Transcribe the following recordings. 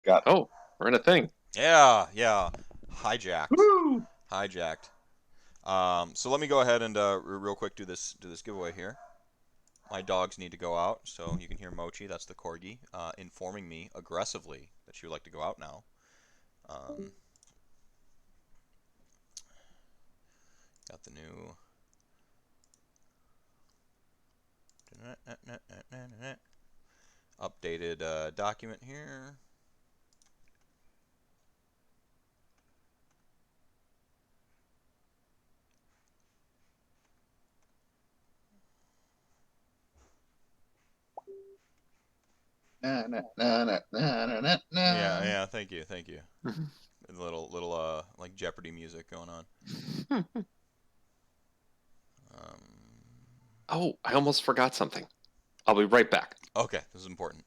Got it. Oh, we're in a thing. Yeah. Hijacked. Woo! Hijacked. So let me go ahead and real quick do this giveaway here. My dogs need to go out, so you can hear Mochi, that's the corgi, informing me aggressively that she would like to go out now. Got the new updated document here. Yeah, thank you. little like Jeopardy music going on. Oh, I almost forgot something. I'll be right back. Okay, this is important.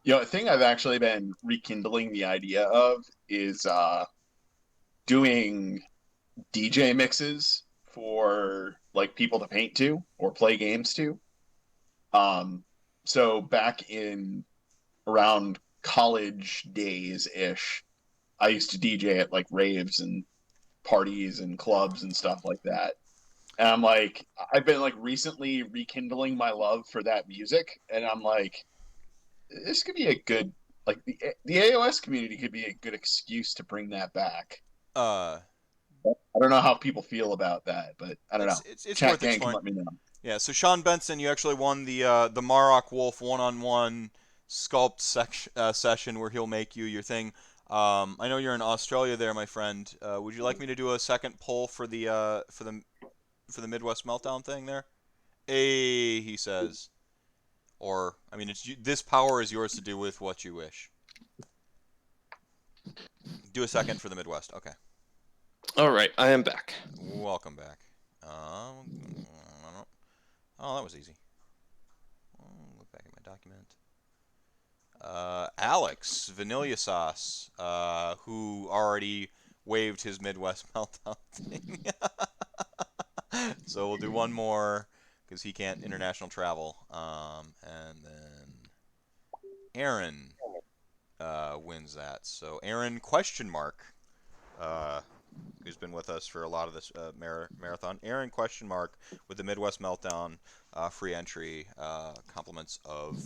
A thing I've actually been rekindling the idea of is doing DJ mixes for like people to paint to or play games to. So back in around college days ish, I used to DJ at like raves and parties and clubs and stuff like that. And I'm like, I've been like recently rekindling my love for that music, and I'm like, this could be a good like the AOS community could be a good excuse to bring that back. I don't know how people feel about that, but I don't know. It's Chat worth gang its can fun. let me know. Yeah, so Sean Benson, you actually won the Marok Wolf one-on-one sculpt session where he'll make you your thing. I know you're in Australia there, my friend. Would you like me to do a second poll for the Midwest Meltdown thing there? He says. Or, I mean, this power is yours to do with what you wish. Do a second for the Midwest. Okay. All right, I am back. Welcome back. Oh, that was easy. Look back at my document. Alex Vanilla Sauce, who already waived his Midwest Meltdown thing. So we'll do one more because he can't international travel. And then Aaron wins that. So Aaron ? Who's been with us for a lot of this marathon. Aaron ? With the Midwest Meltdown free entry compliments of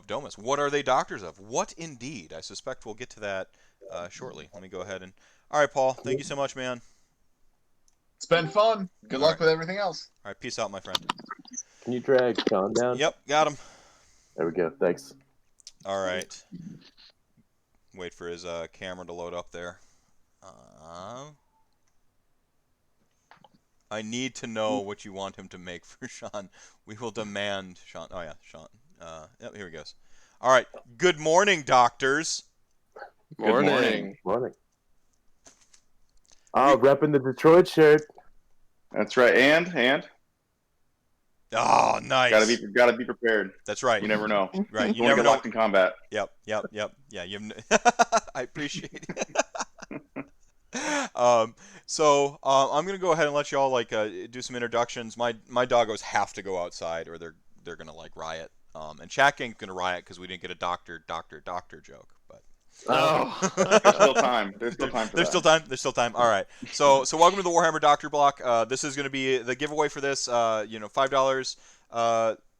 Domus. What are they doctors of? What indeed? I suspect we'll get to that shortly. Let me go ahead and... All right, Paul. Thank you so much, man. It's been fun. Good luck with everything else. All right, peace out, my friend. Can you drag Sean down? Yep, got him. There we go. Thanks. All right. Wait for his camera to load up there. I need to know what you want him to make for Sean. We will demand Sean. Oh, yeah, Sean. Yep, here he goes. All right. Good morning, doctors. Morning. Morning. Repping the Detroit shirt. That's right. And Oh, nice. Gotta be prepared. That's right. You never know. Right. You never never get know. locked in combat. Yep. Yeah, I appreciate it. So I'm gonna go ahead and let y'all do some introductions. My doggos have to go outside, or they're gonna riot. And chat gang's gonna riot because we didn't get a doctor joke. But there's still time. There's still time for that. There's still time. All right. So welcome to the Warhammer Doctor Block. This is gonna be the giveaway for this. $5.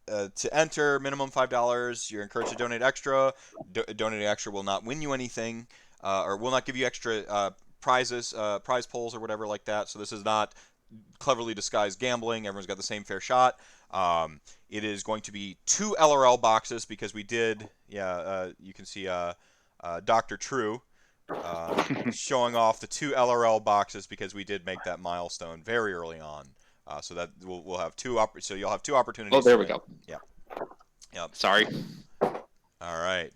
To enter, minimum $5. You're encouraged to donate extra. Donating extra will not win you anything, or will not give you extra prizes, prize pulls or whatever like that. So this is not cleverly disguised gambling. Everyone's got the same fair shot. It is going to be 2 LRL boxes because we did. You can see Dr. True showing off the 2 LRL boxes because we did make that milestone very early on. So that we'll have so you'll have 2 opportunities. Oh, there we go. Yeah. Yep. Sorry. All right.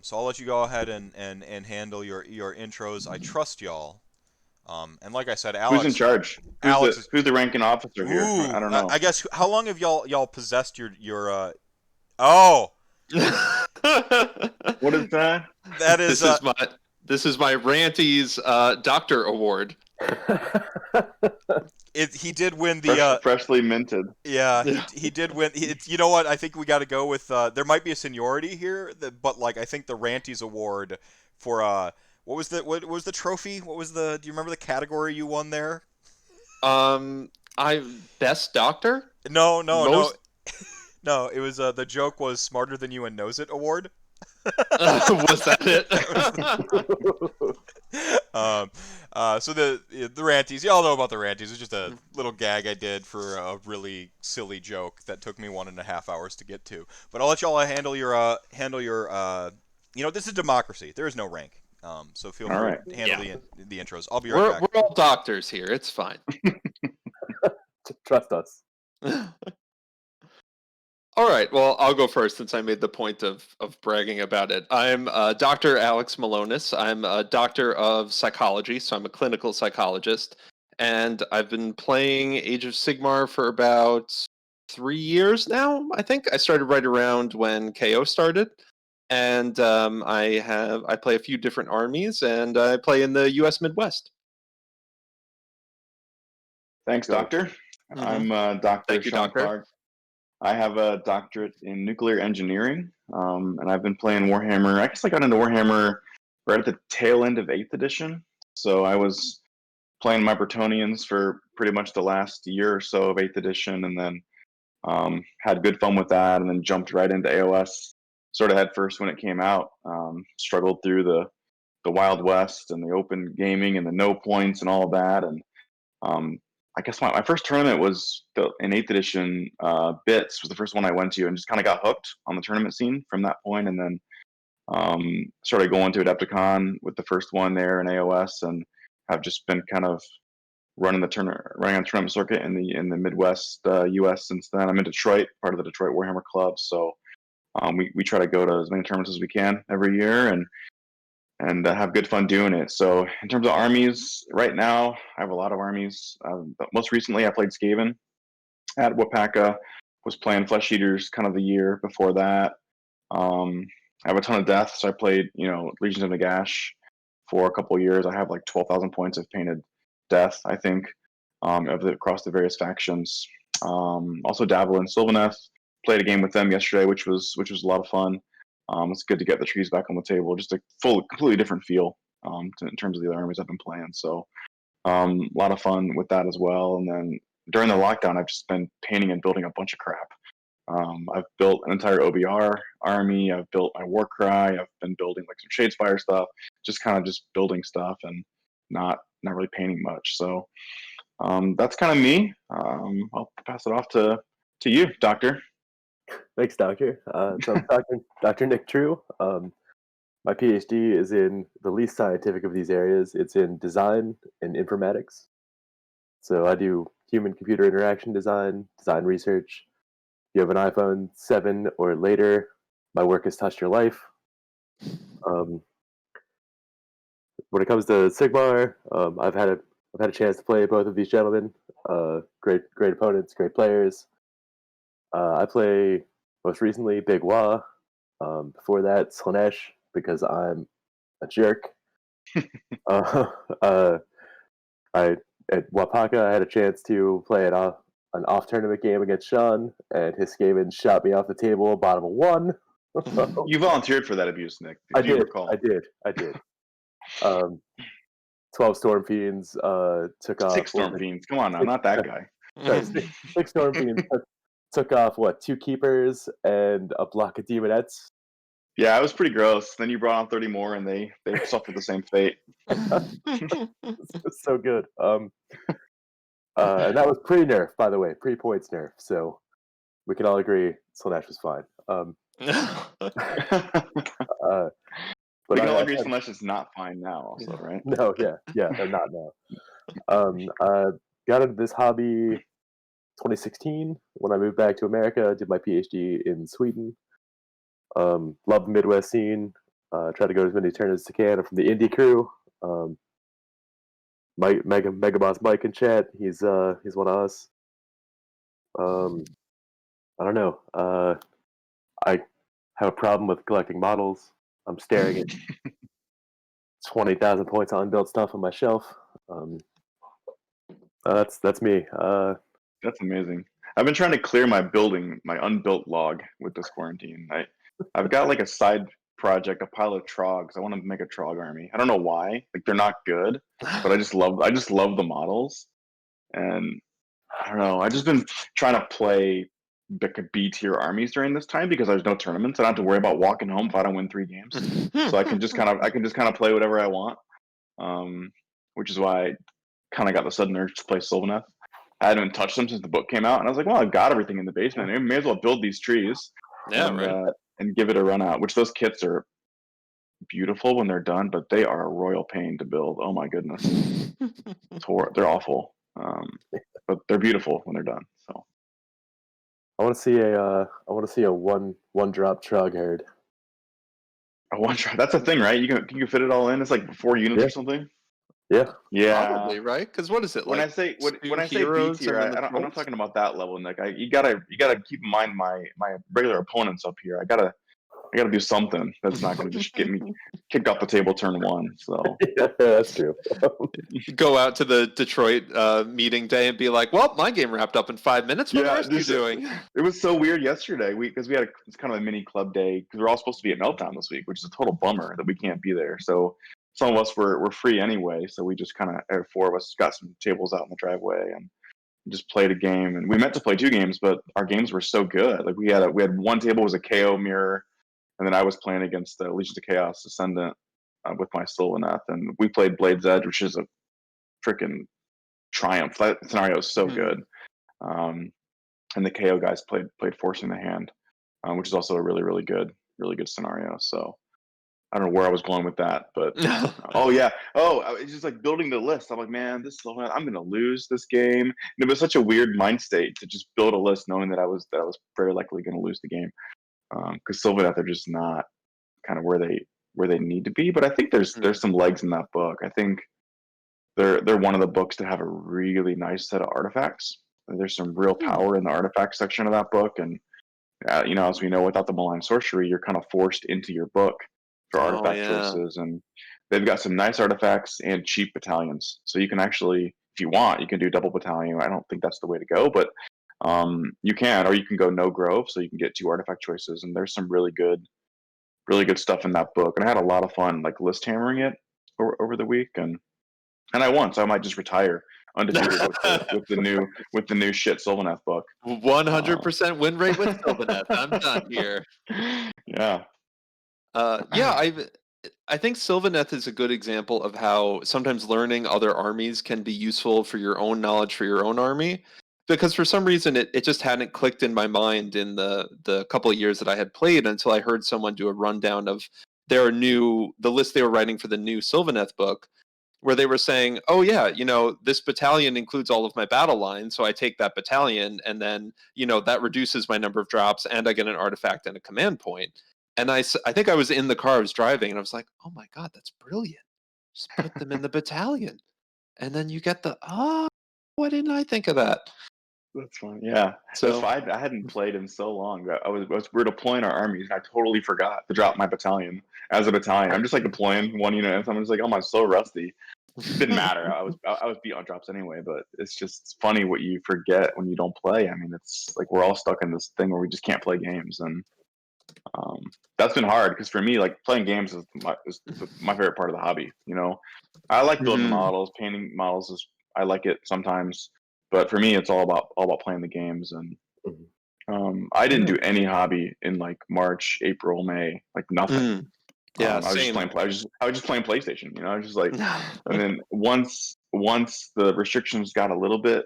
So I'll let you go ahead and handle your intros. I trust y'all. And like I said, Alex. Who's in charge? Who's the ranking officer here? Ooh, I don't know. I guess how long have y'all possessed your Oh. What is that? That is This is my Ranty's Doctor Award. He did win the freshly minted. yeah, he did win. You know what? I think we got to go with. There might be a seniority here, but like I think the Ranties Award for what was the trophy? What was the? Do you remember the category you won there? I best doctor. No. Most- No, it was the joke was smarter than you and knows it award. Was that it? So the Ranties, y'all know about the Ranties. It's just a little gag I did for a really silly joke that took me 1.5 hours to get to. But I'll let y'all handle your this is democracy. There is no rank. So feel free to handle the intros. I'll be right back. We're all doctors here. It's fine. Trust us. All right, well, I'll go first since I made the point of bragging about it. I'm Dr. Alex Malonis. I'm a doctor of psychology, so I'm a clinical psychologist. And I've been playing Age of Sigmar for about 3 years now, I think. I started right around when KO started. And I play a few different armies, and I play in the U.S. Midwest. Thanks, Doctor. Mm-hmm. I'm Dr. Thank you, Sean Doctor. Clark. I have a doctorate in nuclear engineering, and I've been playing Warhammer. I guess I got into Warhammer right at the tail end of 8th edition. So I was playing my Bretonians for pretty much the last year or so of 8th edition, and then had good fun with that, and then jumped right into AOS sort of head first when it came out. Struggled through the Wild West and the open gaming and the no points and all of that, and I guess my first tournament was in 8th edition. Bits was the first one I went to, and just kind of got hooked on the tournament scene from that point, and then started going to Adepticon with the first one there in AOS, and have just been kind of running on the tournament circuit in the Midwest U.S. since then. I'm in Detroit, part of the Detroit Warhammer Club, so we try to go to as many tournaments as we can every year, and have good fun doing it. So in terms of armies, right now I have a lot of armies. But most recently, I played Skaven at Wapaka. Was playing Flesh Eaters kind of the year before that. I have a ton of death, so I played Legions of Nagash for a couple of years. I have like 12,000 points of painted death, I think, across the various factions. Also dabble in Sylvaneth. Played a game with them yesterday, which was a lot of fun. It's good to get the trees back on the table. Just a completely different feel in terms of the other armies I've been playing. So a lot of fun with that as well. And then during the lockdown, I've just been painting and building a bunch of crap. I've built an entire OBR army. I've built my Warcry. I've been building like some Shadespire stuff. Just kind of just building stuff and not really painting much. So that's kind of me. I'll pass it off to you, Doctor. Thanks, Doctor. So I'm Dr. Nick True. My PhD is in the least scientific of these areas. It's in design and informatics. So I do human-computer interaction design research. If you have an iPhone 7 or later, my work has touched your life. When it comes to Sigmar, I've had a chance to play both of these gentlemen. Great opponents, great players. I play most recently Big Wah. Before that, Slanesh, because I'm a jerk. At Wapaka, I had a chance to play an off-tournament game against Sean, and his Skaven shot me off the table, bottom of 1. You volunteered for that abuse, Nick. I did. 12 Storm Fiends took off. 6 Storm Fiends. Come on now, not that guy. Sorry, 6 Storm Fiends took off, 2 Keepers and a block of Demonettes. Yeah, it was pretty gross. Then you brought on 30 more, and they suffered the same fate. It's so good. And that was pre-nerf, by the way, pre-points nerf. So we can all agree Slanesh was fine. We can all agree Slanesh is not fine now, also, right? No, yeah, they're not now. Got into this hobby 2016 when I moved back to America. Did my PhD in Sweden. Love the Midwest scene. Try to go to as many tournaments as I can. I'm from the indie crew. Mega Boss Mike in chat. He's one of us. I don't know. I have a problem with collecting models. I'm staring at 20,000 points on unbuilt stuff on my shelf. That's me. That's amazing. I've been trying to clear my unbuilt log with this quarantine. I've got like a side project, a pile of trogs. I want to make a trog army. I don't know why. Like they're not good, but I just love the models. And I don't know. I've just been trying to play B tier armies during this time because there's no tournaments. I don't have to worry about walking home if I don't win 3 games. So I can just kind of play whatever I want. Which is why I kind of got the sudden urge to play Sylvaneth. I hadn't touched them since the book came out, and I was like, well, I've got everything in the basement. I may as well build these trees and give it a run out. Which those kits are beautiful when they're done, but they are a royal pain to build. Oh my goodness, they're awful, but they're beautiful when they're done. So I want to see a one drop Trog herd. a one shot. That's a thing, right? You can fit it all in. It's like 4 units or something. Yeah. Probably, right? Because what is it When like? I say B heroes tier, and then I'm not talking about that level. Like you gotta keep in mind my regular opponents up here. I gotta do something that's not gonna just get me kicked off the table turn 1. So Yeah, that's true. Go out to the Detroit meeting day and be like, "Well, my game wrapped up in 5 minutes. What are you doing?" It was so weird yesterday. Because we had it's kind of a mini club day because we're all supposed to be at Meltdown this week, which is a total bummer that we can't be there. So some of us were free anyway, so we just kind of 4 of us got some tables out in the driveway and just played a game. And we meant to play 2 games, but our games were so good. Like we had one table was a KO mirror, and then I was playing against the Legions of Chaos Ascendant with my Sylvaneth, and we played Blade's Edge, which is a freaking triumph. That scenario is so good. And the KO guys played Forcing the Hand, which is also a really good scenario. So I don't know where I was going with that, but it's just like building the list. I'm like, man, I'm gonna lose this game. And it was such a weird mind state to just build a list knowing that I was very likely gonna lose the game. Because Sylvaneth are just not kind of where they need to be. But I think there's some legs in that book. I think they're one of the books to have a really nice set of artifacts. There's some real power in the artifact section of that book, and as we know, without the malign sorcery, you're kind of forced into your book for artifact choices, and they've got some nice artifacts and cheap battalions. So you can actually, if you want, you can do double battalion. I don't think that's the way to go, but you can, or you can go no grove, so you can get 2 artifact choices. And there's some really good stuff in that book, and I had a lot of fun like list hammering it over the week, and I won, so I might just retire undefeated with the new shit Sylvaneth book. 100% win rate with Sylvaneth. I'm done here. Yeah. I think Sylvaneth is a good example of how sometimes learning other armies can be useful for your own knowledge for your own army. Because for some reason it just hadn't clicked in my mind in the couple of years that I had played until I heard someone do a rundown of the list they were writing for the new Sylvaneth book, where they were saying, oh yeah, this battalion includes all of my battle lines, so I take that battalion, and then, that reduces my number of drops, and I get an artifact and a command point. And I think I was in the car, I was driving, and I was like, oh my god, that's brilliant. Just put them in the battalion. And then you get why didn't I think of that? That's fun. Yeah. So I hadn't played in so long. We were deploying our armies, and I totally forgot to drop my battalion as a battalion. I'm just like deploying one unit, and someone's like, "Oh, I'm so rusty." Didn't matter. I was beat on drops anyway. But it's funny what you forget when you don't play. I mean, it's like we're all stuck in this thing where we just can't play games, and that's been hard because for me, like playing games is my favorite part of the hobby. I like building models, painting models. I like it sometimes. But for me, it's all about playing the games, and I didn't do any hobby in like March, April, May, like nothing. Yeah, I was just same. playing. I was just playing PlayStation. I was just like, and then once the restrictions got a little bit,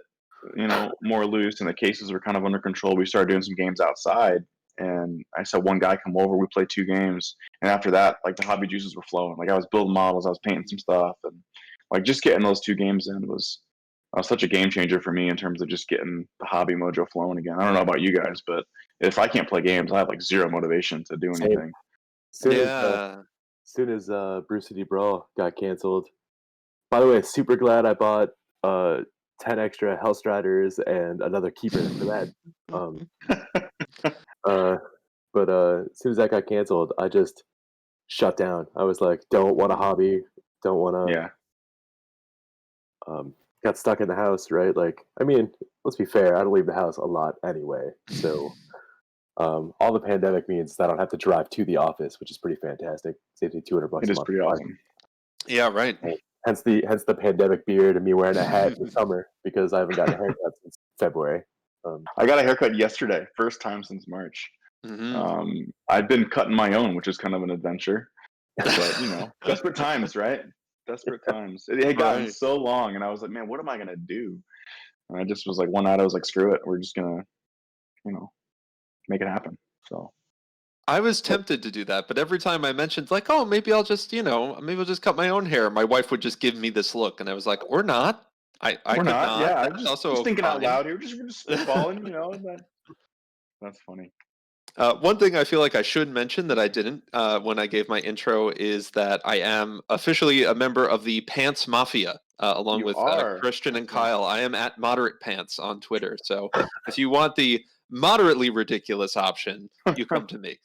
more loose, and the cases were kind of under control, we started doing some games outside. And I saw one guy come over. We played 2 games, and after that, like the hobby juices were flowing. Like I was building models, I was painting some stuff, and like just getting those 2 games in was such a game changer for me in terms of just getting the hobby mojo flowing again. I don't know about you guys, but if I can't play games, I have like zero motivation to do anything. Soon as Bruce City Brawl got canceled. By the way, super glad I bought 10 extra Hellstriders and another keeper for that. But as soon as that got canceled, I just shut down. I was like, don't want a hobby, don't want to. Yeah. got stuck in the house, right? Like, I mean, let's be fair. I don't leave the house a lot anyway. So all the pandemic means is that I don't have to drive to the office, which is pretty fantastic. Saves me $200 It a is month. pretty awesome. Yeah, right. Hence the pandemic beard and me wearing a hat in the summer because I haven't gotten a haircut since February. I got a haircut yesterday, first time since March. Mm-hmm. I've been cutting my own, which is kind of an adventure. But desperate times, right? Desperate times. It had gotten Right. so long, and I was like, man, what am I gonna do? And I just was like, one night I was like, screw it, we're just gonna, make it happen. So I was tempted to do that, but every time I mentioned like, oh, maybe I'll just, maybe I'll just cut my own hair, my wife would just give me this look, and I was like, or not. I we're could not. not. Yeah, I'm That's just also thinking out fine. loud here. We're just spitballing, That's funny. One thing I feel like I should mention that I didn't when I gave my intro is that I am officially a member of the Pants Mafia, along You with are. Christian and That's right. Kyle. I am at Moderate Pants on Twitter. So if you want the moderately ridiculous option, you come to me.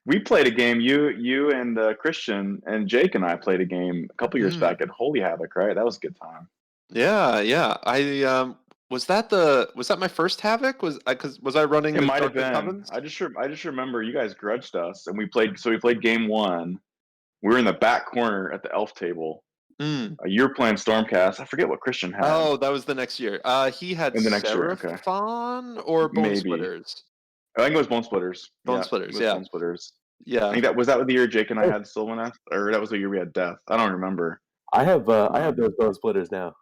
We played a game. You and Christian and Jake and I played a game a couple years back at Holy Havoc, right? That was a good time. Yeah. I was that my first Havoc? Was I running It the might have Darkest been. Heavens? I just remember you guys grudged us, and we played. So we played game one. We were in the back corner at the elf table. Mm. You were playing Stormcast. I forget what Christian had. Oh, that was the next year. He had In the next year, okay. Seraphon or Bone Maybe. Splitters? I think it was Bone Splitters. Bone Yeah, Splitters, it was yeah. Bone Splitters. I Yeah. think that was the year Jake and I had Sylvaneth, or that was the year we had Death. I don't remember. I have those bone splitters now.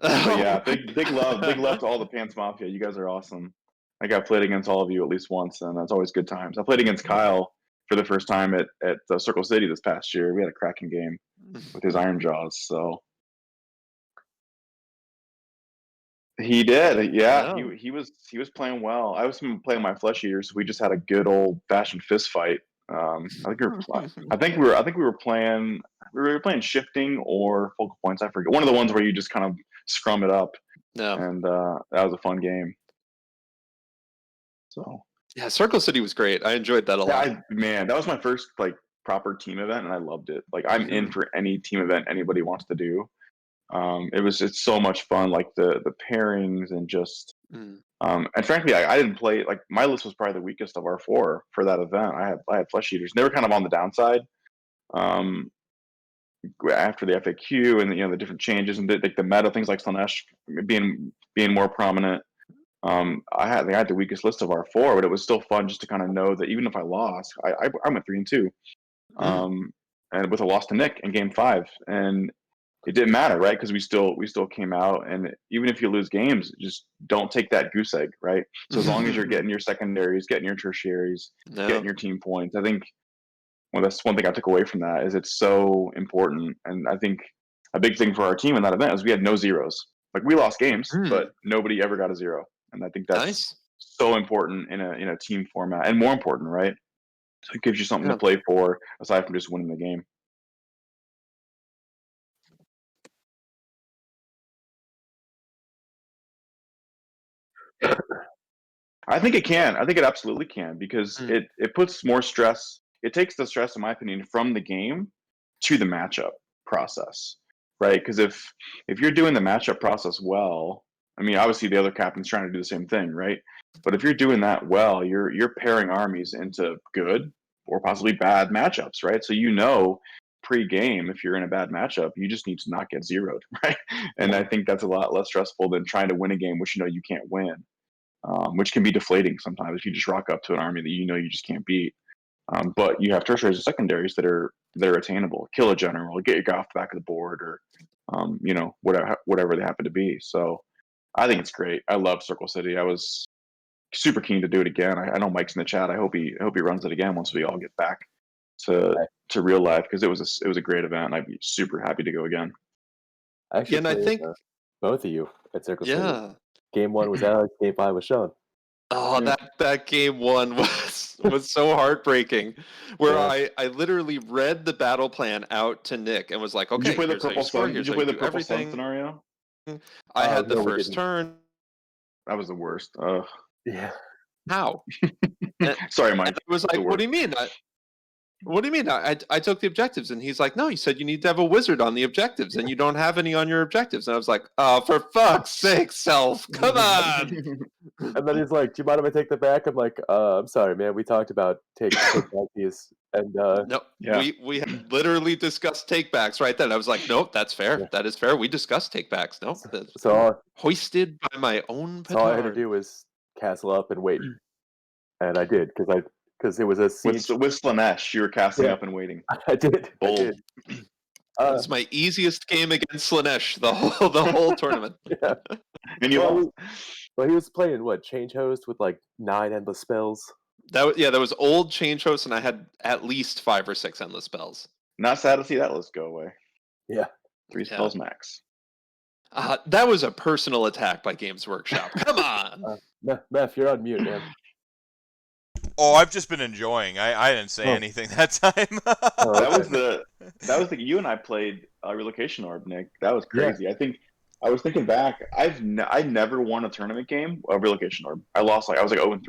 But yeah, big love to all the Pants Mafia. You guys are awesome. I got played against all of you at least once, and that's always good times. I played against Kyle for the first time at Circle City this past year. We had a cracking game with his Iron Jaws. So he did, yeah. Yeah. He was playing well. I was playing my Flesh Eaters, so we just had a good old fashioned fist fight. I think we were playing shifting or focal points. I forget, one of the ones where you just kind of scrum it up. No. And that was a fun game. So Yeah, Circle City was great. I enjoyed that a lot. that was my first proper team event, and I loved it. Like I'm in for any team event anybody wants to do. It's so much fun, like the pairings and just and frankly, I didn't play, like my list was probably the weakest of our four for that event. I had Flesh Eaters. They were kind of on the downside. After the FAQ and the different changes and the meta things like Slanesh being more prominent. I had the weakest list of our four, but it was still fun just to kind of know that even if I lost, I went 3-2, and with a loss to Nick in game 5, and it didn't matter, right? Because we still came out, and even if you lose games, just don't take that goose egg, right? So as long as you're getting your secondaries, getting your tertiaries, getting your team points, I think. Well, that's one thing I took away from that is it's so important, and I think a big thing for our team in that event is we had no zeros. Like we lost games, but nobody ever got a zero. And I think that's so important in a team format, and more important, right? So it gives you something to play for aside from just winning the game. I think it can. I think it absolutely can, because it puts more stress. It takes the stress, in my opinion, from the game to the matchup process, right? Because if you're doing the matchup process well, I mean, obviously the other captain's trying to do the same thing, right? But if you're doing that well, you're pairing armies into good or possibly bad matchups, right? So pre-game, if you're in a bad matchup, you just need to not get zeroed, right? And I think that's a lot less stressful than trying to win a game which you can't win, which can be deflating sometimes if you just rock up to an army that you just can't beat. But you have tertiaries and secondaries that are attainable. Kill a general, get your guy off the back of the board, or whatever they happen to be. So I think it's great. I love Circle City. I was super keen to do it again. I know Mike's in the chat. I hope he runs it again once we all get back to real life, because it was a great event. And I'd be super happy to go again. Actually, I think both of you at Circle City. Yeah. Game 1 was Alex. Game 5 was Sean. Oh, that game 1 was so heartbreaking. Where I literally read the battle plan out to Nick and was like, okay, did you play the here's how you purple score, sun? here's Did you how play the do purple sun everything. scenario? I had the No, we first didn't. turn. That was the worst. Yeah. How? Sorry, Mike. And I was like, what do you mean? What do you mean? I took the objectives, and he's like, no, you said you need to have a wizard on the objectives, and you don't have any on your objectives. And I was like, oh, for fuck's sake, self, come on. And then he's like, "Do you mind if I take the back?" I'm like, "I'm sorry, man. We talked about take back these." And No, Yeah. we had literally discussed takebacks right then. I was like, nope, that's fair. Yeah. That is fair. We discussed takebacks. Nope, that's so hoisted by my own all I had to petard. do was castle up and wait, and I did because it was a siege. With Slanesh, you were casting Yeah. up and waiting. I did. Bold. I did. That's my easiest game against Slanesh the whole tournament. Yeah. And you lost. Well, he was playing what, Change Host with like 9 endless spells. That was old Change Host, and I had at least 5 or 6 endless spells. Not sad to see that list go away. Yeah. 3 spells max. That was a personal attack by Games Workshop. Come on. Meph, you're on mute, man. Oh, I've just been enjoying. I didn't say anything that time. That was the you and I played Relocation Orb, Nick. That was crazy. Yeah. I was thinking back. I never won a tournament game of Relocation Orb. I lost I was like 0-3.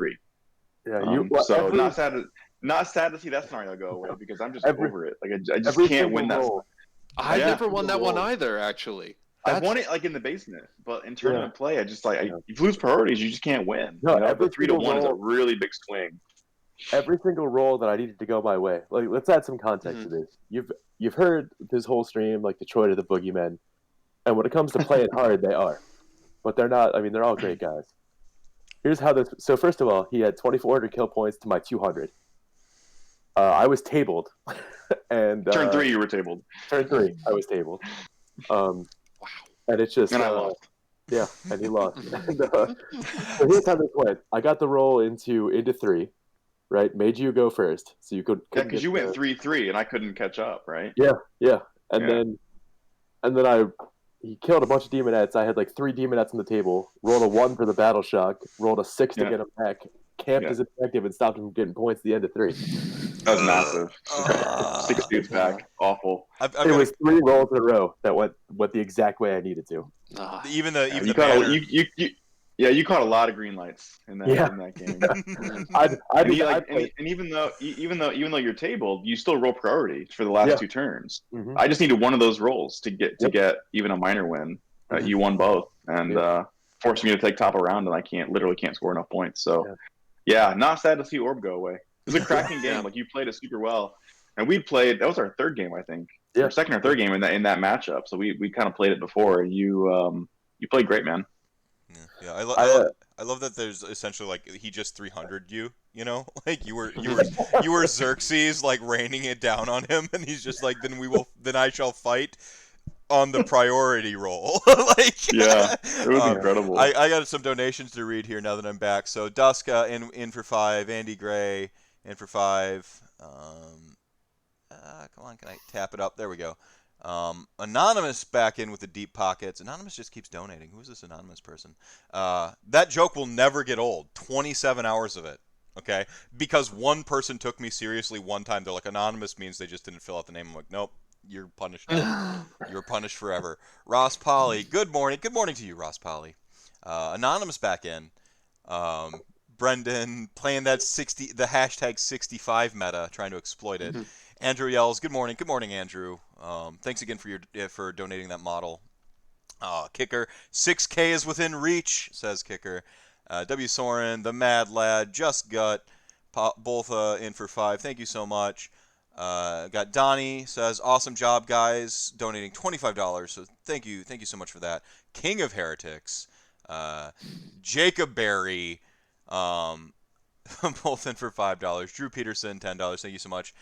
Yeah, so not sad to see that scenario go away because I'm just over it. Like I just can't win that. I never won that one either, actually. I've won it like in the basement, but in tournament play, I just if you lose priorities, you just can't win. No, the 3-1 is a really big swing. Every single roll that I needed to go my way. Like, let's add some context to this. You've heard this whole stream, like Detroit are the boogeymen, and when it comes to playing hard, they are, but they're not. I mean, they're all great guys. Here's how this. So first of all, he had 2,400 kill points to my 200. I was tabled, and turn 3 you were tabled. Turn 3, I was tabled. Wow. And it's just. And I lost. Yeah, and he lost. And, so here's how this went. I got the roll into 3. Right, made you go first, so you could. Yeah, because you went 3-3, and I couldn't catch up, right? Yeah, and then he killed a bunch of demonettes. I had like 3 demonettes on the table. Rolled a 1 for the battle shock. Rolled a 6 to get him back. Camped his objective and stopped him from getting points at the end of 3. That was massive. 6 dudes back, awful. It was 3 rolls in a row that went the exact way I needed to. Even the you caught a lot of green lights in that game. Even though you're tabled, you still roll priority for the last 2 turns. Mm-hmm. I just needed one of those rolls to get even a minor win. You won both, and forced me to take top of round, and I literally can't score enough points. So not sad to see Orb go away. It was a cracking game. Like you played it super well, and we played. That was our 3rd game, I think. Yeah, our 2nd or 3rd game in that matchup. So we kind of played it before. You played great, man. Yeah, I love that there's essentially like he just 300'd you, like you were Xerxes like raining it down on him, and he's just like then I shall fight on the priority roll. Like it was incredible. I got some donations to read here now that I'm back. So Duska in for 5, Andy Gray in for 5. Come on, can I tap it up? There we go. Anonymous back in with the deep pockets. Anonymous just keeps donating. Who's this anonymous person? That joke will never get old. 27 hours of it. Okay? Because one person took me seriously one time. They're like, anonymous means they just didn't fill out the name. I'm like, nope, you're punished now. You're punished forever. Ross Polly, good morning. Good morning to you, Ross Polly. Anonymous back in. Brendan playing the hashtag 65 meta, trying to exploit it. Andrew yells, good morning. Good morning, Andrew. Thanks again for donating that model. Kicker, 6K is within reach, says Kicker. W. Soren, the Mad Lad, Just Gut, both in for 5. Thank you so much. Got Donnie, says, awesome job, guys, donating $25. So thank you so much for that. King of Heretics, Jacob Berry, both in for $5. Drew Peterson, $10. Thank you so much.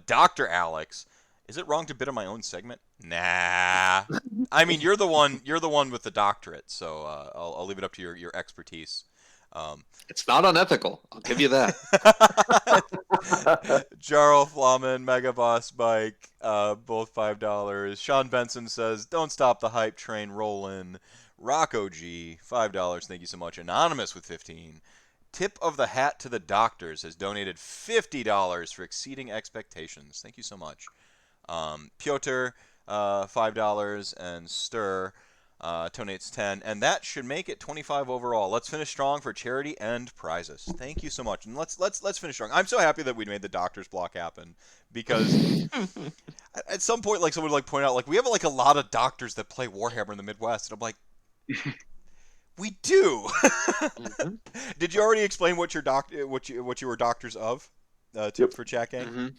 Dr. Alex. Is it wrong to bid on my own segment? Nah. I mean, you're the one with the doctorate, so I'll leave it up to your expertise. It's not unethical. I'll give you that. Jarl Flamen, Mega Boss Bike, both $5. Sean Benson says, don't stop the hype train rolling. Rocco G, $5. Thank you so much. Anonymous with 15. Tip of the hat to the doctors has donated $50 for exceeding expectations. Thank you so much. Piotr, $5, and Stir. donates 10, and that should make it 25 overall. Let's finish strong for charity and prizes. Thank you so much, and let's finish strong. I'm so happy that we made the doctor's block happen, because at some point, like, someone would like point out, like, we have like a lot of doctors that play Warhammer in the Midwest, and I'm like, we do. Mhm. Did you already explain what what you were doctors of for chat gang? Mhm.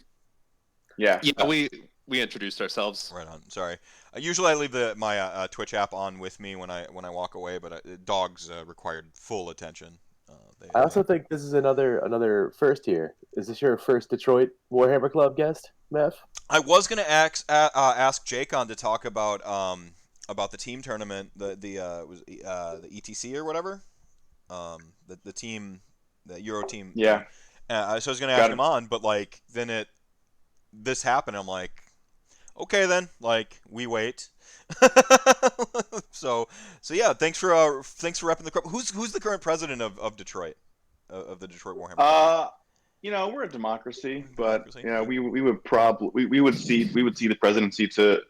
Yeah. Yeah, we introduced ourselves. Right on. Sorry. Usually I leave my Twitch app on with me when I walk away, but dogs required full attention. I also think this is another first here. Is this your first Detroit Warhammer Club guest, Mav? I was gonna ask Jake on to talk about the team tournament, the ETC or whatever, the team, the Euro team. Yeah. So I was gonna ask Got him it. on, but like then this happened. I'm like, okay then, like we wait. so yeah, thanks for repping the club. Who's the current president of Detroit, of the Detroit Warhammer Club? We're a democracy, but Democracy. we would probably we would cede the presidency to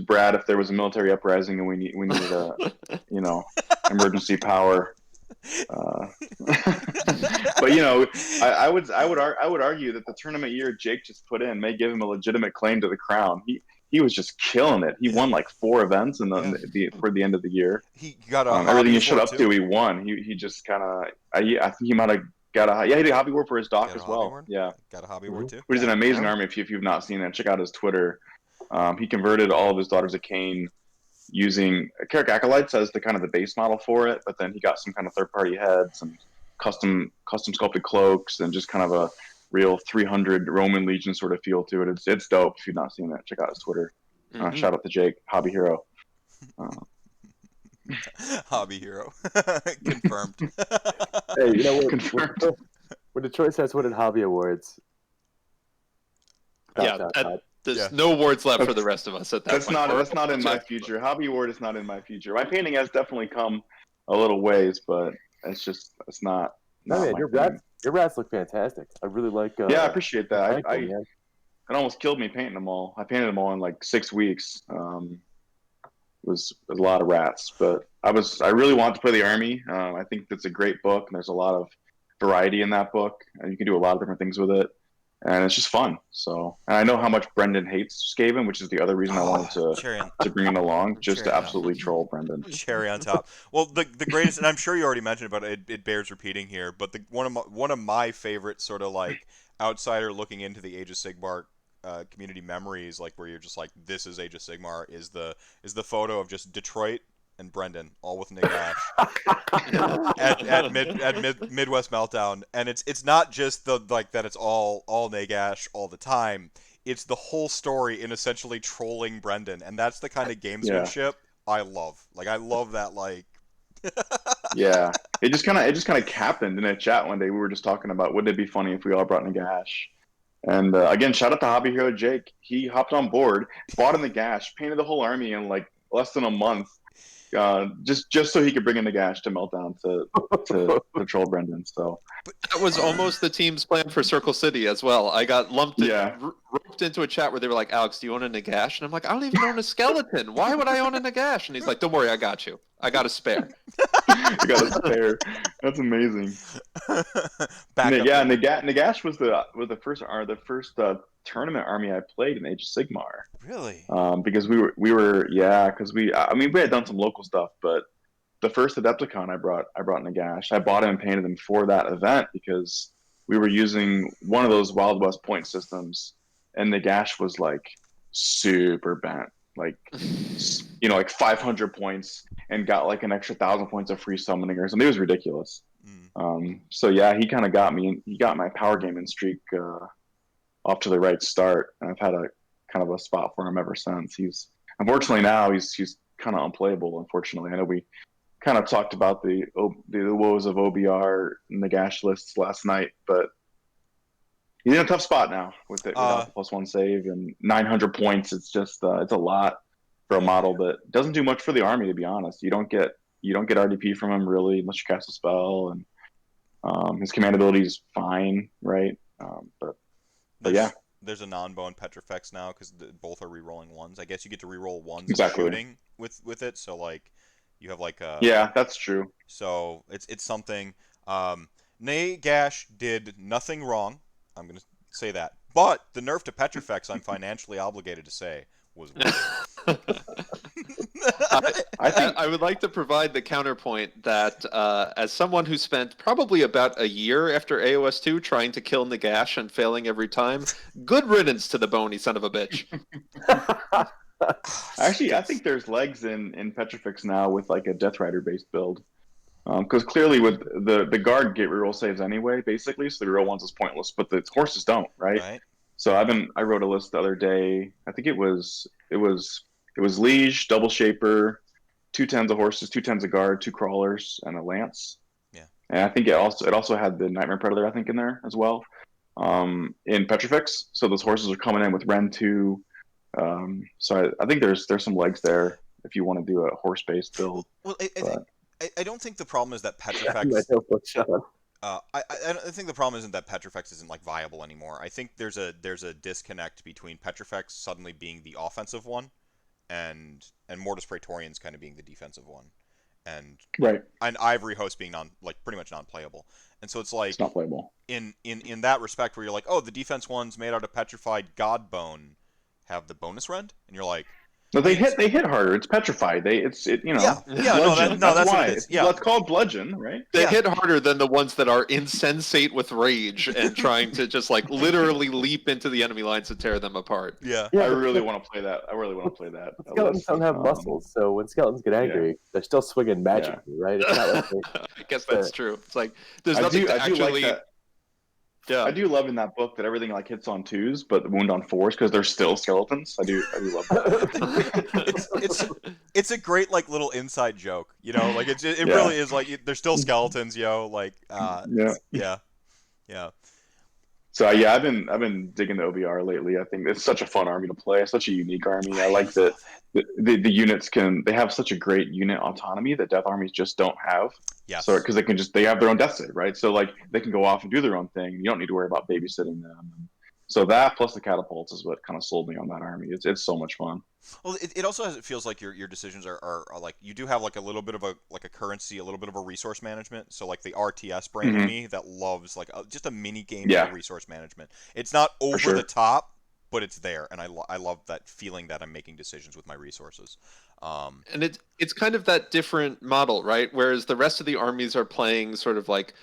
Brad if there was a military uprising and we needed a emergency power. But I would argue that the tournament year Jake just put in may give him a legitimate claim to the crown. He was just killing it. He won like 4 events in for the end of the year. He got a everything he showed award, up too. to. He won. He just kind of I think he might have got a he did a hobby award for his doc Got a as hobby well. award? Yeah, Got a hobby award too. which is an amazing Yeah. army. If you've not seen it, check out his Twitter. He converted all of his Daughters of Cain using Carrick Acolytes as the kind of the base model for it, but then he got some kind of third-party heads and custom sculpted cloaks and just kind of a real 300 Roman Legion sort of feel to it. It's dope. If you've not seen it, check out his Twitter. Mhm. Shout out to Jake, hobby hero. Hobby hero. Confirmed. Hey, Confirmed. when Detroit starts winning hobby awards, Yeah, there's Yeah. no awards left for the rest of us at that That's point. not in my future. Hobby award is not in my future. My painting has definitely come a little ways, but it's not. Oh, man, my your thing. rats look fantastic. I really like. Yeah, I appreciate that. ankle, man. It almost killed me painting them all. I painted them all in like 6 weeks. It was a lot of rats, but I really want to play the army. I think that's a great book, and there's a lot of variety in that book, and you can do a lot of different things with it, and it's just fun. So, and I know how much Brendan hates Skaven, which is the other reason I wanted to bring it along, just cherry to on absolutely troll Brendan. Cherry on top. Well, the greatest, and I'm sure you already mentioned it, but it bears repeating here. But one of my favorite sort of like outsider looking into the Age of Sigmar community memories, like where you're just like, this is Age of Sigmar, is the photo of just Detroit and Brendan all with Nagash at Midwest Meltdown, and it's not just the like that it's all Nagash all the time. It's the whole story in essentially trolling Brendan, and that's the kind of gamesmanship I love. Like I love that. Like Yeah, it just kind of happened in a chat one day. We were just talking about wouldn't it be funny if we all brought Nagash. And again, shout out to hobby hero Jake. He hopped on board, bought in the gash, painted the whole army in like less than a month, just so he could bring in the gash to Meltdown to troll Brendan. So That was almost the team's plan for Circle City as well. I got roped into a chat where they were like, "Alex, do you own a Nagash?" And I'm like, "I don't even own a skeleton. Why would I own a Nagash?" And he's like, "Don't worry, I got you. I got a spare." you got a spare. That's amazing. Nagash was the first tournament army I played in Age of Sigmar. really? Because we were because we had done some local stuff, but the first Adepticon I brought Nagash. I bought him and painted him for that event because we were using one of those Wild West point systems, and Nagash was like super bent, like like 500 points, and got like an extra 1,000 points of free summoning or something. It was ridiculous. So yeah, he kind of got me. He got my power gaming streak off to the right start, and I've had a kind of a spot for him ever since. He's unfortunately now he's kind of unplayable. Unfortunately, I know we kind of talked about the woes of OBR and the gash lists last night, but he's in a tough spot now with it without the +1 save and 900 points. It's just it's a lot for a model that doesn't do much for the army. To be honest, you don't get RDP from him really unless you cast a spell, and his command ability is fine, right? But yeah. There's a non-bone Petrifex now because both are re-rolling ones. I guess you get to re-roll ones Exactly. shooting with it. So like You have like Yeah, that's true. So it's something. Nagash did nothing wrong. I'm gonna say that. But the nerf to Petrifex, I'm financially obligated to say, was weird. I think I would like to provide the counterpoint that as someone who spent probably about a year after AOS 2 trying to kill Nagash and failing every time, good riddance to the bony son of a bitch. actually I think there's legs in Petrifex now with like a Death Rider based build. Because clearly with the guard get reroll saves anyway, basically, so the reroll ones is pointless, but the horses don't, right? Right. So I wrote a list the other day. I think it was Liege, Double Shaper, 2 tens of horses, 2 tens of guard, 2 crawlers, and a lance. Yeah. And I think it also had the Nightmare Predator, I think, in there as well. In Petrifex. So those horses are coming in with Ren 2. So I think there's some legs there if you want to do a horse based build. Well, I don't think the problem is that My Petrifex. notebook, Sean. I think the problem isn't that Petrifex isn't like viable anymore. I think there's a disconnect between Petrifex suddenly being the offensive one, and Mortis Praetorians kind of being the defensive one, and Right. Ivory Host being pretty much non-playable. And so it's like It's not playable. in that respect where you're like, oh, the defense ones made out of petrified Godbone have the bonus rend, and you're like, No, they hit harder. It's petrified. yeah, bludgeon. that's why what it is. Yeah, That's called bludgeon, right? They Yeah. hit harder than the ones that are insensate with rage and trying to just like literally leap into the enemy lines and tear them apart. yeah. I really want to play that. Skeletons don't have muscles, so when skeletons get angry, they're still swinging magically, right? It's not like I guess that's true. It's like there's I nothing do to like actually. that. Yeah. I do love in that book that everything like hits on 2s, but the wound on 4s because they're still skeletons. I do love that. It's a great like little inside joke, you know, like it Yeah. really is like they're still skeletons, yo, like Yeah. yeah. So yeah, I've been digging the OBR lately. I think it's such a fun army to play. It's such a unique army. I like that the units they have such a great unit autonomy that Death armies just don't have. Yes. So because they have their own death save, right? So like they can go off and do their own thing. You don't need to worry about babysitting them. So that plus the catapults is what kind of sold me on that army. It's so much fun. Well, it also it feels like your decisions are like you do have like a little bit of a currency, a little bit of a resource management. So like the RTS brain in me that loves like just a mini game of resource management. It's not over the top, but it's there, and I love that feeling that I'm making decisions with my resources. And it's kind of that different model, right? Whereas the rest of the armies are playing sort of like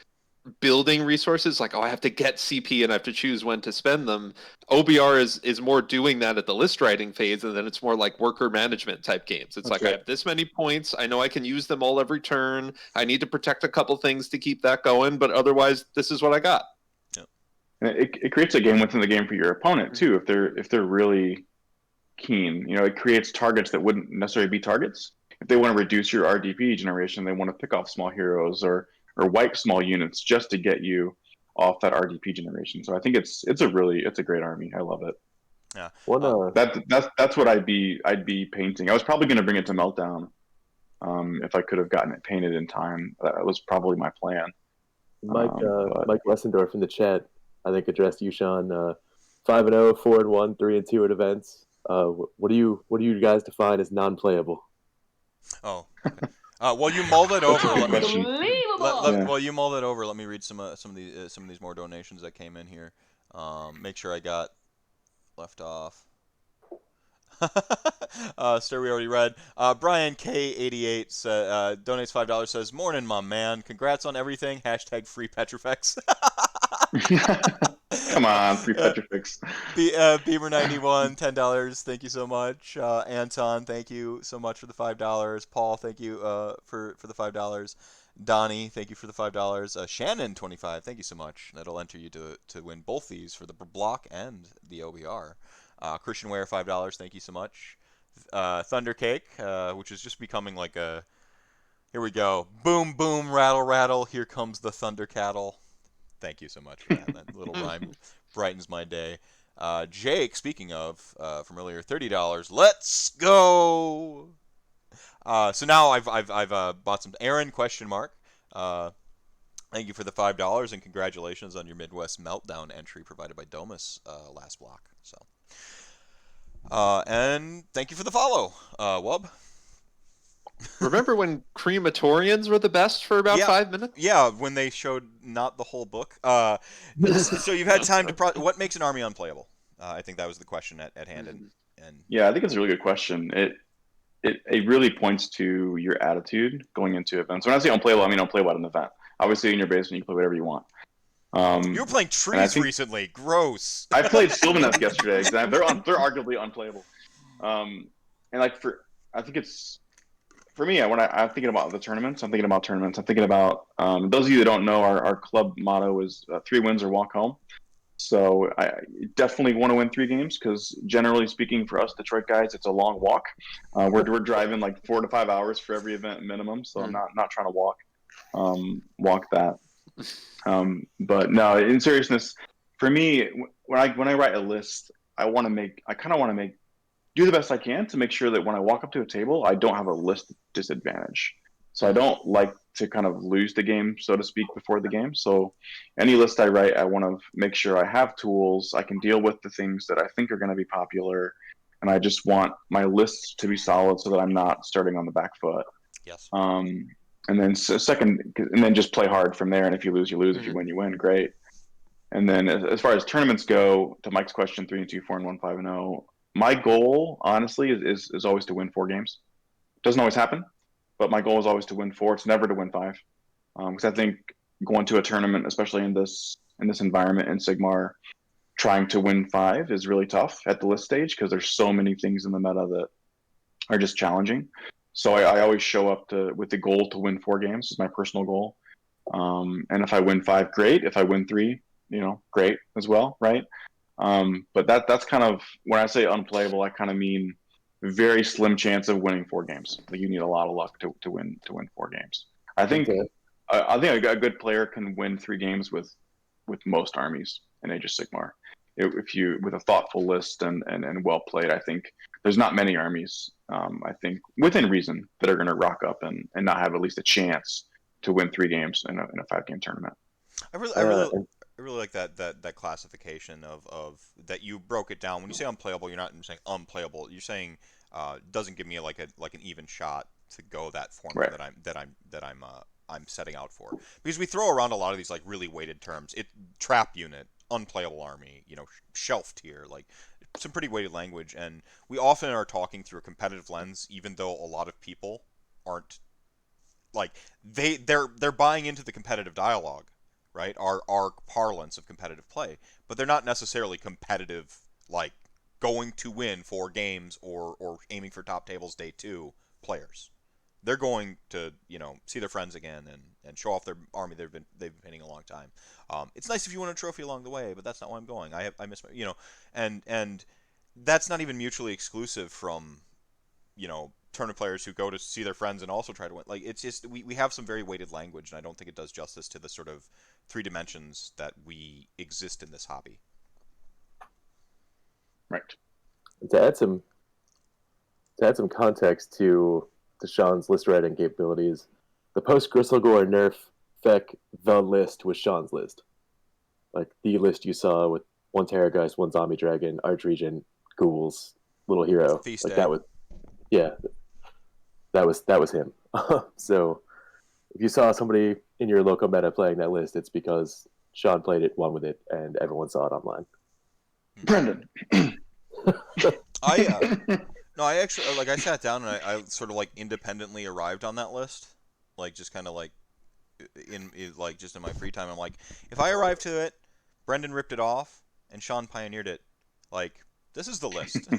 building resources, like, oh, I have to get CP and I have to choose when to spend them. OBR is more doing that at the list writing phase, and then it's more like worker management type games. It's I have this many points, I know I can use them all every turn, I need to protect a couple things to keep that going, but otherwise this is what I got. It creates a game within the game for your opponent too. If they're really keen, it creates targets that wouldn't necessarily be targets. If they want to reduce your RDP generation, they want to pick off small heroes or wipe small units just to get you off that RDP generation. So I think it's a great army. I love it. Yeah. That's what I'd be painting. I was probably going to bring it to Meltdown if I could have gotten it painted in time. That was probably my plan. Mike Wessendorf in the chat, I think, addressed you, Sean. 5-0, 4-1, 3-2 at events. What do you guys define as non-playable? Oh, okay. Well, you mull that over. Unbelievable. You mull that over. Let me read some of these more donations that came in here. Make sure I got left off. Story we already read. Brian K88 donates $5. Says, "Morning, my man. Congrats on everything. # free Petrifex." Come on, free Petrifex. Beamer91, $10. Thank you so much. Anton, thank you so much for the $5. Paul, thank you for the $5. Donnie, thank you for the $5. Shannon, 25. Thank you so much. That'll enter you to win both these for the block and the OBR. Christian Ware, $5. Thank you so much. Thundercake, which is just becoming like a. Here we go. Boom, boom, rattle, rattle. Here comes the Thunder Cattle. Thank you so much for that. That little rhyme brightens my day. Jake, speaking of, from earlier, $30. Let's go. So now I've bought some. Aaron ? Thank you for the $5 and congratulations on your Midwest Meltdown entry provided by Domus last block. So, and thank you for the follow, Wub. Remember when crematorians were the best for about 5 minutes? Yeah, when they showed not the whole book. So you've had time to what makes an army unplayable? I think that was the question at hand. And Yeah, I think it's a really good question. It really points to your attitude going into events. When I say unplayable, I mean unplayable at an event. Obviously, in your basement, you can play whatever you want. you were playing trees recently. Gross. I played Sylvaneth yesterday. They're arguably unplayable. And I think it's for me when I'm thinking about the tournaments. I'm thinking about tournaments. I'm thinking about those of you that don't know, our club motto is 3 wins or walk home. So I definitely want to win 3 games because generally speaking, for us Detroit guys, it's a long walk. We're driving like 4 to 5 hours for every event minimum. So I'm not trying to walk that. But no, in seriousness, for me, when I write a list, I kind of want to do the best I can to make sure that when I walk up to a table, I don't have a list disadvantage. So I don't like to kind of lose the game, so to speak, before the game. So any list I write, I want to make sure I have tools. I can deal with the things that I think are going to be popular. And I just want my list to be solid so that I'm not starting on the back foot. Yes. And then and then just play hard from there. And if you lose, you lose. If you win, you win. Great. And then as far as tournaments go, to Mike's question, 3-2, 4-1, 5-0. My goal, honestly, is always to win 4 games. Doesn't always happen, but my goal is always to win 4. It's never to win 5, because I think going to a tournament, especially in this environment in Sigmar, trying to win 5 is really tough at the list stage because there's so many things in the meta that are just challenging. So I always show up with the goal to win 4 games is my personal goal. And if I win 5, great. If I win 3, great as well, right? But that's kind of when I say unplayable, I kind of mean very slim chance of winning 4 games. Like you need a lot of luck to win 4 games. I think a good player can win 3 games with most armies in Age of Sigmar. If you with a thoughtful list and well played, I think there's not many armies. I think within reason that are going to rock up and not have at least a chance to win 3 games in a 5-game tournament. I really like that classification of that you broke it down. When you say unplayable, you're not saying unplayable. You're saying doesn't give me like an even shot to go that formula that I'm setting out for. Because we throw around a lot of these like really weighted terms. Trap unit, unplayable army, shelf tier, like some pretty weighted language, and we often are talking through a competitive lens, even though a lot of people aren't like they're buying into the competitive dialogue. Right, our parlance of competitive play, but they're not necessarily competitive, like going to win 4 games or aiming for top tables day 2 players. They're going to see their friends again and show off their army they've been hitting a long time. It's nice if you win a trophy along the way, but that's not why I'm going. I miss my and that's not even mutually exclusive from tournament players who go to see their friends and also try to win. Like it's just we have some very weighted language, and I don't think it does justice to the sort of 3 dimensions that we exist in this hobby. Right. To add some context to Sean's list writing capabilities, the post Gristlegore nerf feck the list was Sean's list. Like the list you saw with 1 Terrorgeist, 1 Zombie Dragon, Archregent, Ghouls, Little Hero. Feast like Day. That was him. So if you saw somebody in your local meta playing that list, it's because Sean played it, won with it, and everyone saw it online. Brendan. I actually I sat down and I sort of independently arrived on that list, just kind of in just in my free time. I'm like, if I arrived to it, Brendan ripped it off, and Sean pioneered it, this is the list.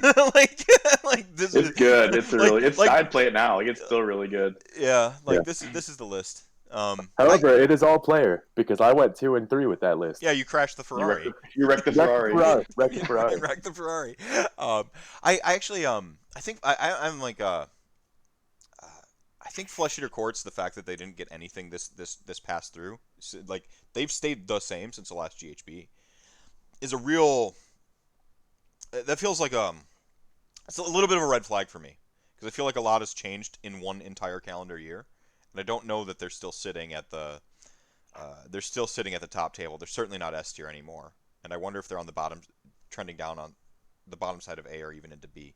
This it's is good. It's I'd play it now. It's still really good. Yeah, this is the list. However, it is all player because I went 2 and 3 with that list. Yeah, you crashed the Ferrari. You wrecked the Ferrari. Wrecked the Ferrari. Wrecked the Ferrari. I actually I think I'm I think Flesh Eater Courts, the fact that they didn't get anything this pass through, they've stayed the same since the last GHB, is a real. That feels like it's a little bit of a red flag for me because I feel like a lot has changed in one entire calendar year, and I don't know that they're still sitting at the top table. They're certainly not S tier anymore, and I wonder if they're on the bottom, trending down on the bottom side of A or even into B.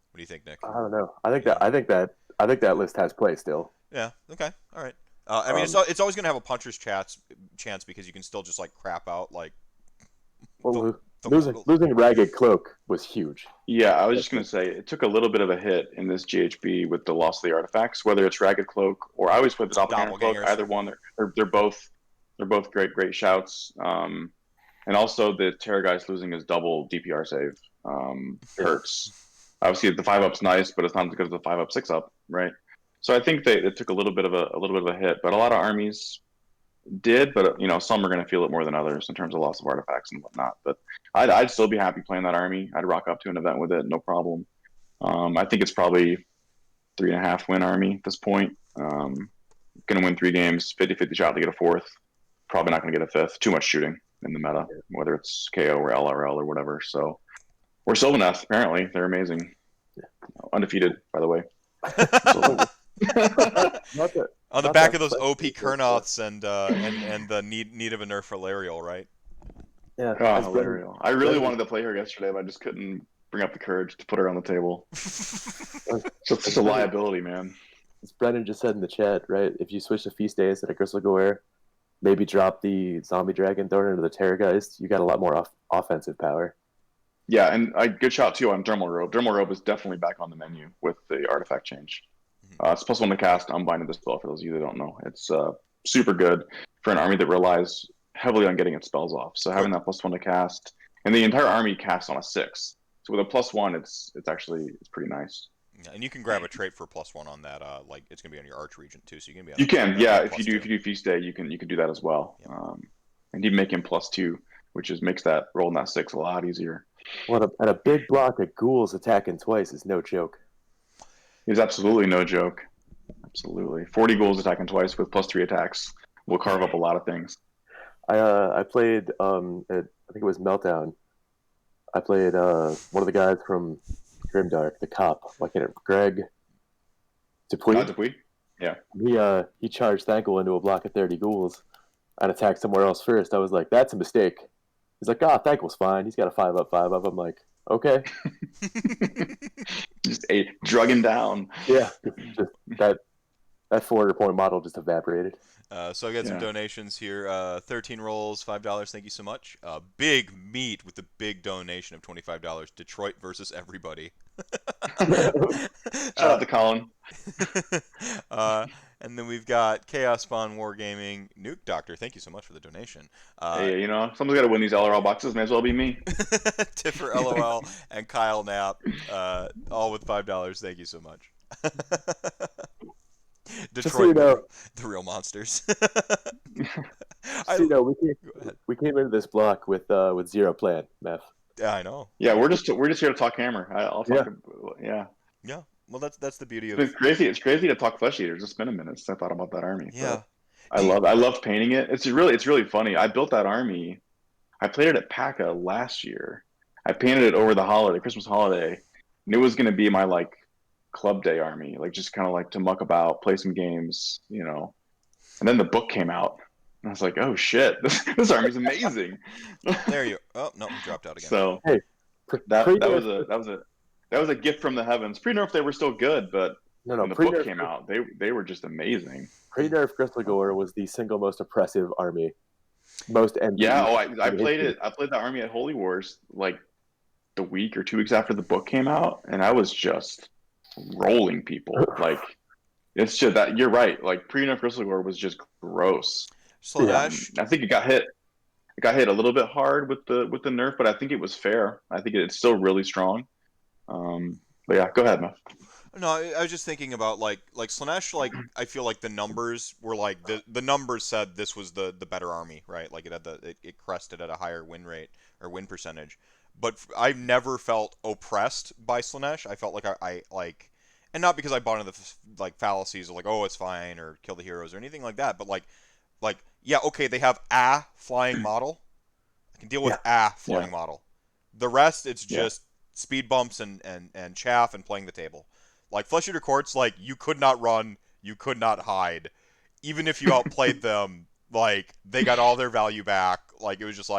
What do you think, Nick? I don't know. I think that I think that list has play still. Yeah. Okay. All right. I mean, it's always gonna have a puncher's chance because you can still just like crap out like. Well, losing Ragged Cloak was huge. Yeah, I was just going to say, it took a little bit of a hit in this GHB with the loss of the artifacts, whether it's Ragged Cloak or I always put the Doppelganger Cloak, either one. They're both great shouts. And also the Terrorgeist losing his double DPR save hurts. Obviously the 5-up's nice, but it's not because of the 5-up 6-up, right? So I think it took a little bit of a hit, but a lot of armies did, but some are going to feel it more than others in terms of loss of artifacts and whatnot. But I'd still be happy playing that army. I'd rock up to an event with it, no problem. I think it's probably 3.5 win army at this point. Going to win 3 games, 50-50 shot to get a 4th. Probably not going to get a 5th. Too much shooting in the meta, whether it's KO or LRL or whatever. So, or Sylvaneth, apparently. They're amazing. Undefeated, by the way. On the back of those OP Kurnoths and the need of a nerf for Lariel, right? Yeah. Lariel. I really wanted to play her yesterday, but I just couldn't bring up the courage to put her on the table. It's such a liability, man. As Brennan just said in the chat, right? If you switch to Feast Days and a Gristle Gore, maybe drop the Zombie Dragon, throw it into the Terrorgeist, you got a lot more offensive power. Yeah, and good shot too on Dermal Robe. Dermal Robe is definitely back on the menu with the artifact change. It's +1 to cast, unbinded the spell for those of you that don't know. It's super good for an army that relies heavily on getting its spells off. So having that +1 to cast, and the entire army casts on a 6. So with a +1, it's pretty nice. Yeah, and you can grab a trait for +1 on that. Like it's gonna be on your Arch Regent too, so you can be. If you do Feast Day, you can do that as well. Yeah. And even make him +2, which makes that rolling that 6 a lot easier. And a big block of ghouls attacking twice is no joke. It's absolutely no joke. Absolutely, 40 ghouls attacking twice with +3 attacks will carve up a lot of things. I played I think it was Meltdown. I played one of the guys from Grimdark, the cop, Greg Dupuis. Dupuis? Yeah. He charged Thankle into a block of 30 ghouls and attacked somewhere else first. I was like, that's a mistake. He's like, Thankle's fine. He's got a 5-up, 5-up. I'm like, okay. Just drug him down. Yeah. Just that 400-point model just evaporated. So I got some donations here. 13 rolls, $5. Thank you so much. Big meat with the big donation of $25. Detroit versus everybody. Shout out to Colin. And then we've got Chaos Spawn Wargaming Nuke Doctor. Thank you so much for the donation. Hey, someone's got to win these LRL boxes. May as well be me. Tipper LOL and Kyle Knapp, all with $5. Thank you so much. Detroit, the real monsters. We came into this block with zero plan, Meth. Yeah, I know. Yeah, we're just here to talk Hammer. I'll talk. Yeah. Well, that's the beauty of it. It's crazy to talk Flesh Eaters. It's been a minute since I thought about that army. Yeah. I loved painting it. It's really funny. I built that army. I played it at PACA last year. I painted it over the Christmas holiday, and it was going to be my club day army, just kind of to muck about, play some games, And then the book came out, and I was like, oh shit, this army's amazing. There you. Oh no, we dropped out again. So hey, that was a gift from the heavens. Pre-nerf they were still good, but when the book came out, they were just amazing. Pre-nerf Gristlegore was the single most oppressive army. Most MVP. Yeah, I played it. I played the army at Holy Wars the week or 2 weeks after the book came out, and I was just rolling people. It's just that you're right. Pre-nerf Gristlegore was just gross. Slash. I think it got hit. It got hit a little bit hard with the nerf, but I think it was fair. I think it's still really strong. But yeah, go ahead, man. No, I was just thinking about Slanesh. I feel like the numbers were the numbers said this was the better army, right? It crested at a higher win rate or win percentage. But I've never felt oppressed by Slanesh. I felt I and not because I bought into the fallacies of oh, it's fine or kill the heroes or anything like that. But yeah, okay, they have a flying model. I can deal with a flying model. The rest, it's just speed bumps and chaff and playing the table. Flesh Eater Courts, you could not run, you could not hide. Even if you outplayed them, they got all their value back. It was just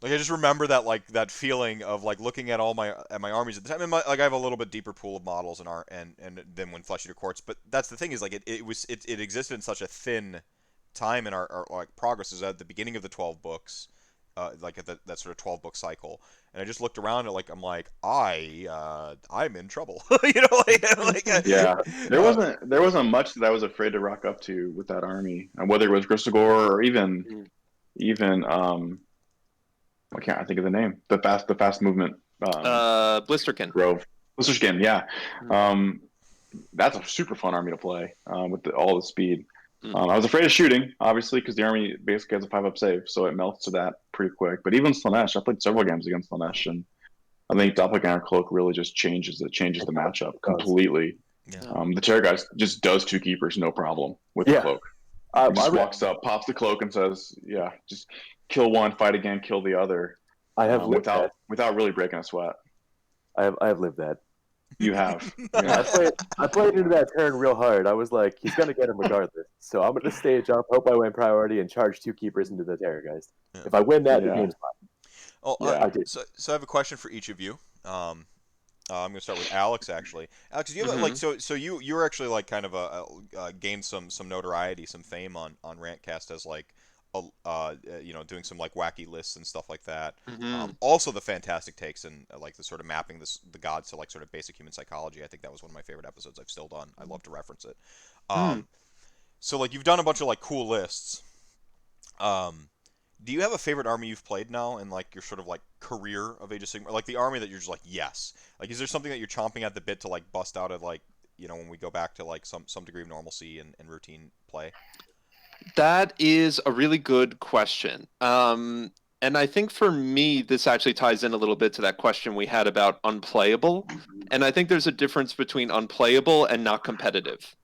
Like I just remember that like that feeling of like looking at all my armies at the time. And like I have a little bit deeper pool of models and than when Flesh Eater Courts. But that's the thing is like it existed in such a thin time in our like progress. Is at the beginning of the 12 books, like at that sort of 12-book cycle. And I just looked around and like I'm like I'm in trouble. You know, Yeah, there wasn't much that I was afraid to rock up to with that army, whether it was Gristagor or even I can't think of the name. The fast movement. Blisterkin. Grove. Blisterkin, yeah. That's a super fun army to play with all the speed. I was afraid of shooting, obviously, because the army basically has a 5-up save, so it melts to that pretty quick. But even Slanesh, I played several games against Slanesh, and I think Doppelganger Cloak really just changes the matchup completely. Yeah. The Terror Guy just does 2 keepers, no problem with the Cloak. He just walks up, pops the Cloak, and says, "Yeah, just kill one, fight again, kill the other." I have lived without that. really breaking a sweat. I have lived that. You have. Yeah. I played into that turn real hard. I was like, he's gonna get him regardless. So I'm gonna stage up, hope I win priority, and charge 2 keepers into the Terrorgeist. Yeah. If I win that, the game's fine. Oh, Yeah. So I have a question for each of you. I'm going to start with Alex. Actually, Alex, do you have like so you were actually like kind of gained some notoriety, some fame on Rantcast as like doing some like wacky lists and stuff like that. Also the fantastic takes and like the sort of mapping the gods to like sort of basic human psychology. I think that was one of my favorite episodes I've still done. I love to reference it. So like you've done a bunch of like cool lists. Do you have a favorite army you've played now in like your sort of like career of Age of Sigmar? Like the army that you're just like, yes. Like is there something that you're chomping at the bit to like bust out of like, when we go back to like some degree of normalcy and routine play? That is a really good question. And I think for me, this actually ties in a little bit to that question we had about unplayable. And I think there's a difference between unplayable and not competitive.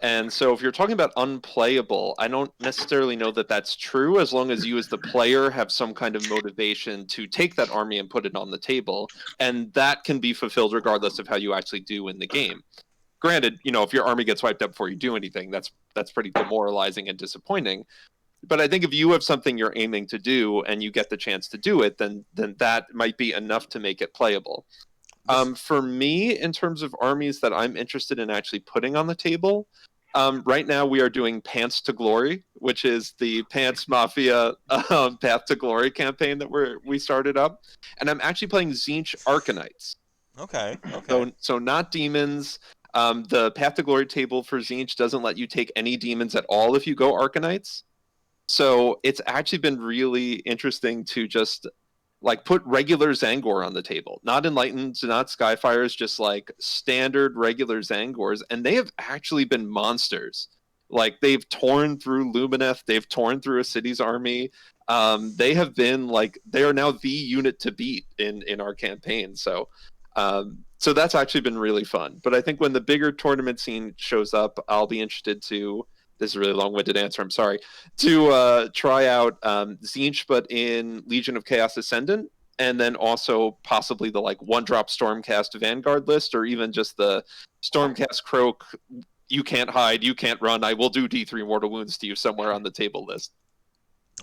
And so if you're talking about unplayable, I don't necessarily know that that's true as long as you as the player have some kind of motivation to take that army and put it on the table. And that can be fulfilled regardless of how you actually do in the game. Granted, if your army gets wiped up before you do anything, that's pretty demoralizing and disappointing. But I think if you have something you're aiming to do and you get the chance to do it, then that might be enough to make it playable. For me, in terms of armies that I'm interested in actually putting on the table, right now we are doing Pants to Glory, which is the Pants Mafia Path to Glory campaign that we started up. And I'm actually playing Tzeentch Arcanites. Okay. So not demons. The Path to Glory table for Tzeentch doesn't let you take any demons at all if you go Arcanites. So it's actually been really interesting to just like put regular Zangor on the table, not Enlightened, not Skyfires, just like standard regular Zangors, and they have actually been monsters. Like they've torn through Lumineth, they've torn through a city's army. They have been like they are now the unit to beat in our campaign. So that's actually been really fun. But I think when the bigger tournament scene shows up, I'll be interested to. This is a really long-winded answer. I'm sorry. To try out Tzeentch, but in Legion of Chaos Ascendant, and then also possibly the like one-drop Stormcast Vanguard list, or even just the Stormcast Croak. You can't hide, you can't run. I will do D3 mortal wounds to you somewhere on the table list.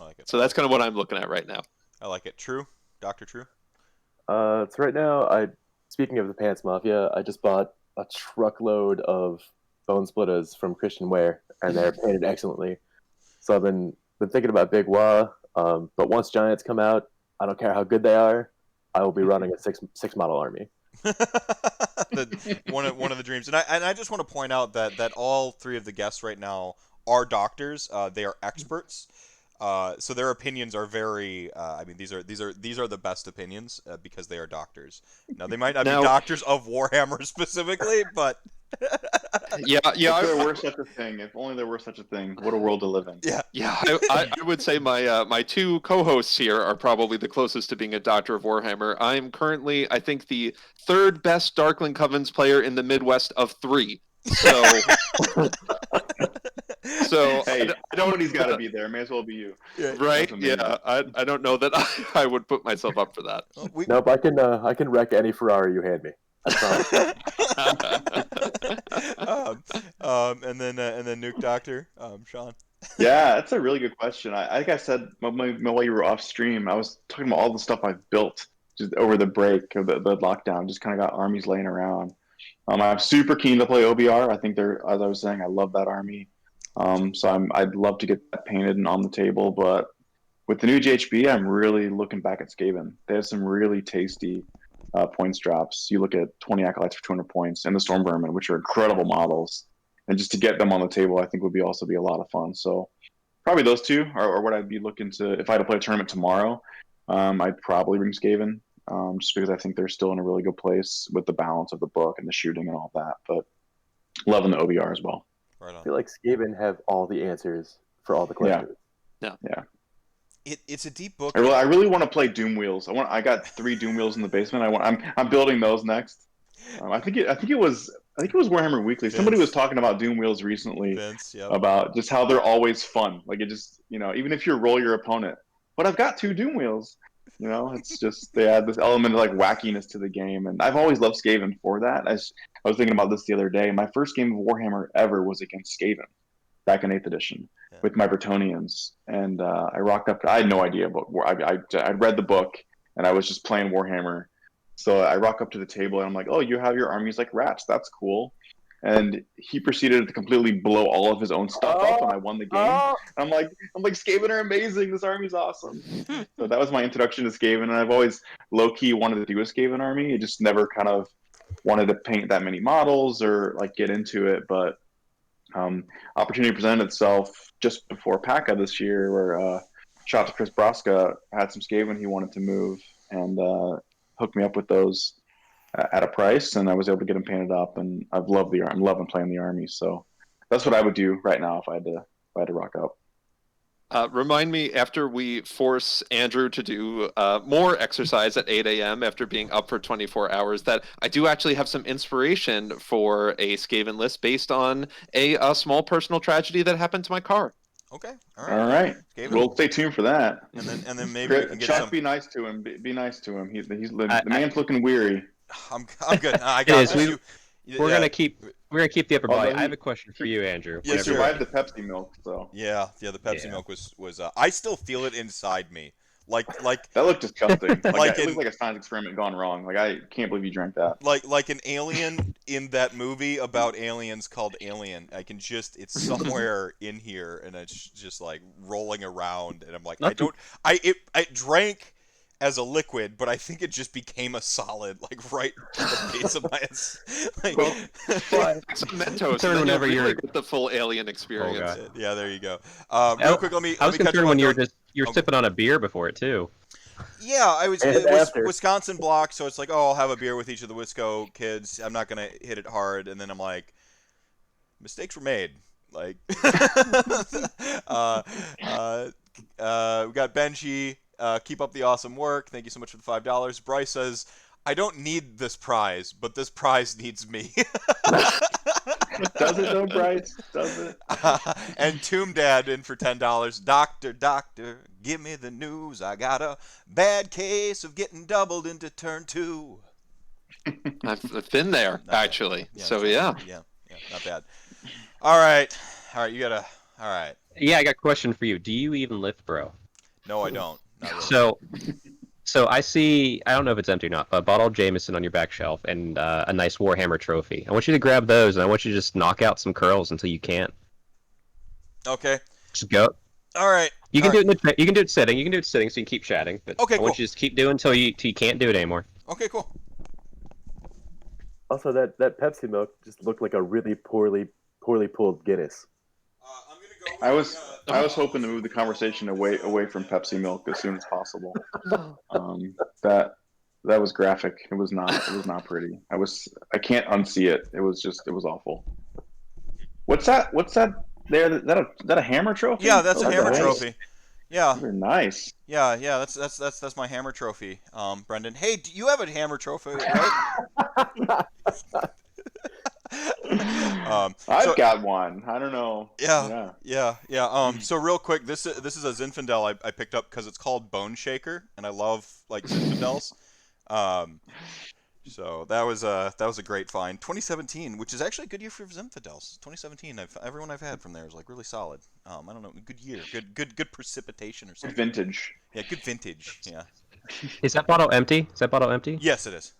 I like it. So that's kind of what I'm looking at right now. I like it. True, Dr. True. So right now, speaking of the Pants Mafia, I just bought a truckload of Bone Splitters from Christian Ware, and they're painted excellently. So I've been thinking about Big Wah, but once Giants come out, I don't care how good they are, I will be running a six model army. One of the dreams, and I just want to point out that all 3 of the guests right now are doctors. They are experts. So their opinions are very. These are the best opinions because they are doctors. Now they might not be doctors of Warhammer specifically, but yeah. If there were such a thing, if only there were such a thing, what a world to live in. Yeah. I would say my 2 co-hosts here are probably the closest to being a doctor of Warhammer. I'm currently, I think, the 3rd best Darkling Covens player in the Midwest of 3. So. So hey, somebody's got to be there. May as well be you. Right? Yeah. I don't know that I would put myself up for that. Nope. I can wreck any Ferrari you hand me. And then Nuke Doctor, Sean. Yeah, that's a really good question. Like I said, while you were off stream, I was talking about all the stuff I've built just over the break of the lockdown. Just kind of got armies laying around. I'm super keen to play OBR. I think as I was saying, I love that army. So I'd love to get that painted and on the table. But with the new GHB, I'm really looking back at Skaven. They have some really tasty points drops. You look at 20 acolytes for 200 points, and the Storm Vermin, which are incredible models. And just to get them on the table, I think would also be a lot of fun. So probably those two are what I'd be looking to. If I had to play a tournament tomorrow, I'd probably bring Skaven, just because I think they're still in a really good place with the balance of the book and the shooting and all that. But loving the OBR as well. Right on. I feel like Skaven have all the answers for all the questions. Yeah. It's a deep book. I really want to play Doom Wheels. I got 3 Doom Wheels in the basement. I'm building those next. I think it was Warhammer Weekly. Somebody was talking about Doom Wheels recently. Vince, yep. About just how they're always fun. Like it just, even if you roll your opponent, but I've got 2 Doom Wheels. It's just they add this element of like wackiness to the game, and I've always loved Skaven for that. I was thinking about this the other day. My first game of Warhammer ever was against Skaven, back in 8th edition, with my Bretonnians, and I rocked up. I had no idea, but I'd read the book, and I was just playing Warhammer. So I rock up to the table, and I'm like, "Oh, you have your armies like rats. That's cool." And he proceeded to completely blow all of his own stuff up, and I won the game. I'm like, Skaven are amazing. This army's awesome. So that was my introduction to Skaven, and I've always low-key wanted to do a Skaven army. I just never kind of wanted to paint that many models or like get into it. But opportunity presented itself just before PACA this year, where shout out to Chris Braska had some Skaven he wanted to move, and hooked me up with those at a price, and I was able to get them painted up, and I'm loving playing the army. So that's what I would do right now if I had to rock up. Remind me after we force Andrew to do more exercise at 8 a.m. after being up for 24 hours that I do actually have some inspiration for a Skaven list based on a small personal tragedy that happened to my car. Okay. All right. Skaven. We'll stay tuned for that. And then maybe we can get Chuck, some. be nice to him. Be nice to him. The man's looking weary. I'm good. I got this. We're gonna keep the upper body. then I have a question for you, Andrew. You Yes, sir. survived the Pepsi milk, so Yeah, the Pepsi milk was. I still feel it inside me. Like that looked disgusting. It Like looked like a science experiment gone wrong. Like I can't believe you drank that. like an alien in that movie about aliens called Alien. It's somewhere in here, and it's just like rolling around, and I'm like, it drank as a liquid, but I think it just became a solid, like right to the base of my Some Mentos. Concerned whenever you're get the full alien experience. God. Yeah, there you go. Real quick, let me I was catch concerned you when on you're sipping on a beer before it too. Yeah, it was after. Wisconsin block, so it's like, oh, I'll have a beer with each of the Wisco kids. I'm not gonna hit it hard, and then I'm like, mistakes were made. Like, we got Benji. Keep up the awesome work. Thank you so much for the $5. Bryce says, I don't need this prize, but this prize needs me. Does it though, Bryce? Does it? And Tomb Dad in for $10. Doctor, give me the news. I got a bad case of getting doubled into turn 2. I've been there, actually. Yeah, So, yeah. Yeah, not bad. All right, you gotta. All right. Yeah, I got a question for you. Do you even lift, bro? No, I don't. Not really. So I see. I don't know if it's empty or not, but a bottle of Jameson on your back shelf and a nice Warhammer trophy. I want you to grab those, and I want you to just knock out some curls until you can't. Okay. Just go. All right. You can do it. You can do it sitting. You can do it sitting, so you can keep chatting. But Okay, I want you to just keep doing until you can't do it anymore. Okay, cool. Also, that Pepsi milk just looked like a really poorly pulled Guinness. I'm gonna go. With I was hoping to move the conversation away from Pepsi milk as soon as possible. That was graphic. It was not pretty. I can't unsee it. It was awful. What's that there? Is that a hammer trophy? Yeah, that's a Those are hammer nice. trophy. Yeah. Those are nice. Yeah, that's my hammer trophy, Brendan. Hey, do you have a hammer trophy, right? I've got one. I don't know. Yeah. So real quick, this is a Zinfandel I picked up because it's called Bone Shaker, and I love like Zinfandels. So that was a great find. 2017, which is actually a good year for Zinfandels. 2017, everyone I've had from there is like really solid. I don't know, good year, good precipitation or something. Vintage. Yeah, good vintage. Yeah. Is that bottle empty? Is that bottle empty? Yes, it is.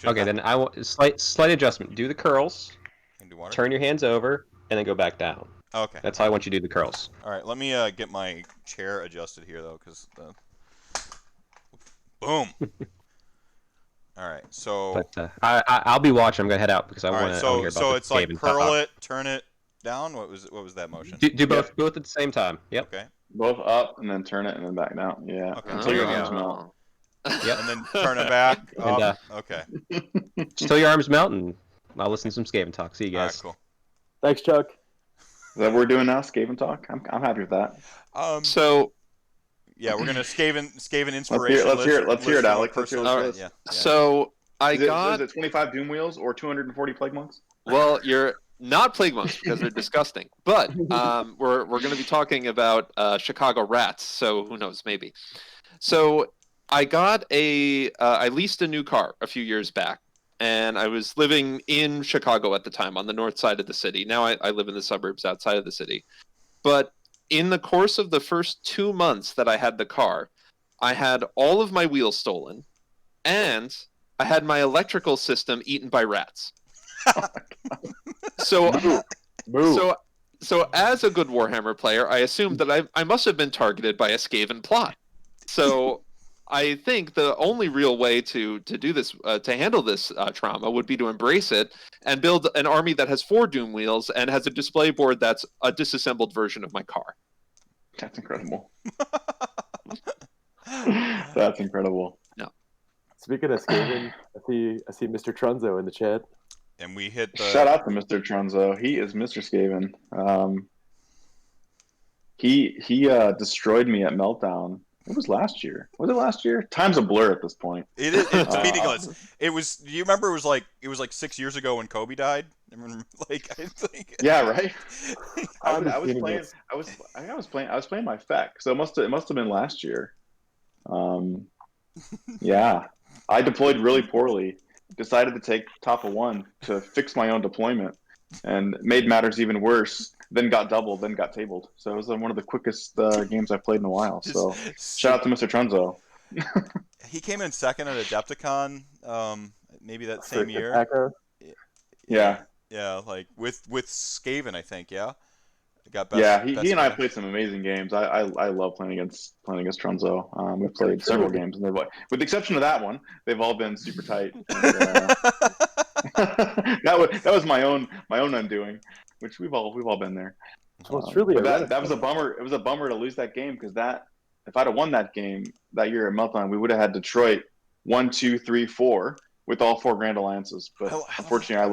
Okay, then I want slight adjustment. Do the curls. Can do water. Turn your hands over and then go back down. Okay. That's how I want you to do the curls. All right, let me get my chair adjusted here though, because boom. All right, so. But I'll be watching. I'm gonna head out because I All want right, to hear about so the it's like Skaven curl talk. it, turn it down. What was that motion? Do both at the same time. Yep. Okay. Both up and then turn it and then back down. Yeah. Okay. Until your There you arms go. melt. Yep. And then turn it back. And, Up. Okay. Just till your arms melt, and I'll listen to some Skaven talk. See you All right, guys. cool. Thanks, Chuck. Is that what we're doing now? Skaven talk? I'm happy with that. So Yeah, we're gonna Skaven inspiration. Let's hear it, list Alex. from a Let's hear personal- this. Yeah. so I Is it got 25 Doom Wheels or 240 Plague Monks? well, you're not plague monks because they're disgusting. But we're going to be talking about Chicago rats. So who knows? Maybe. So I got I leased a new car a few years back, and I was living in Chicago at the time on the north side of the city. Now I live in the suburbs outside of the city. But in the course of the first 2 months that I had the car, I had all of my wheels stolen, and I had my electrical system eaten by rats. So as a good Warhammer player, I assumed that I must have been targeted by a Skaven plot. So I think the only real way to do this, to handle this trauma, would be to embrace it and build an army that has 4 Doom Wheels and has a display board that's a disassembled version of my car. That's incredible. That's incredible. Speaking of Skaven, I see Mr. Trunzo in the chat. And we hit the. Shout out to Mr. Trunzo. He is Mr. Skaven. He destroyed me at Meltdown. It was last year. Was it last year? Time's a blur at this point. It's meaningless. It was. Do you remember? It was like 6 years ago when Kobe died. I remember, I think. Yeah, right. I was playing my FEC, so it must have been last year. Yeah, I deployed really poorly. Decided to take top of 1 to fix my own deployment, and made matters even worse. Then got doubled, then got tabled. So it was one of the quickest games I've played in a while. So shout out to Mr. Trunzo. He came in second at Adepticon, maybe that same year. Packer. Yeah. Yeah, like with Skaven, I think. Yeah. Got best, Yeah, best he and I guy. played some amazing games. I love playing against Trunzo. We've played several games, and with the exception of that one, they've all been super tight. And, that was my own undoing, which we've all been there. Well, it's really that was a bummer. It was a bummer to lose that game because if I'd have won that game that year at Meltdown, we would have had Detroit 1, 2, 3, 4 with all 4 Grand Alliances. But unfortunately,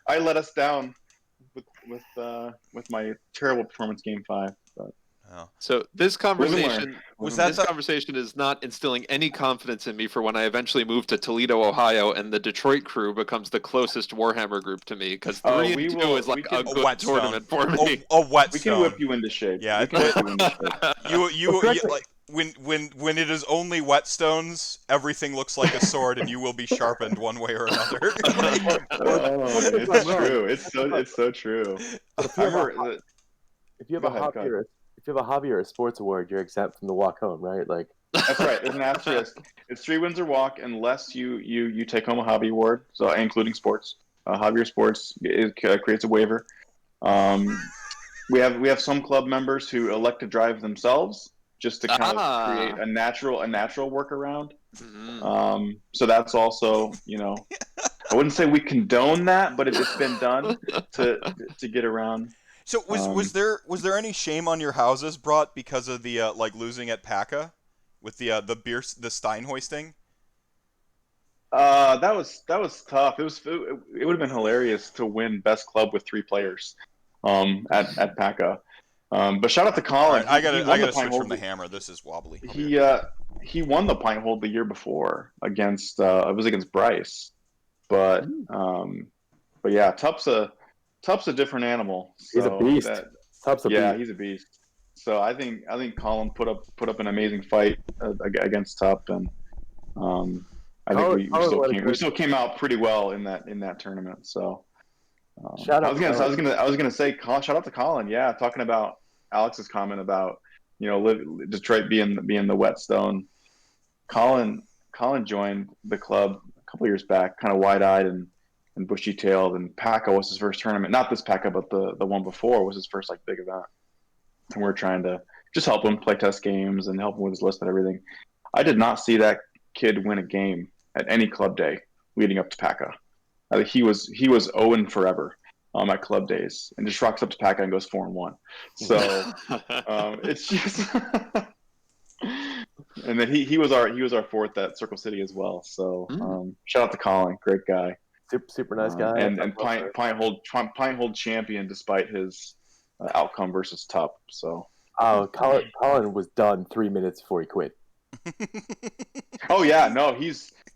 I let us down with my terrible performance game 5. But So this conversation Was conversation is not instilling any confidence in me for when I eventually move to Toledo, Ohio, and the Detroit crew becomes the closest Warhammer group to me, because 3 and 2 is like a good tournament for me. A whetstone. we can whip you into shape. Yeah, we can whip you into shape. You like when it is only whetstones, everything looks like a sword, and you will be sharpened one way or another. It's true. It's so true. If you have a hobby or a sports award, you're exempt from the walk home, right? Like That's right. There's an asterisk. It's 3 wins or walk unless you take home a hobby award, so including sports. Hobby or sports creates a waiver. We have some club members who elect to drive themselves just to kind of create a natural workaround. Mm-hmm. So that's also, I wouldn't say we condone that, but it's been done to get around. So was there any shame on your houses brought because of the losing at PACA with the Stein hoisting? That was tough. It would have been hilarious to win best club with 3 players at PACA. But shout out to Colin. Right, I gotta switch from the hammer. This is wobbly. He won the pint hold the year before against Bryce, but yeah, Tup's a different animal. So he's a beast. Tup's a beast. He's a beast. So I think Colin put up an amazing fight against Tup, and I think we Colin, still came out pretty well in that tournament. So shout out. I was gonna say, shout out to Colin. Yeah, talking about Alex's comment about Detroit being the whetstone. Colin joined the club a couple years back, kind of wide-eyed and bushy tailed, and PACA was his first tournament. Not this PACA, but the one before was his first like big event. And we're trying to just help him play test games and help him with his list and everything. I did not see that kid win a game at any club day leading up to PACA. I think he was 0 forever at club days, and just rocks up to PACA and goes 4-1. So it's just. And then he was our fourth at Circle City as well. So shout out to Colin, great guy, super nice guy, and pint hold champion despite his outcome versus Tup. So Colin was done 3 minutes before he quit. Oh yeah, no,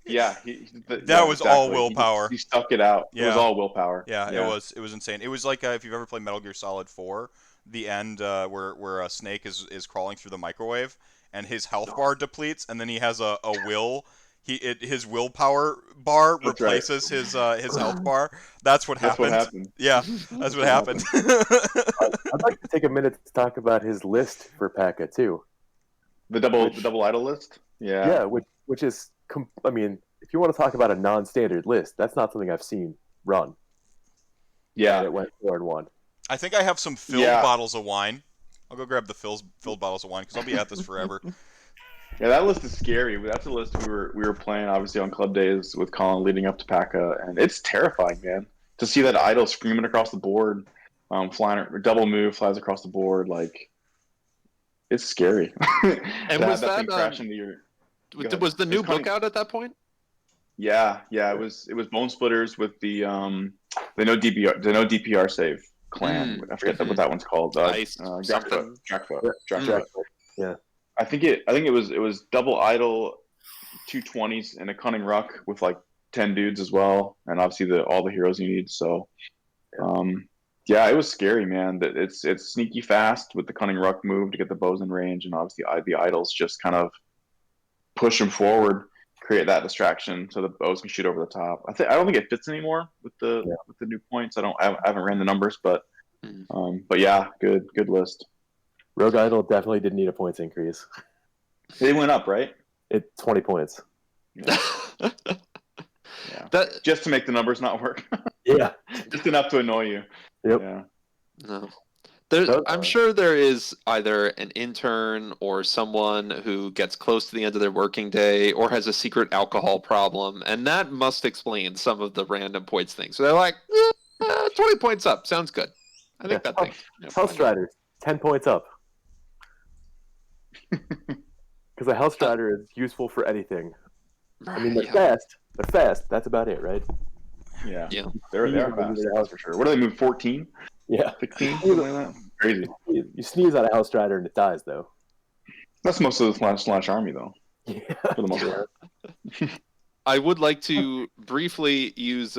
that was all willpower. He stuck it out. Yeah. It was all willpower. Yeah, it was insane. It was like if you've ever played Metal Gear Solid 4, the end where a Snake is crawling through the microwave and his health bar depletes, and then he has a will. His willpower bar replaces his health bar. That's what happened. Yeah, that's what happened. I'd like to take a minute to talk about his list for PACA too. The double idol list. Yeah. Yeah, which is, I mean, if you want to talk about a non-standard list, that's not something I've seen run. Yeah, and it went 4-1. I think I have some filled bottles of wine. I'll go grab the filled bottles of wine because I'll be at this forever. Yeah, that list is scary. That's a list we were playing obviously on club days with Colin leading up to PACA, and it's terrifying, man, to see that idol screaming across the board, flying double move flies across the board, like it's scary. And was that crash into your? Was the new book out at that point? Yeah, it was Bone Splitters with the no DPR save clan. I forget what that one's called. Nice. Jackfoot. Yeah. I think it was double idol, 220s and a cunning ruck with like 10 dudes as well, and obviously all the heroes you need. So, it was scary, man. That it's sneaky fast with the cunning ruck move to get the bows in range, and obviously the idols just kind of push them forward, create that distraction so the bows can shoot over the top. I don't think it fits anymore with the new points. I haven't ran the numbers, but yeah, good list. Rogue Idol definitely didn't need a points increase. They went up, right? 20 points. Yeah. Just to make the numbers not work. Yeah. Just enough to annoy you. Yep. Yeah. No. I'm sure there is either an intern or someone who gets close to the end of their working day or has a secret alcohol problem, and that must explain some of the random points things. So they're like, 20 points up. Sounds good. I think that thing. Health Strider, 10 points up. Because a Health Strider is useful for anything. I mean, they're fast. They're fast. That's about it, right? Yeah. They're fast. That's for sure. What do they move? 14? Yeah. 15? Something like that? Crazy. You sneeze on a Health Strider and it dies, though. That's most of the slash army, though. Yeah. For the most part. I would like to briefly use,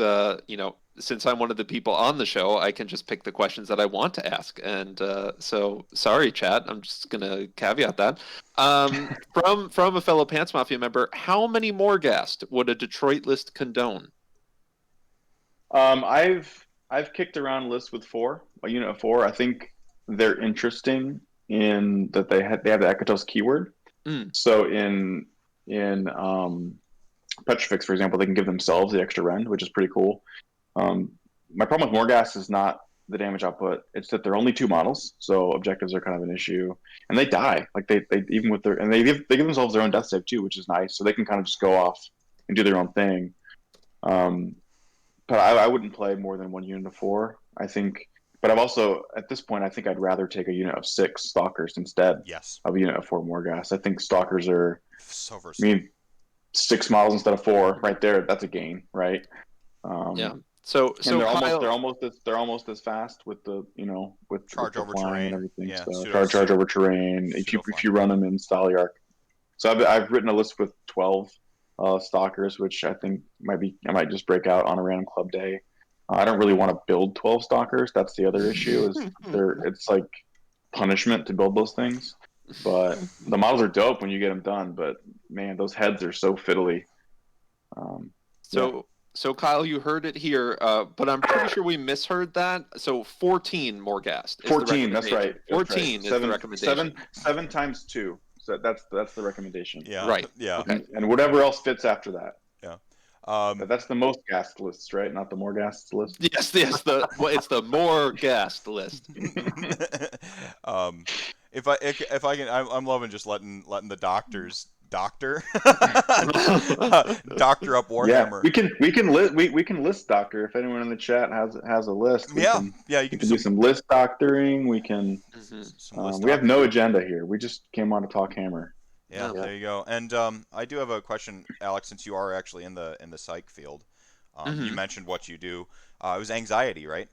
since I'm one of the people on the show, I can just pick the questions that I want to ask. And so, sorry, chat. I'm just going to caveat that. From a fellow Pants Mafia member, how many more Morghast would a Detroit list condone? I've kicked around lists with a unit of 4. I think they're interesting in that they have the Ekatos keyword. So in Petrifix, for example, they can give themselves the extra rend, which is pretty cool. My problem with Morghast is not the damage output; it's that they're only 2 models, so objectives are kind of an issue, and they die. Like they even with their they give themselves their own death save too, which is nice. So they can kind of just go off and do their own thing. But I wouldn't play more than 1 unit of 4. I think. But I've also, at this point, I think I'd rather take a unit of 6 Stalkers instead of a unit of 4 Morghast. I think Stalkers are so versatile. I mean, 6 models instead of 4, right there. That's a gain, right? So and they're almost as fast with the with charge over terrain terrain and everything. Yeah, so charge over terrain if you run them in Stalyark. So I've written a list with 12 Stalkers, which I think I might just break out on a random club day. I don't really want to build 12 Stalkers. That's the other issue is it's like punishment to build those things. But the models are dope when you get them done. But man, those heads are so fiddly. So Kyle, you heard it here, but I'm pretty sure we misheard that. So 14 more ghast is 14. the That's right. recommendation. 14 is the recommendation. Seven times 2. So that's the recommendation. Yeah. Right. Yeah. Okay. And whatever else fits after that. Yeah. But that's the most ghast list, right? Not the more ghast list. Yes. It's the more ghast list. If I can, I'm loving just letting the doctors doctor up Warhammer. Yeah, we can list doctor if anyone in the chat has a list. You can do some list doctoring. We can. We have no agenda here. We just came on to talk hammer. Yeah, there you go. And I do have a question, Alex, since you are actually in the psych field. You mentioned what you do. It was anxiety, right?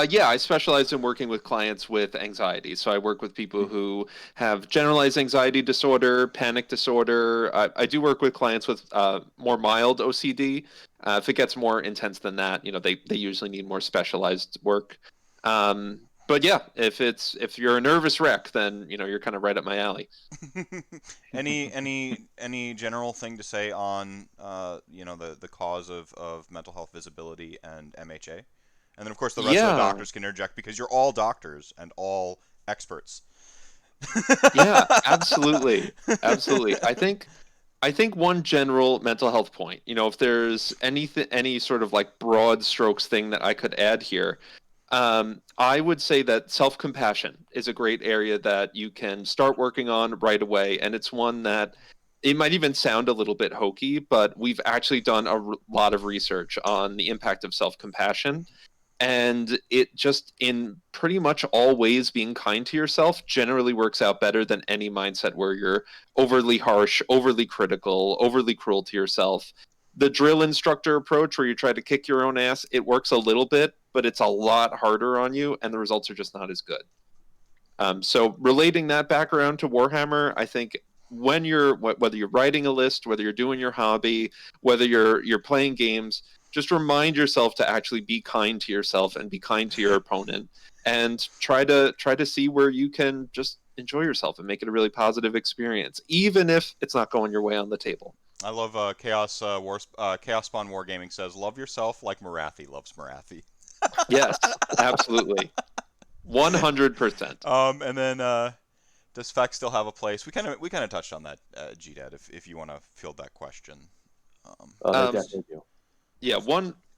Yeah, I specialize in working with clients with anxiety. So I work with people who have generalized anxiety disorder, panic disorder. I do work with clients with more mild OCD. If it gets more intense than that, they usually need more specialized work. But yeah, if you're a nervous wreck, then you're kind of right up my alley. Any general thing to say on the cause of mental health visibility and MHA? And then, of course, the rest of the doctors can interject because you're all doctors and all experts. Yeah, absolutely. Absolutely. I think one general mental health point, if there's any sort of like broad strokes thing that I could add here, I would say that self-compassion is a great area that you can start working on right away. And it's one that it might even sound a little bit hokey, but we've actually done a lot of research on the impact of self-compassion. And it just, in pretty much all ways, being kind to yourself generally works out better than any mindset where you're overly harsh, overly critical, overly cruel to yourself. The drill instructor approach, where you try to kick your own ass, it works a little bit, but it's a lot harder on you, and the results are just not as good. So relating that background to Warhammer, I think whether you're writing a list, whether you're doing your hobby, whether you're playing games, just remind yourself to actually be kind to yourself and be kind to your opponent, and try to see where you can just enjoy yourself and make it a really positive experience, even if it's not going your way on the table. I love Chaos Spawn Wargaming says, "Love yourself like Marathi loves Marathi." Yes, absolutely, 100%. And then does Fex still have a place? We kind of touched on that, GDad. If you want to field that question. Thank you. Yeah,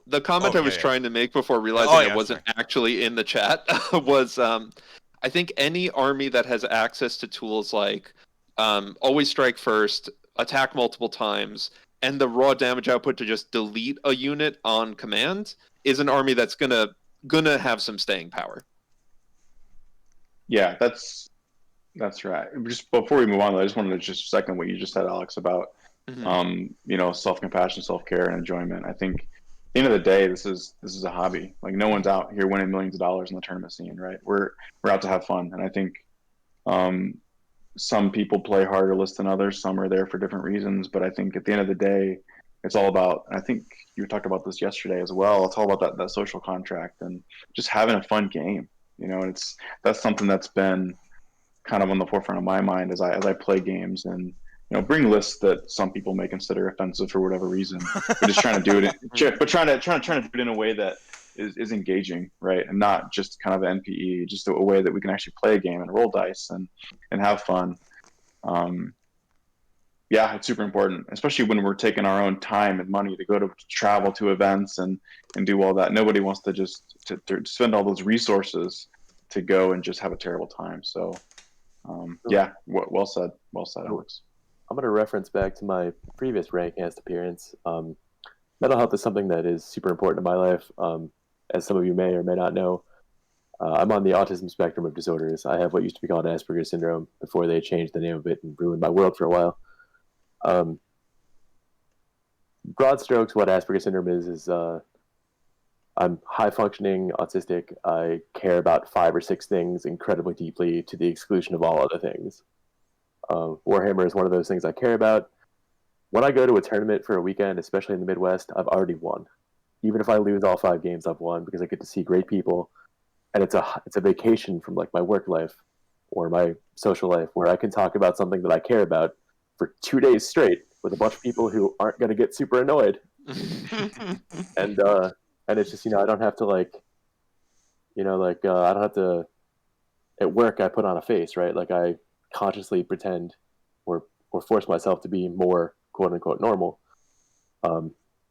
the comment I was trying to make before realizing it wasn't actually in the chat was I think any army that has access to tools like always strike first, attack multiple times, and the raw damage output to just delete a unit on command is an army that's gonna have some staying power. Yeah, that's right. Just before we move on, though, I just wanted to just second what you just said, Alex, about self-compassion, self-care, and enjoyment. I think at the end of the day, this is a hobby. Like, no one's out here winning millions of dollars in the tournament scene, right? We're out to have fun, and I think some people play harder lists than others. Some are there for different reasons, but I think at the end of the day, it's all about. And I think you talked about this yesterday as well. It's all about that social contract and just having a fun game. And that's something that's been kind of on the forefront of my mind as I play games and bring lists that some people may consider offensive for whatever reason. But just trying to do it, trying to do it in a way that is engaging, right, and not just kind of an NPE, just a way that we can actually play a game and roll dice and have fun. Yeah, it's super important, especially when we're taking our own time and money to go to travel to events and do all that. Nobody wants to just to spend all those resources to go and just have a terrible time. So, yeah, well said, Alex. I'm going to reference back to my previous Rankcast appearance. Mental health is something that is super important in my life. As some of you may or may not know, I'm on the autism spectrum of disorders. I have what used to be called Asperger's syndrome before they changed the name of it and ruined my world for a while. Broad strokes, what Asperger's syndrome is I'm high-functioning autistic. I care about 5 or 6 things incredibly deeply to the exclusion of all other things. Warhammer is one of those things I care about. When I go to a tournament for a weekend, especially in the Midwest, I've already won. Even if I lose all 5 games, I've won because I get to see great people, and it's a vacation from like my work life or my social life where I can talk about something that I care about for 2 days straight with a bunch of people who aren't going to get super annoyed, and it's just I don't have to I don't have to at work. I put on a face, right? Like I consciously pretend or force myself to be more quote unquote normal.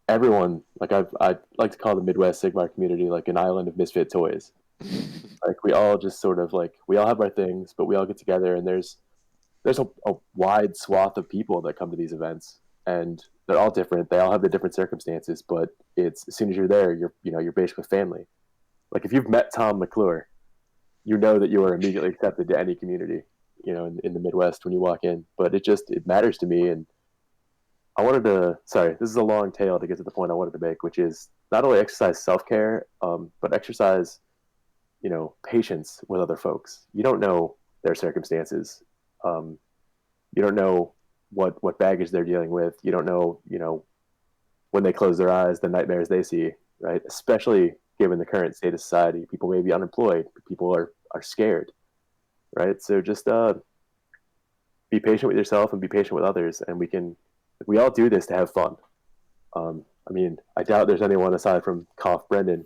Everyone I like to call the Midwest Sigmar community like an island of misfit toys. Like we all just sort of we all have our things, but we all get together, and there's a wide swath of people that come to these events, and they're all different. They all have the different circumstances, but it's as soon as you're there, you're basically family. Like if you've met Tom McClure, you know that you are immediately accepted to any community, in the Midwest when you walk in. But it matters to me, and I wanted to. Sorry, this is a long tale to get to the point I wanted to make, which is not only exercise self-care, but exercise, patience with other folks. You don't know their circumstances. You don't know what baggage they're dealing with. You don't know, when they close their eyes, the nightmares they see, right? Especially given the current state of society. People may be unemployed. People are scared, right? So just be patient with yourself and be patient with others. And we all do this to have fun. I doubt there's anyone aside from Brendan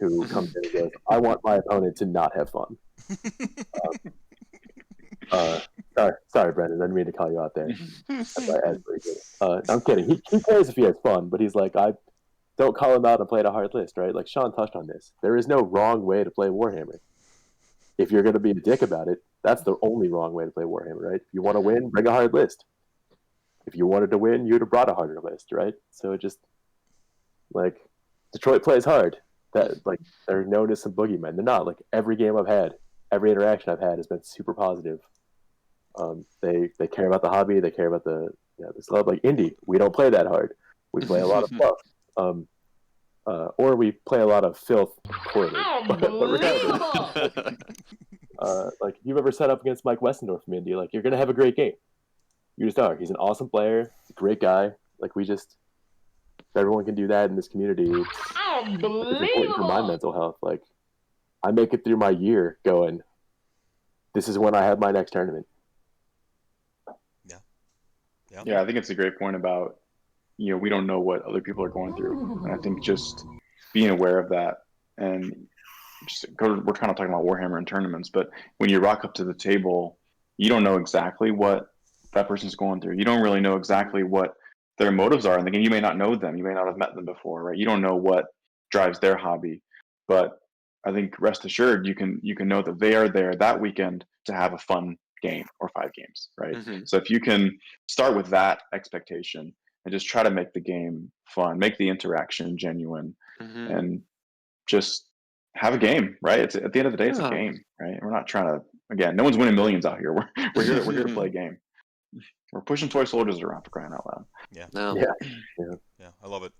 who comes in and goes, I want my opponent to not have fun. Sorry, Brendan. I didn't mean to call you out there. I'm kidding. He cares if he has fun, but he's like, I don't call him out and play at a hard list, right? Like Sean touched on this. There is no wrong way to play Warhammer. If you're going to be a dick about it, that's the only wrong way to play Warhammer, right? If you want to win, bring a hard list. If you wanted to win, you would have brought a harder list, right? So it just Detroit plays hard. That they're known as some boogeymen. They're not. Every game I've had, every interaction I've had has been super positive. They care about the hobby. They care about this love. Like indie, we don't play that hard. We play a lot of fluff. Or we play a lot of filth poorly. But regardless, if you've ever set up against Mike Westendorf from Indy, you're gonna have a great game. You just are. He's an awesome player. He's a great guy. If everyone can do that in this community, it's important for my mental health. I make it through my year going, this is when I have my next tournament. Yeah, I think it's a great point about, we don't know what other people are going through. And I think just being aware of that, and we're kind of talking about Warhammer and tournaments, but when you rock up to the table, you don't know exactly what that person's going through. You don't really know exactly what their motives are in the game. You may not know them. You may not have met them before, right? You don't know what drives their hobby. But I think rest assured, you can know that they are there that weekend to have a fun game or 5 games, right? Mm-hmm. So if you can start with that expectation and just try to make the game fun, make the interaction genuine, and just have a game, right? It's at the end of the day, it's a game, right? We're not trying to, again, no one's winning millions out here. We're here to play a game. We're pushing toy soldiers around, for crying out loud. Yeah. No. Yeah, I love it.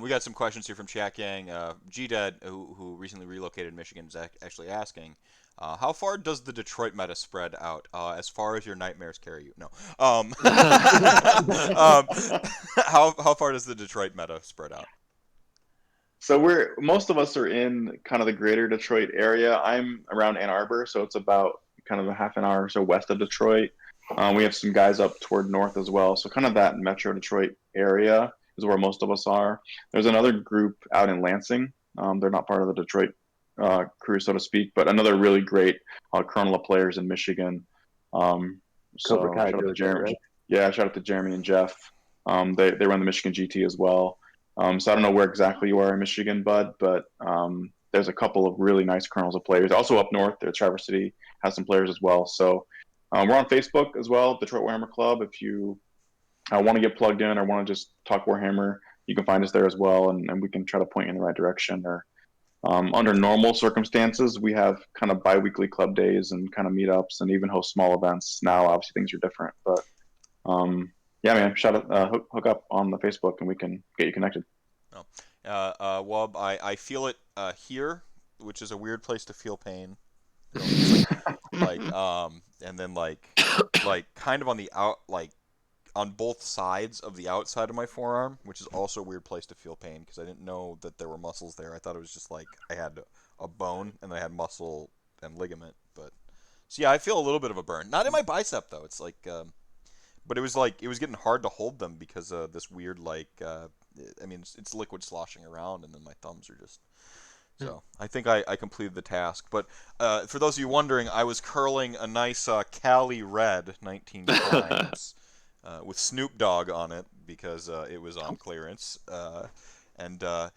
We got some questions here from Chat Gang. G-Dad, who recently relocated to Michigan, is actually asking, how far does the Detroit meta spread out? As far as your nightmares carry you? No. How far does the Detroit meta spread out? So most of us are in kind of the greater Detroit area. I'm around Ann Arbor, so it's about kind of a half an hour or so west of Detroit. We have some guys up toward north as well. So kind of that Metro Detroit area is where most of us are. There's another group out in Lansing. They're not part of the Detroit crew, so to speak, but another really great kernel of players in Michigan. So shout out to Jeremy. Right? Yeah, shout out to Jeremy and Jeff. They run the Michigan GT as well. So I don't know where exactly you are in Michigan, bud, but there's a couple of really nice kernels of players. Also up north, Traverse City has some players as well. So we're on Facebook as well, Detroit Warhammer Club. If you want to get plugged in or want to just talk Warhammer, you can find us there as well, and we can try to point you in the right direction. Or under normal circumstances, we have kind of bi-weekly club days and kind of meetups and even host small events. Now, obviously, things are different, but yeah, man, hook up on the Facebook and we can get you connected. Wub, I feel it here, which is a weird place to feel pain. And then kind of on the on both sides of the outside of my forearm, which is also a weird place to feel pain because I didn't know that there were muscles there. I thought it was just I had a bone and I had muscle and ligament. But so yeah, I feel a little bit of a burn. Not in my bicep though. It's But it was like it was getting hard to hold them because of this weird I mean it's liquid sloshing around, and then my thumbs are just. So I think I completed the task. But for those of you wondering, I was curling a nice Cali Red 19 times with Snoop Dogg on it because it was on clearance, and a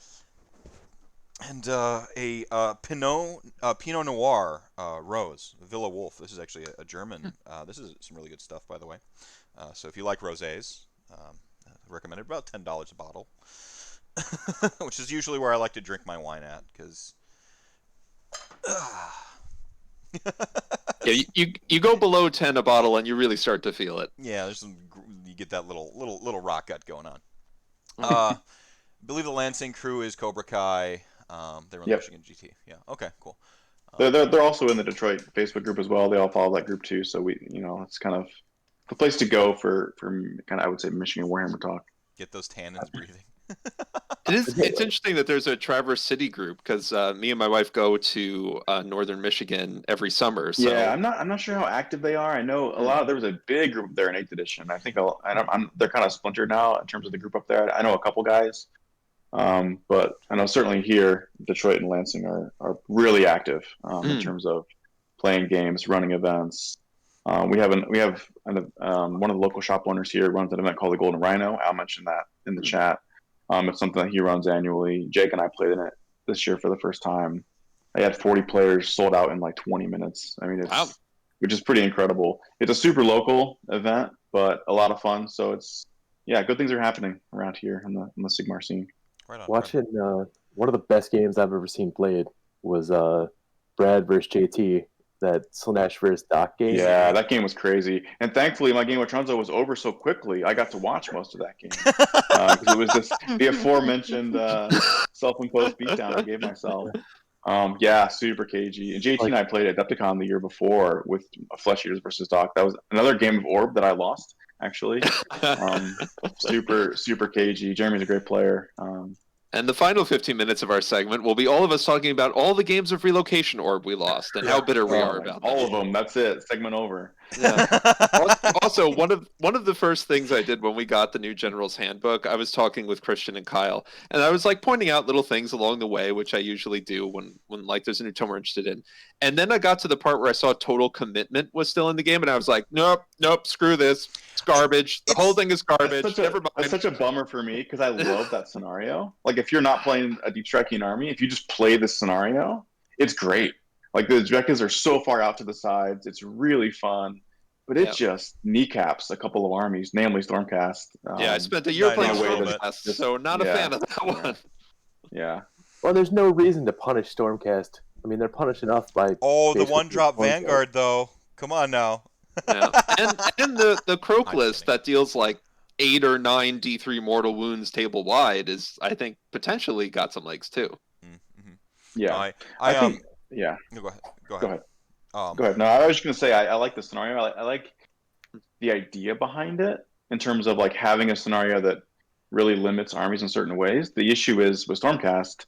Pinot Noir rose, Villa Wolf. This is actually a German. This is some really good stuff, by the way. So if you like rosés, I recommend it. About $10 a bottle. Which is usually where I like to drink my wine at, because Yeah, you go below 10 a bottle and you really start to feel it. yeah, you get that little rock gut going on. I believe the Lansing crew is Cobra Kai. They run the Michigan GT. Yeah. Okay. Cool. They're also in the Detroit Facebook group as well. They all follow that group too. So it's kind of the place to go for kind of, I would say, Michigan Warhammer talk. Get those tannins breathing. It's interesting that there's a Traverse City group, because me and my wife go to northern Michigan every summer. So. Yeah, I'm not sure how active they are. I know there was a big group there in 8th edition. I think they're kind of splintered now in terms of the group up there. I know a couple guys, but I know certainly here Detroit and Lansing are really active in terms of playing games, running events. We have one of the local shop owners here runs an event called the Golden Rhino. I'll mention that in the chat. It's something that he runs annually. Jake and I played in it this year for the first time. I had 40 players sold out in like 20 minutes. I mean, which is pretty incredible. It's a super local event, but a lot of fun. So good things are happening around here in the Sigmar scene. Right on. Watching one of the best games I've ever seen played was Brad versus JT, that Slanesh versus Doc game. Yeah, that game was crazy. And thankfully, my game with Trunzo was over so quickly, I got to watch most of that game. Because it was the aforementioned self-imposed beatdown I gave myself. Super cagey. And JT and I played at Adepticon the year before with Flesh Eaters versus Doc. That was another game of Orb that I lost, actually. Super, super cagey. Jeremy's a great player. And the final 15 minutes of our segment will be all of us talking about all the games of Relocation Orb we lost and how bitter we are about all of them. That's it. Segment over. Yeah. Also, one of the first things I did when we got the new General's Handbook, I was talking with Christian and Kyle, and I was like pointing out little things along the way, which I usually do when like there's a new tome we're interested in. And then I got to the part where I saw Total Commitment was still in the game, and I was like, nope, screw this. It's garbage. The whole thing is garbage. Never mind. It's such a bummer for me because I love that scenario. Like, if you're not playing a deep striking army, if you just play this scenario, it's great. Like, the objectives are so far out to the sides. It's really fun. But it just kneecaps a couple of armies, namely Stormcast. I spent a year playing Stormcast, so not a fan of that one. Yeah. Well, there's no reason to punish Stormcast. I mean, they're punished enough by... Oh, the one-drop Vanguard, though. Come on now. Yeah. And the Croak list that deals like 8 or 9 D3 mortal wounds table wide is, I think, potentially got some legs too. Mm-hmm. Yeah. I think, yeah. No, go ahead. Go ahead. Go ahead. No, I was just going to say, I like the scenario. I like the idea behind it in terms of like having a scenario that really limits armies in certain ways. The issue is with Stormcast,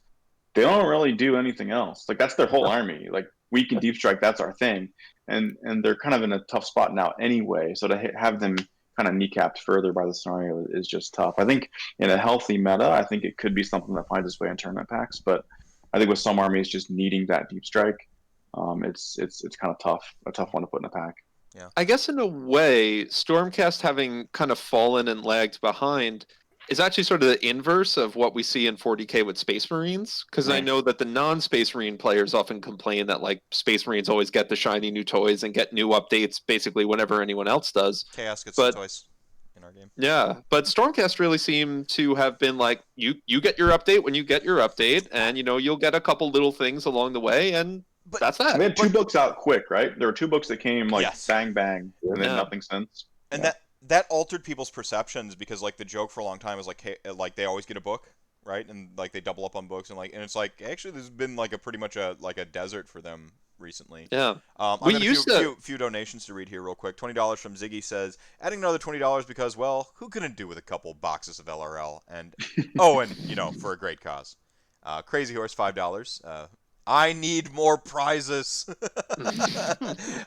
they don't really do anything else. Like, that's their whole army. Like, weak and deep strike, that's our thing. And they're kind of in a tough spot now anyway. So to have them kind of kneecapped further by the scenario is just tough. I think in a healthy meta, I think it could be something that finds its way in tournament packs. But I think with some armies just needing that deep strike, it's kind of tough, a tough one to put in a pack. Yeah. I guess in a way, Stormcast having kind of fallen and lagged behind is actually sort of the inverse of what we see in 40K with Space Marines, because I know that the non-Space Marine players often complain that like Space Marines always get the shiny new toys and get new updates basically whenever anyone else does. Chaos gets the toys in our game. Yeah, but Stormcast really seem to have been like, you get your update when you get your update, and you'll get a couple little things along the way, and that's that. They had 2 books out quick, right? There were 2 books that came like bang bang, and then nothing since. And that altered people's perceptions, because like the joke for a long time was like, hey, like they always get a book, right? And like they double up on books, and it's like actually there's been like a pretty much a desert for them recently. Yeah. We used a few donations to read here real quick. $20 from Ziggy says, adding another $20 because, well, who couldn't do with a couple boxes of LRL? And and for a great cause. Crazy Horse $5. I need more prizes.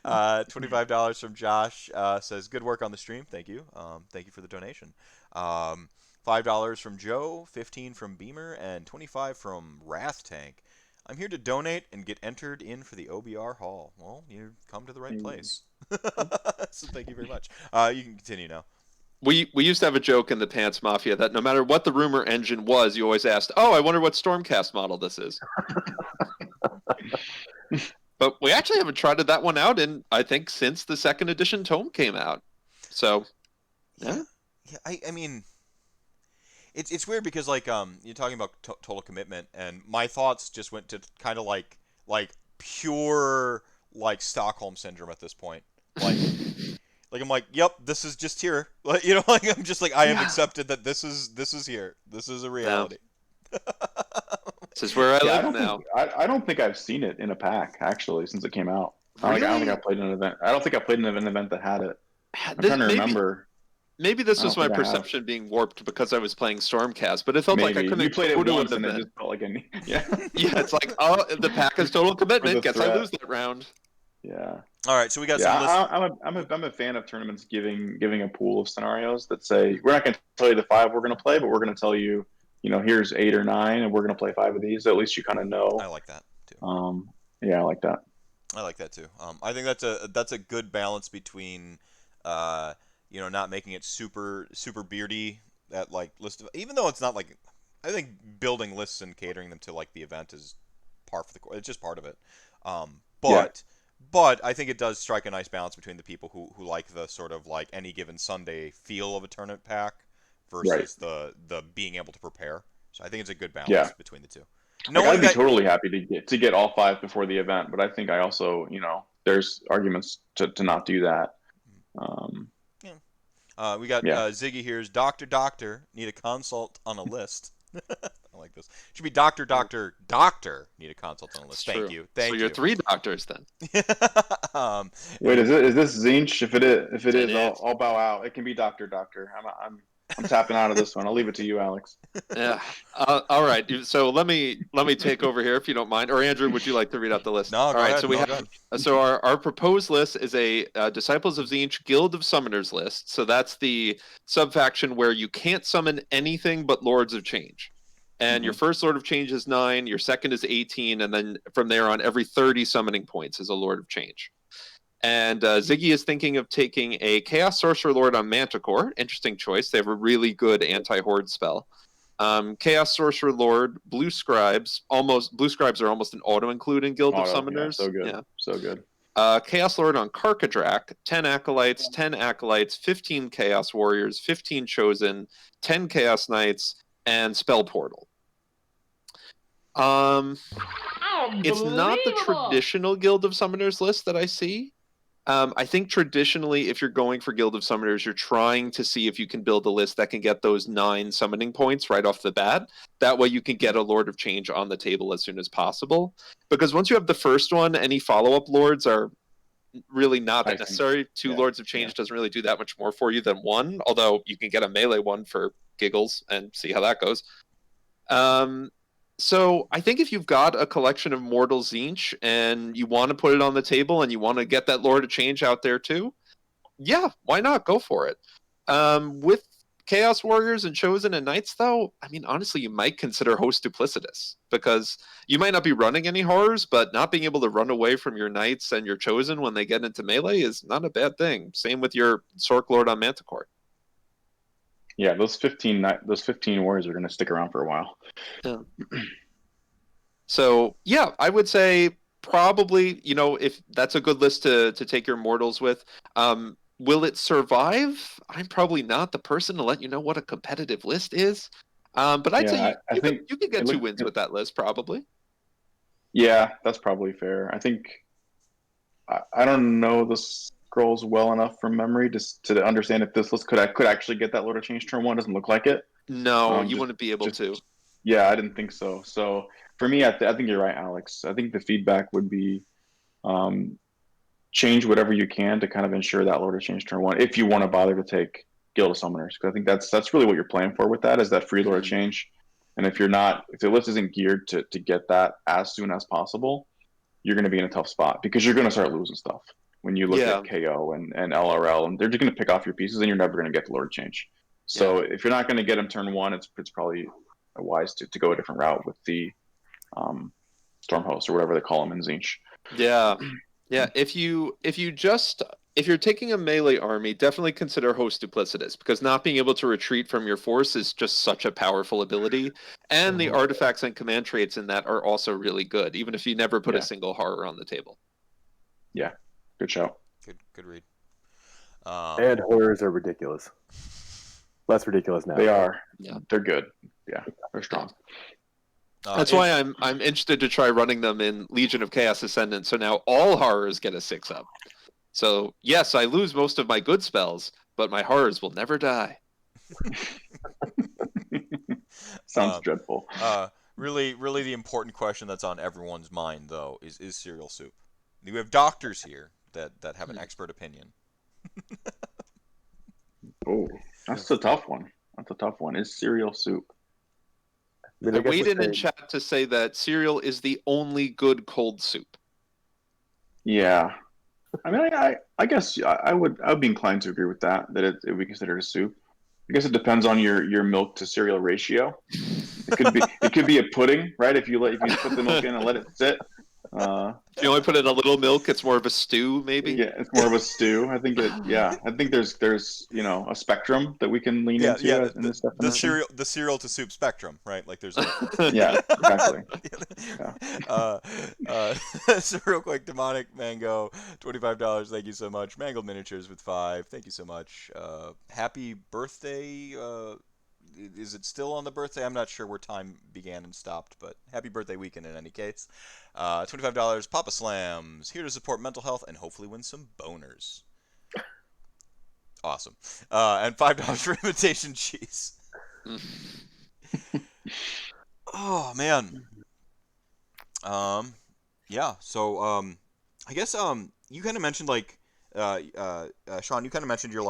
$25 from Josh says, good work on the stream. Thank you. Thank you for the donation. $5 from Joe, 15 from Beamer, and 25 from Wrath Tank. I'm here to donate and get entered in for the OBR Hall. Well, you come to the right place. So thank you very much. You can continue now. We used to have a joke in the Pants Mafia that no matter what the rumor engine was, you always asked, "Oh, I wonder what Stormcast model this is." But we actually haven't tried that one out in, I think, since the second edition tome came out. So, yeah. I mean, it's weird because like you're talking about total commitment, and my thoughts just went to kind of like pure like Stockholm syndrome at this point. Like I'm like, yep, this is just here. Like, you know, like I'm just like I have accepted that this is here. This is a reality. This is where I live now. I don't think I've seen it in a pack actually since it came out. Really? I don't think I played an event. I don't think I played in an event that had it. I'm trying to remember. Maybe this was my perception being warped because I was playing Stormcast, but it felt like I couldn't. You played it once and it just felt like yeah. Yeah, it's like, oh, the pack is total commitment. Guess I lose that round. Yeah. All right, so we got some lists. I'm a fan of tournaments giving a pool of scenarios that say we're not going to tell you the 5 we're going to play, but we're going to tell you, here's 8 or 9, and we're going to play 5 of these. So at least you kind of know. I like that too. Yeah, I like that. I like that too. I think that's a good balance between, not making it super beardy. That like list of, even though it's not like, I think building lists and catering them to like the event is par for the course. It's just part of it. But I think it does strike a nice balance between the people who like the sort of like any given Sunday feel of a tournament pack versus the being able to prepare. So I think it's a good balance between the two. I'd be totally happy to get all 5 before the event, but I think I also, there's arguments to not do that. We got Ziggy here's Doctor need a consult on a list. I like this. Should be Doctor need a consult on a list. Thank you. So you're 3 doctors then. Wait, is this Zinch? If it is, I'll bow out. It can be Doctor. I'm tapping out of this one. I'll leave it to you, Alex. Yeah. All right. So let me take over here if you don't mind. Or Andrew, would you like to read out the list? No. All right. Ahead, so we have. So our proposed list is a Disciples of Tzeentch Guild of Summoners list. So that's the subfaction where you can't summon anything but Lords of Change. And your first Lord of Change is 9, your second is 18, and then from there on, every 30 summoning points is a Lord of Change. And Ziggy is thinking of taking a Chaos Sorcerer Lord on Manticore. Interesting choice. They have a really good anti-horde spell. Chaos Sorcerer Lord, Blue Scribes are almost an auto-include in Guild of Summoners. Yeah, so good. Yeah. So good. Chaos Lord on Karkadrak, 10 Acolytes, 15 Chaos Warriors, 15 Chosen, 10 Chaos Knights, and Spell Portal. It's not the traditional Guild of Summoners list that I see. I think traditionally, if you're going for Guild of Summoners, you're trying to see if you can build a list that can get those 9 summoning points right off the bat. That way you can get a Lord of Change on the table as soon as possible. Because once you have the first one, any follow-up Lords are really not that necessary. 2 Lords of Change doesn't really do that much more for you than 1, although you can get a melee one for giggles and see how that goes. So I think if you've got a collection of Mortal Tzeentch and you want to put it on the table and you want to get that Lord of Change out there too, yeah, why not? Go for it. With Chaos Warriors and Chosen and Knights, though, I mean, honestly, you might consider Host Duplicitous, because you might not be running any horrors, but not being able to run away from your Knights and your Chosen when they get into melee is not a bad thing. Same with your Sorc Lord on Manticore. Yeah, those 15 warriors are going to stick around for a while. Yeah. So, yeah, I would say probably, if that's a good list to take your mortals with. Will it survive? I'm probably not the person to let you know what a competitive list is. But I'd say you could get 2 wins with that list, probably. Yeah, that's probably fair. I think I don't know the scrolls well enough from memory to understand if this list could actually get that Lord of Change turn 1. Doesn't look like it. No, you wouldn't be able to. Yeah, I didn't think so. So for me, I think you're right, Alex. I think the feedback would be change whatever you can to kind of ensure that Lord of Change turn 1, if you want to bother to take Guild of Summoners. Because I think that's really what you're playing for with that, is that free Lord of Change. And if the list isn't geared to get that as soon as possible, you're going to be in a tough spot because you're going to start losing stuff when you look Yeah. at KO and LRL, and they're just going to pick off your pieces, and you're never going to get the Lord Change. So if you're not going to get them turn one, it's probably wise to go a different route with the Storm Host or whatever they call them in Zinch. Yeah. If you're taking a melee army, definitely consider Host Duplicitous, because not being able to retreat from your force is just such a powerful ability, and the artifacts and command traits in that are also really good, even if you never put a single horror on the table. Yeah, good shout. Good read. And horrors are ridiculous. Less ridiculous now. They are. Yeah. They're good. Yeah, they're strong. That's why I'm interested to try running them in Legion of Chaos Ascendant, so now all horrors get a 6-up. So, yes, I lose most of my good spells, but my horrors will never die. Sounds dreadful. Really the important question that's on everyone's mind, though, is cereal soup. We have doctors here that have an expert opinion. Oh, that's a tough one. Is cereal soup? I waited in chat to say that cereal is the only good cold soup. Yeah. I mean, I guess I would be inclined to agree with that it would be considered a soup. I guess it depends on your milk to cereal ratio. It could be a pudding, right? If you put the milk in and let it sit. If you only put in a little milk, it's more of a stew, maybe. Yeah, it's more of a stew. I think there's a spectrum that we can lean into in this definition. The cereal to soup spectrum, right? Like there's yeah, exactly. So real quick, Demonic Mango, $25. Thank you so much. Mangled Miniatures with 5. Thank you so much. Happy birthday. Is it still on the birthday? I'm not sure where time began and stopped, but happy birthday weekend in any case. $25. Papa Slams, here to support mental health and hopefully win some boners. Awesome. And $5 for imitation cheese. Oh man. Yeah. So I guess you kind of mentioned like Sean, you kind of mentioned you're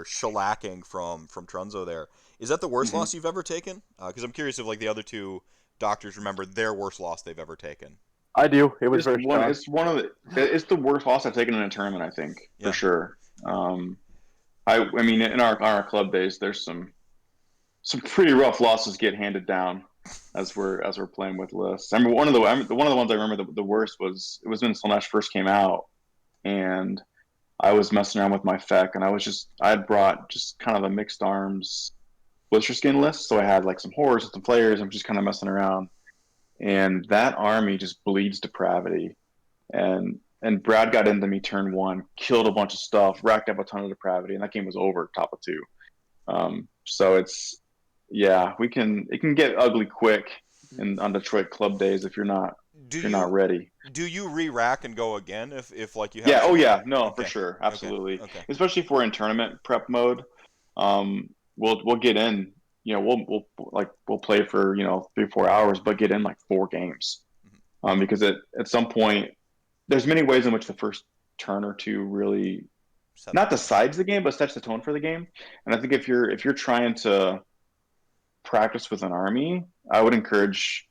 shellacking from Trunzo there. Is that the worst loss you've ever taken? Because I'm curious if like the other two doctors remember their worst loss they've ever taken. I do. It was it's the worst loss I've taken in a tournament, I think, for sure. I mean, in our club days, there's some pretty rough losses get handed down as we're playing with lists. I remember one of the ones I remember the worst was when Slanesh first came out, and I was messing around with my FEC, and I had brought just kind of a mixed arms blister skin list, so I had like some horrors and some players. I'm just kind of messing around, and that army just bleeds depravity, and Brad got into me turn 1, killed a bunch of stuff, racked up a ton of depravity, and that game was over top of 2. So it can get ugly quick on Detroit club days if you're not ready. Do you re-rack and go again if like you have? Yeah. Some... Oh yeah. No, for sure. Absolutely. Okay. Especially if we're in tournament prep mode. We'll get in. We'll play for 3-4 hours, but get in like 4 games. Because at some point, there's many ways in which the first turn or two really not decides the game, but sets the tone for the game. And I think if you're trying to practice with an army, I would encourage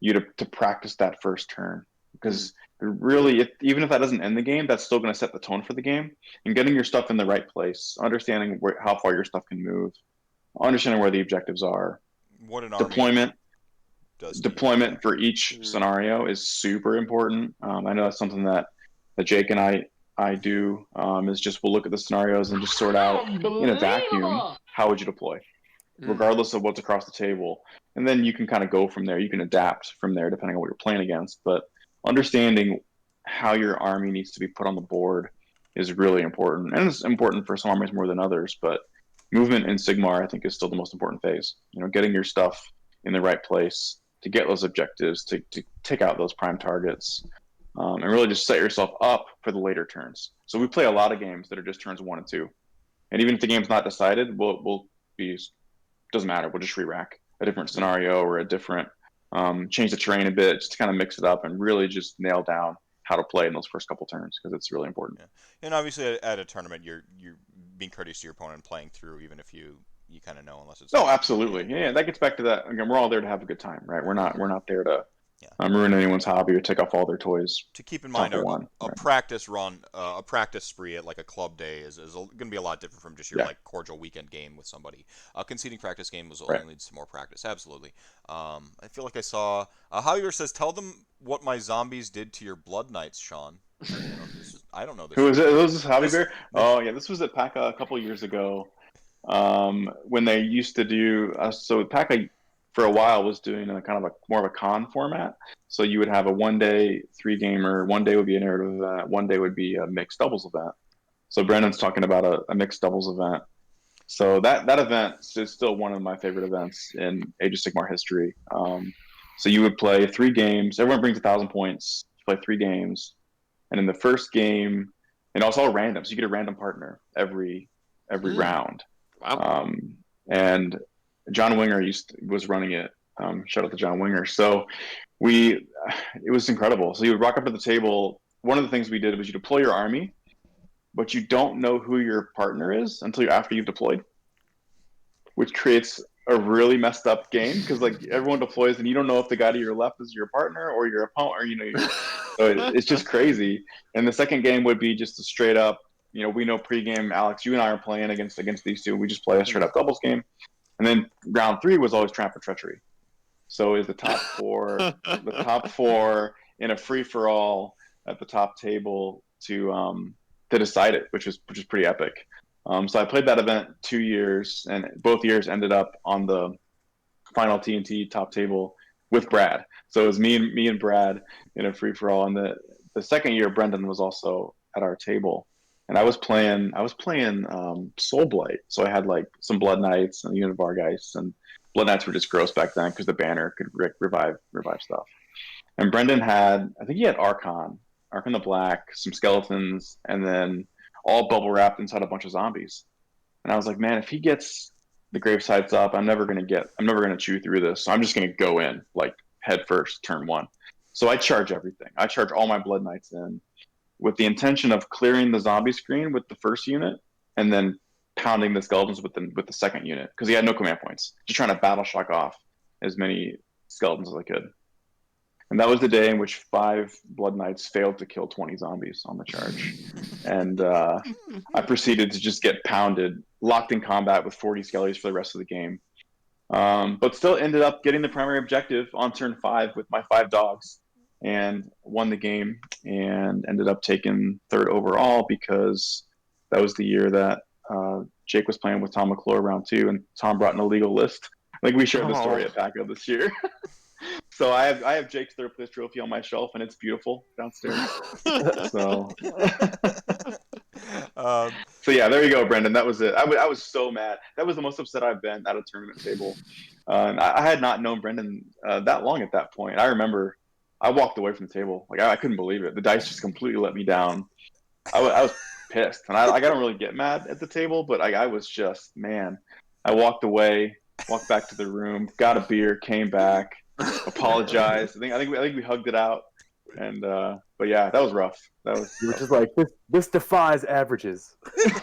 you to practice that first turn, because really, even if that doesn't end the game, that's still going to set the tone for the game. And getting your stuff in the right place, understanding how far your stuff can move, understanding where the objectives are, what an army deployment for each scenario is super important. I know that's something that Jake and I do, is just we'll look at the scenarios and just sort out in a vacuum, how would you deploy, regardless of what's across the table. And then you can kind of go from there. You can adapt from there depending on what you're playing against. But understanding how your army needs to be put on the board is really important. And it's important for some armies more than others. But movement in Sigmar, I think, is still the most important phase. Getting your stuff in the right place to get those objectives, to take out those prime targets, and really just set yourself up for the later turns. So we play a lot of games that are just turns 1 and 2. And even if the game's not decided, we'll be... doesn't matter. We'll just re-rack a different scenario or a different, change the terrain a bit, just to kind of mix it up and really just nail down how to play in those first couple turns, because it's really important. Yeah. And obviously at a tournament, you're being courteous to your opponent and playing through, even if you you kind of know unless it's. No, absolutely. Yeah, that gets back to that. Again, we're all there to have a good time, right? We're not there to ruin anyone's hobby or take off all their toys. To keep in mind, a right. practice run, a practice spree at like a club day is going to be a lot different from just your like cordial weekend game with somebody. A conceding practice game only leads to more practice. Absolutely. I feel like I saw Javier says, "Tell them what my zombies did to your blood knights, Sean." I don't know this. Who is it? Was this Hobby Bear? Oh yeah, this was at PACA a couple of years ago. When they used to do so PACA for a while was doing a kind of a more of a con format. So you would have a 1-day 3-gamer, 1 day would be a narrative event, 1 day would be a mixed doubles event. So Brendan's talking about a mixed doubles event. So that event is still one of my favorite events in Age of Sigmar history. So you would play 3 games. Everyone brings 1,000 points. You play 3 games, and in the first game, and it's all random. So you get a random partner every round. Wow. And John Winger was running it. Shout out to John Winger. So it was incredible. So you would rock up to the table. One of the things we did was you deploy your army, but you don't know who your partner is until after you've deployed, which creates a really messed up game because like everyone deploys and you don't know if the guy to your left is your partner or your opponent, or so it's just crazy. And the second game would be just a straight up, we know pregame, Alex, you and I are playing against these two. We just play a straight up doubles game. And then round 3 was always Tramp for Treachery. So is the top four in a free for all at the top table to decide it, which is pretty epic. So I played that event 2 years, and both years ended up on the final TNT top table with Brad. So it was me and Brad in a free for all. And the second year, Brendan was also at our table, and I was playing Soul Blight. So I had like some Blood Knights and Unit Vargeist, and Blood Knights were just gross back then because the banner could revive stuff. And Brendan I think he had Archon the Black, some skeletons, and then all bubble wrapped inside a bunch of zombies. And I was like, man, if he gets the gravesites up, I'm never gonna chew through this. So I'm just gonna go in like head first, turn 1. So I charge everything. I charge all my Blood Knights in with the intention of clearing the zombie screen with the first unit and then pounding the skeletons with the second unit because he had no command points. Just trying to battle shock off as many skeletons as I could. And that was the day in which 5 Blood Knights failed to kill 20 zombies on the charge. And I proceeded to just get pounded, locked in combat with 40 skellies for the rest of the game. But still ended up getting the primary objective on turn 5 with my 5 dogs and won the game and ended up taking 3rd overall because that was the year that Jake was playing with Tom McClure round 2 and Tom brought an illegal list. I think we shared the story at PACA this year. So I have Jake's 3rd place trophy on my shelf, and it's beautiful downstairs. So yeah, there you go, Brendan. That was it. I was so mad. That was the most upset I've been at a tournament table. And I had not known Brendan that long at that point. I remember I walked away from the table. Like I couldn't believe it. The dice just completely let me down. I was pissed, and I don't really get mad at the table, but I was just, man. I walked away, walked back to the room, got a beer, came back. Apologized. I think we hugged it out, and but yeah, that was rough. You were just like, this defies averages.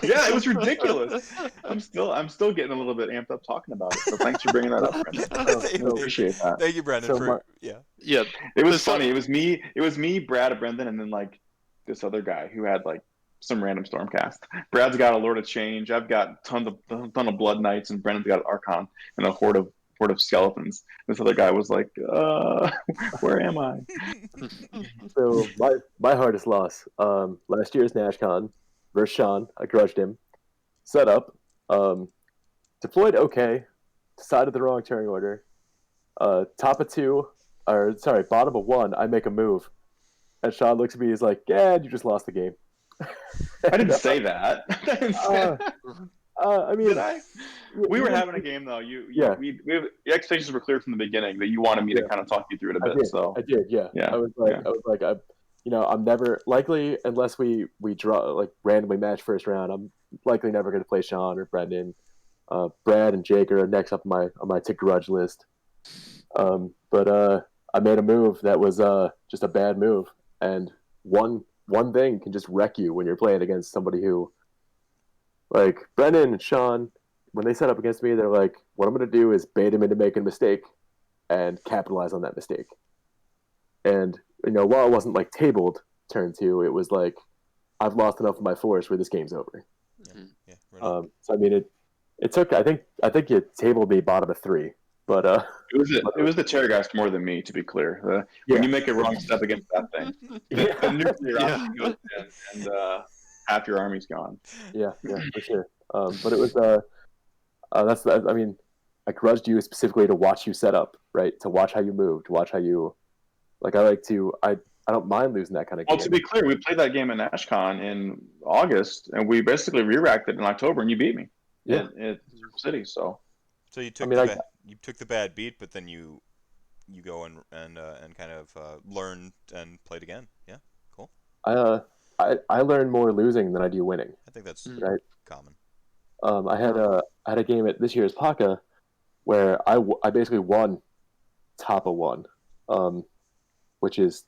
Yeah, it was ridiculous. I'm still getting a little bit amped up talking about it. So thanks for bringing that up, Brendan. I appreciate that. Thank you, Brendan. Yeah. It was funny. It was me, Brad, Brendan, and then like this other guy who had like some random Stormcast. Brad's got a Lord of Change. I've got ton of Blood Knights, and Brendan's got an Archon and a horde of skeletons. This other guy was like, where am I? So my hardest loss, last year's NashCon versus Sean. I grudged him. Set up, deployed okay, decided the wrong turning order. Top of 2, bottom of 1, I make a move. And Sean looks at me, he's like, yeah, you just lost the game. I didn't say that. I mean, did I? We were having a game though. The expectations were clear from the beginning that you wanted me to kind of talk you through it a bit. I did. Yeah. I was like, I'm never likely unless we draw like randomly match first round. I'm likely never going to play Sean or Brendan. Brad and Jake are next up on my to grudge list. But I made a move that was just a bad move, and one thing can just wreck you when you're playing against somebody who, like Brendan and Sean, when they set up against me, they're like, what I'm going to do is bait him into making a mistake and capitalize on that mistake. And, while it wasn't like tabled turn 2, it was like, I've lost enough of my force where this game's over. Yeah, right. So I mean, it took, I think it tabled me bottom of 3, but it was the Terrorgeist more than me, to be clear. When you make a wrong step against that thing, the nuclear option goes in, and half your army's gone. Yeah, for sure. But it was I mean, I grudged you specifically to watch you set up, right? To watch how you moved, to watch how you, like, I don't mind losing that kind of game. Well, to be clear, we played that game in NashCon in August, and we basically re-racked it in October, and you beat me. Yeah. In City, so you took you took the bad beat, but then you go and kind of learn and played again. Yeah, cool. I learn more losing than I do winning. I think that's right. Common. I had a game at this year's PACA where I basically won top of 1, which is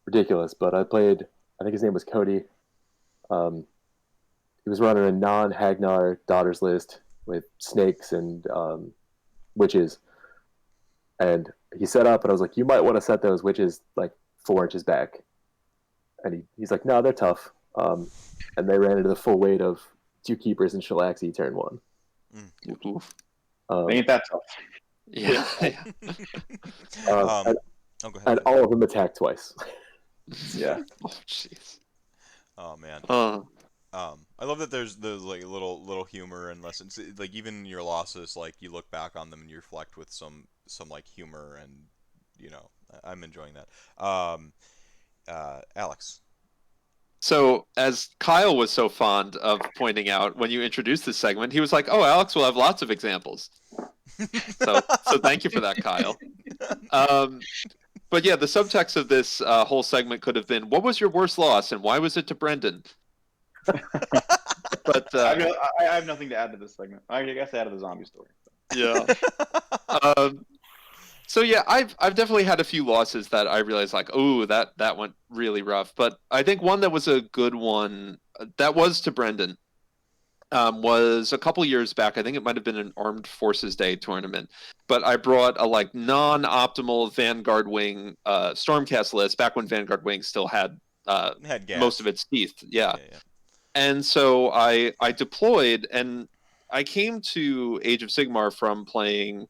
ridiculous. But I think his name was Cody. He was running a non-Hagnar daughters list with snakes and witches, and he set up, and I was like, you might want to set those witches like 4 inches back, and he's like, no, they're tough, and they ran into the full weight of 2 keepers and Shalaxi turn 1. Ain't that tough? Yeah. Go ahead. And all of them attacked twice. Yeah. Oh jeez. Oh man. I love that there's like little humor and lessons. Like even in your losses, like you look back on them and you reflect with some like humor, and I'm enjoying that. Alex. So, as Kyle was so fond of pointing out when you introduced this segment, he was like, "Oh, Alex will have lots of examples." so thank you for that, Kyle. But yeah, the subtext of this whole segment could have been, "What was your worst loss, and why was it to Brendan?" But I have nothing to add to this segment. I guess I added the zombie story. Yeah. So yeah, I've definitely had a few losses that I realized like, oh, that went really rough. But I think one that was a good one that was to Brendan was a couple years back. I think it might have been an Armed Forces Day tournament. But I brought a like non-optimal Vanguard Wing Stormcast list back when Vanguard Wing still had most of its teeth. Yeah. And so I deployed, and I came to Age of Sigmar from playing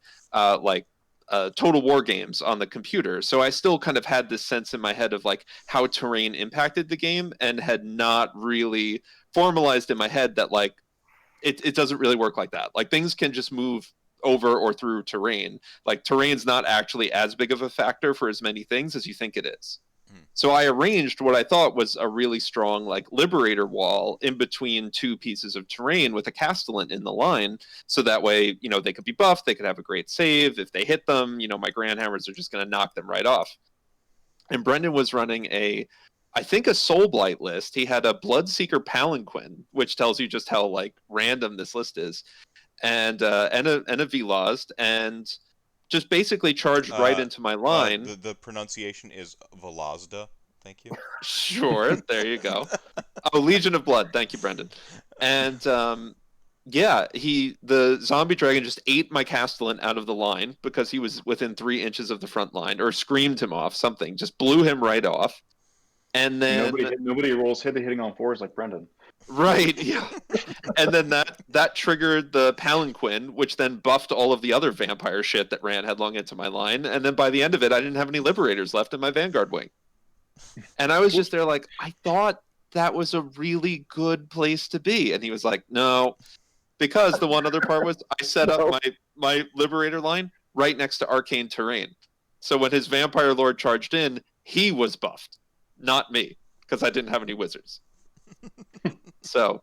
Total War games on the computer. So I still kind of had this sense in my head of like how terrain impacted the game, and had not really formalized in my head that like it doesn't really work like that. Like things can just move over or through terrain. Like terrain's not actually as big of a factor for as many things as you think it is. So I arranged what I thought was a really strong like liberator wall in between 2 pieces of terrain with a Castellan in the line, so that way they could be buffed, they could have a great save. If they hit them, my Grand Hammers are just going to knock them right off. And Brendan was running I think a Soul Blight list. He had a Bloodseeker Palanquin, which tells you just how like random this list is, and a V-Lozd, and just basically charged right into my line. The pronunciation is Velazda. Thank you. Sure, there you go. Oh, Legion of Blood. Thank you, Brendan. And the zombie dragon just ate my Castellan out of the line because he was within 3 inches of the front line, or screamed him off. Something just blew him right off. And then nobody rolls hitting on 4s like Brendan. Right, yeah. And then that triggered the Palanquin, which then buffed all of the other vampire shit that ran headlong into my line. And then by the end of it, I didn't have any Liberators left in my Vanguard Wing. And I was just there like, I thought that was a really good place to be. And he was like, no. Because the one other part was I set up my Liberator line right next to Arcane Terrain. So when his Vampire Lord charged in, he was buffed, not me, because I didn't have any Wizards. So,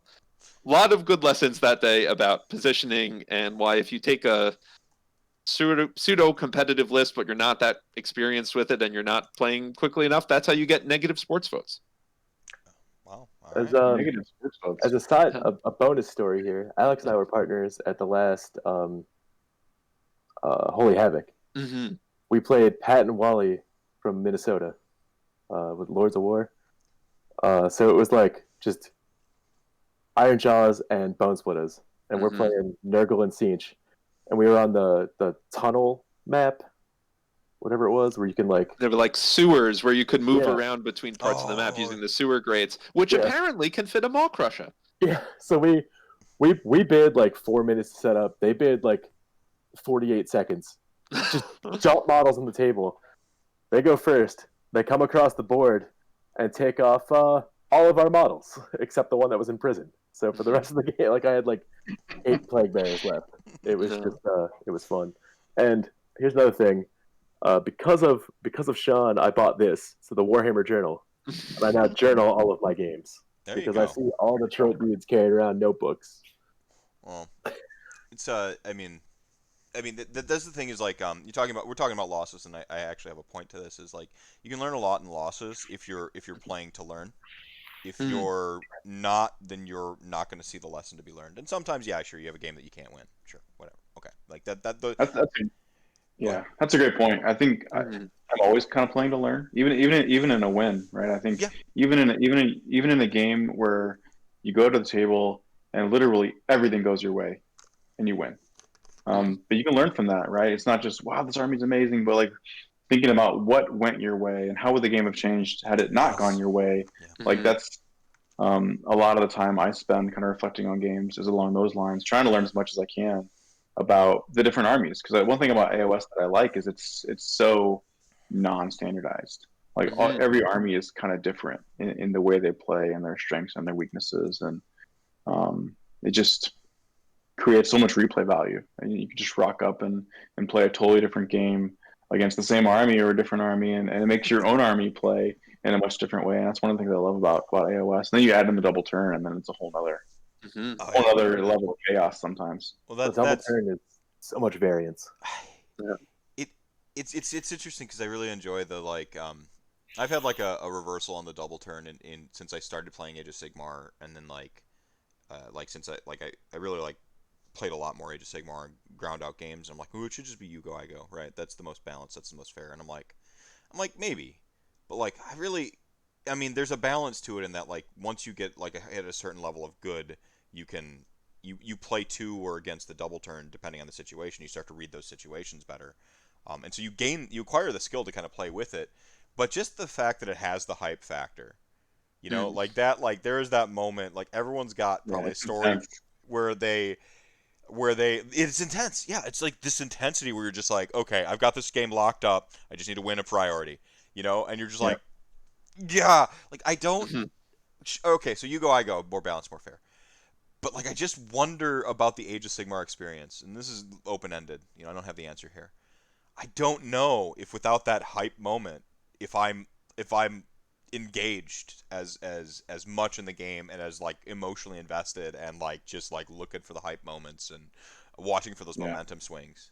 a lot of good lessons that day about positioning, and why if you take a pseudo competitive list, but you're not that experienced with it and you're not playing quickly enough, that's how you get negative sports votes. Wow. Negative sports votes. As a side, a bonus story here. Alex and I were partners at the last Holy Havoc. Mm-hmm. We played Pat and Wally from Minnesota with Lords of War. So it was like just Iron Jaws and Bone Splitters and we're playing Nurgle and Siege, and we were on the tunnel map, whatever it was, where you can like There were like sewers where you could move Yeah. around between parts of the map Oh. using the sewer grates, which Yeah. apparently can fit a mall crusher. Yeah, so we bid like 4 minutes to set up. They bid like 48 seconds. Just dump models on the table. They go first. They come across the board and take off all of our models except the one that was in prison. So for the rest of the game, like I had like 8 plague bearers left. It was just it was fun. And here's another thing. Because of Sean, I bought this, so the Warhammer Journal, and I now journal all of my games. There Because you I go. see all the trope dudes carrying around notebooks. Well, it's I mean, that's the thing is like we're talking about losses, and I actually have a point to this. Is like you can learn a lot in losses if you're playing to learn. If you're not, then you're not going to see the lesson to be learned. And sometimes, yeah, sure, you have a game that you can't win. Sure, whatever. Okay, like that. That's a great point. I think I'm always kind of playing to learn, even in a win, right? I think even in a game where you go to the table and literally everything goes your way, and you win. But you can learn from that, right? It's not just wow, this army's amazing, but like thinking about what went your way and how would the game have changed had it not gone your way. Yeah. Like that's a lot of the time I spend kind of reflecting on games is along those lines, trying to learn as much as I can about the different armies. Because one thing about AOS that I like is it's so non-standardized. Like every army is kind of different in the way they play and their strengths and their weaknesses, and it just creates so much replay value. And you can just rock up and play a totally different game against the same army or a different army, and it makes your own army play in a much different way. And that's one of the things I love about AOS. And then you add in the double turn, and then it's a whole other level of chaos sometimes. Well, The double turn is so much variance. It's interesting because I really enjoy the like I've had like a reversal on the double turn in since I started playing Age of Sigmar, and then like since I really like played a lot more Age of Sigmar and ground out games. I'm like, ooh, it should just be you go, I go, right? That's the most balanced, that's the most fair. And I'm like maybe, but like I mean, there's a balance to it in that like once you get like at a certain level of good, you can you play to or against the double turn depending on the situation. You start to read those situations better, and so you acquire the skill to kind of play with it. But just the fact that it has the hype factor, you know, like that, like there is that moment, like everyone's got probably a story intense. where it's intense. Yeah, it's like this intensity where you're just like, okay, I've got this game locked up. I just need to win a priority, you know, and you're just like, yeah, like I don't. Okay, so you go, I go, more balanced, more fair. But like I just wonder about the Age of Sigmar experience, and this is open ended. You know, I don't have the answer here. I don't know if without that hype moment, if I'm engaged as much in the game and as like emotionally invested and like just like looking for the hype moments and watching for those momentum swings.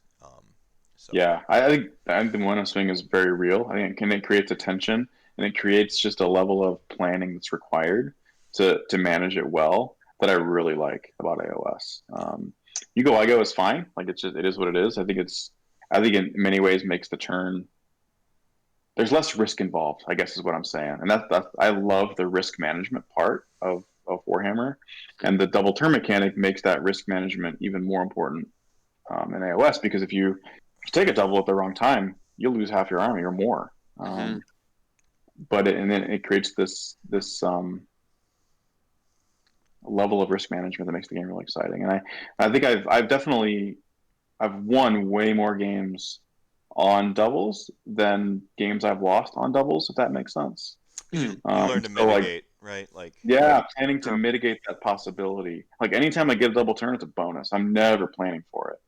Yeah, I think the momentum swing is very real. I think it creates a tension, and it creates just a level of planning that's required to manage it well that I really like about AOS. You go, I go is fine. Like it is what it is. I think in many ways makes the turn. There's less risk involved, I guess is what I'm saying. And that's I love the risk management part of Warhammer, and the double turn mechanic makes that risk management even more important in AOS, because if you take a double at the wrong time, you'll lose half your army or more. But then it creates this level of risk management that makes the game really exciting. And I think I've won way more games on doubles than games I've lost on doubles, if that makes sense. You learn to mitigate, right? Like planning to mitigate that possibility. Like anytime I get a double turn, it's a bonus. I'm never planning for it,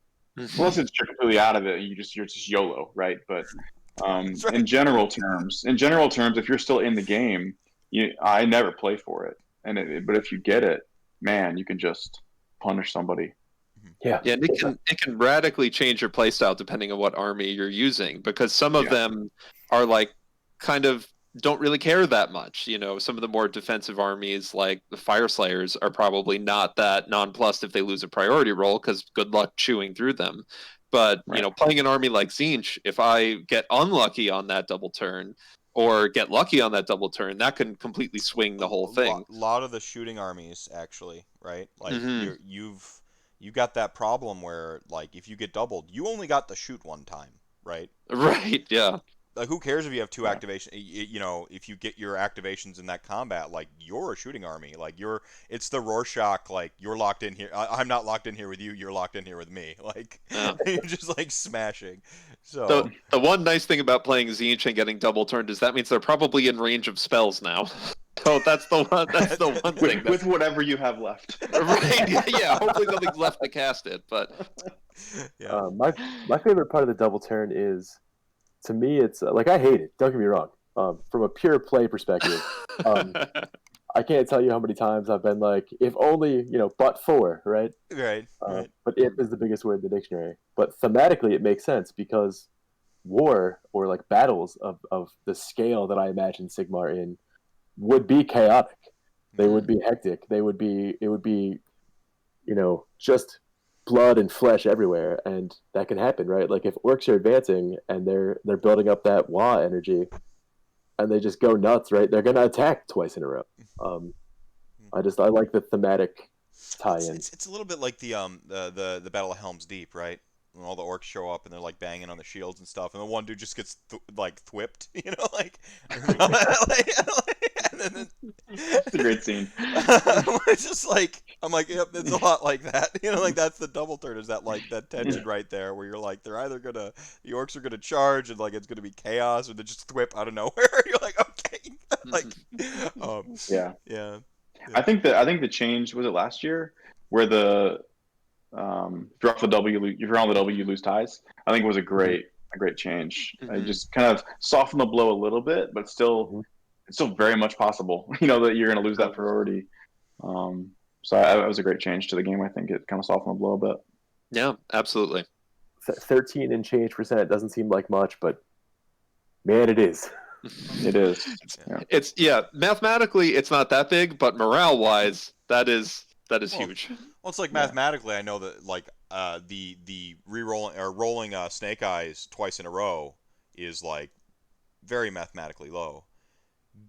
unless it's you're completely out of it. You're just YOLO, right? But in general terms, if you're still in the game, I never play for it. But if you get it, man, you can just punish somebody. Yeah, and it can radically change your playstyle depending on what army you're using, because some of them are like kind of don't really care that much. You know, some of the more defensive armies like the Fire Slayers are probably not that nonplussed if they lose a priority roll, because good luck chewing through them. But you know, playing an army like Tzeentch, if I get unlucky on that double turn or get lucky on that double turn, that can completely swing the whole thing. A lot of the shooting armies, actually, right? Like you got that problem where, like, if you get doubled, you only got to shoot one time, right? Right. Yeah. Like, who cares if you have two activation? You know, if you get your activations in that combat, like, you're a shooting army. Like, it's the Rorschach. Like, you're locked in here. I'm not locked in here with you. You're locked in here with me. Like, you're just like smashing. So The one nice thing about playing Tzeentch and getting double turned is that means they're probably in range of spells now. So that's the one. That's the one thing. With whatever you have left. Right? Yeah. Hopefully nothing's left to cast it. But yeah, My favorite part of the double turn is, to me, it's like, I hate it. Don't get me wrong. From a pure play perspective, I can't tell you how many times I've been like, if only, but for, right? right. But if is the biggest word in the dictionary. But thematically, it makes sense because war, or like battles of the scale that I imagine Sigmar in, would be chaotic. They would be hectic. It would be, just blood and flesh everywhere, and that can happen, right? Like, if orcs are advancing and they're building up that Wa energy, and they just go nuts, right? They're gonna attack twice in a row. I like the thematic tie-in. It's a little bit like the Battle of Helm's Deep, right? When all the orcs show up and they're like banging on the shields and stuff, and the one dude just gets thwipped, like, and then It's a great scene. it's just like, I'm like, yep, it's a lot like that, like, that's the double turn, is that, like, that tension right there where you're like, the orcs are gonna charge and, like, it's gonna be chaos, or they just thwip out of nowhere. You're like, okay, like, Yeah. yeah. I think the change was it last year where the if you're off the W, if you're on the W, you lose ties. I think it was a great change. I just kind of softened the blow a little bit, but still, it's still very much possible. That you're going to lose that priority. So it was a great change to the game. I think it kind of softened the blow a bit. yeah, absolutely. 13 and change percent doesn't seem like much, but man, it is. It is. Yeah. It's mathematically it's not that big, but morale wise, that is huge. Well, it's like, mathematically, I know that, like, the re-rolling or rolling Snake Eyes twice in a row is, like, very mathematically low.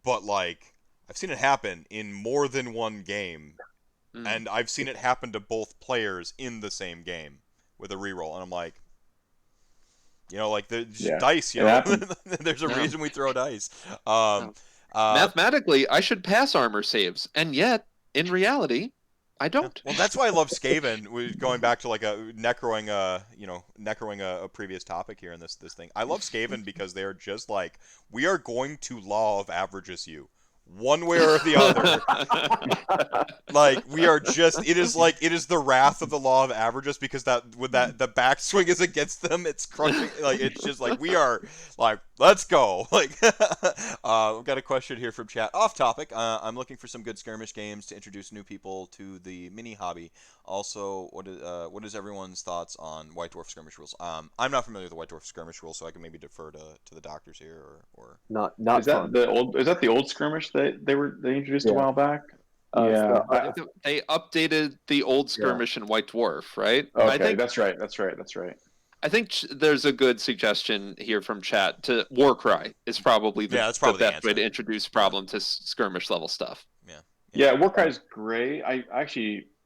But, like, I've seen it happen in more than one game, and I've seen it happen to both players in the same game with a re-roll, and I'm like, like, there's dice. There's a reason we throw dice. Mathematically, I should pass armor saves, and yet in reality, I don't. Well, that's why I love Skaven. We're going back to, like, necroing a previous topic here in this thing. I love Skaven because they are just like, we are going to law of averages you, one way or the other. Like, we are just, it is the wrath of the law of averages, because the backswing is against them, it's crushing. Like, it's just like, we are like, let's go. Like, we've got a question here from chat, off topic. I'm looking for some good skirmish games to introduce new people to the mini hobby. Also, what is everyone's thoughts on White Dwarf skirmish rules? I'm not familiar with the White Dwarf skirmish rules, so I can maybe defer to the doctors here, or Not Is that fun. the old skirmish that they introduced a while back? Yeah. They updated the old skirmish in White Dwarf, right? Okay, I think that's right. I think there's a good suggestion here from chat. To Warcry is probably the best way to introduce problem to skirmish level stuff. Yeah, Warcry is great.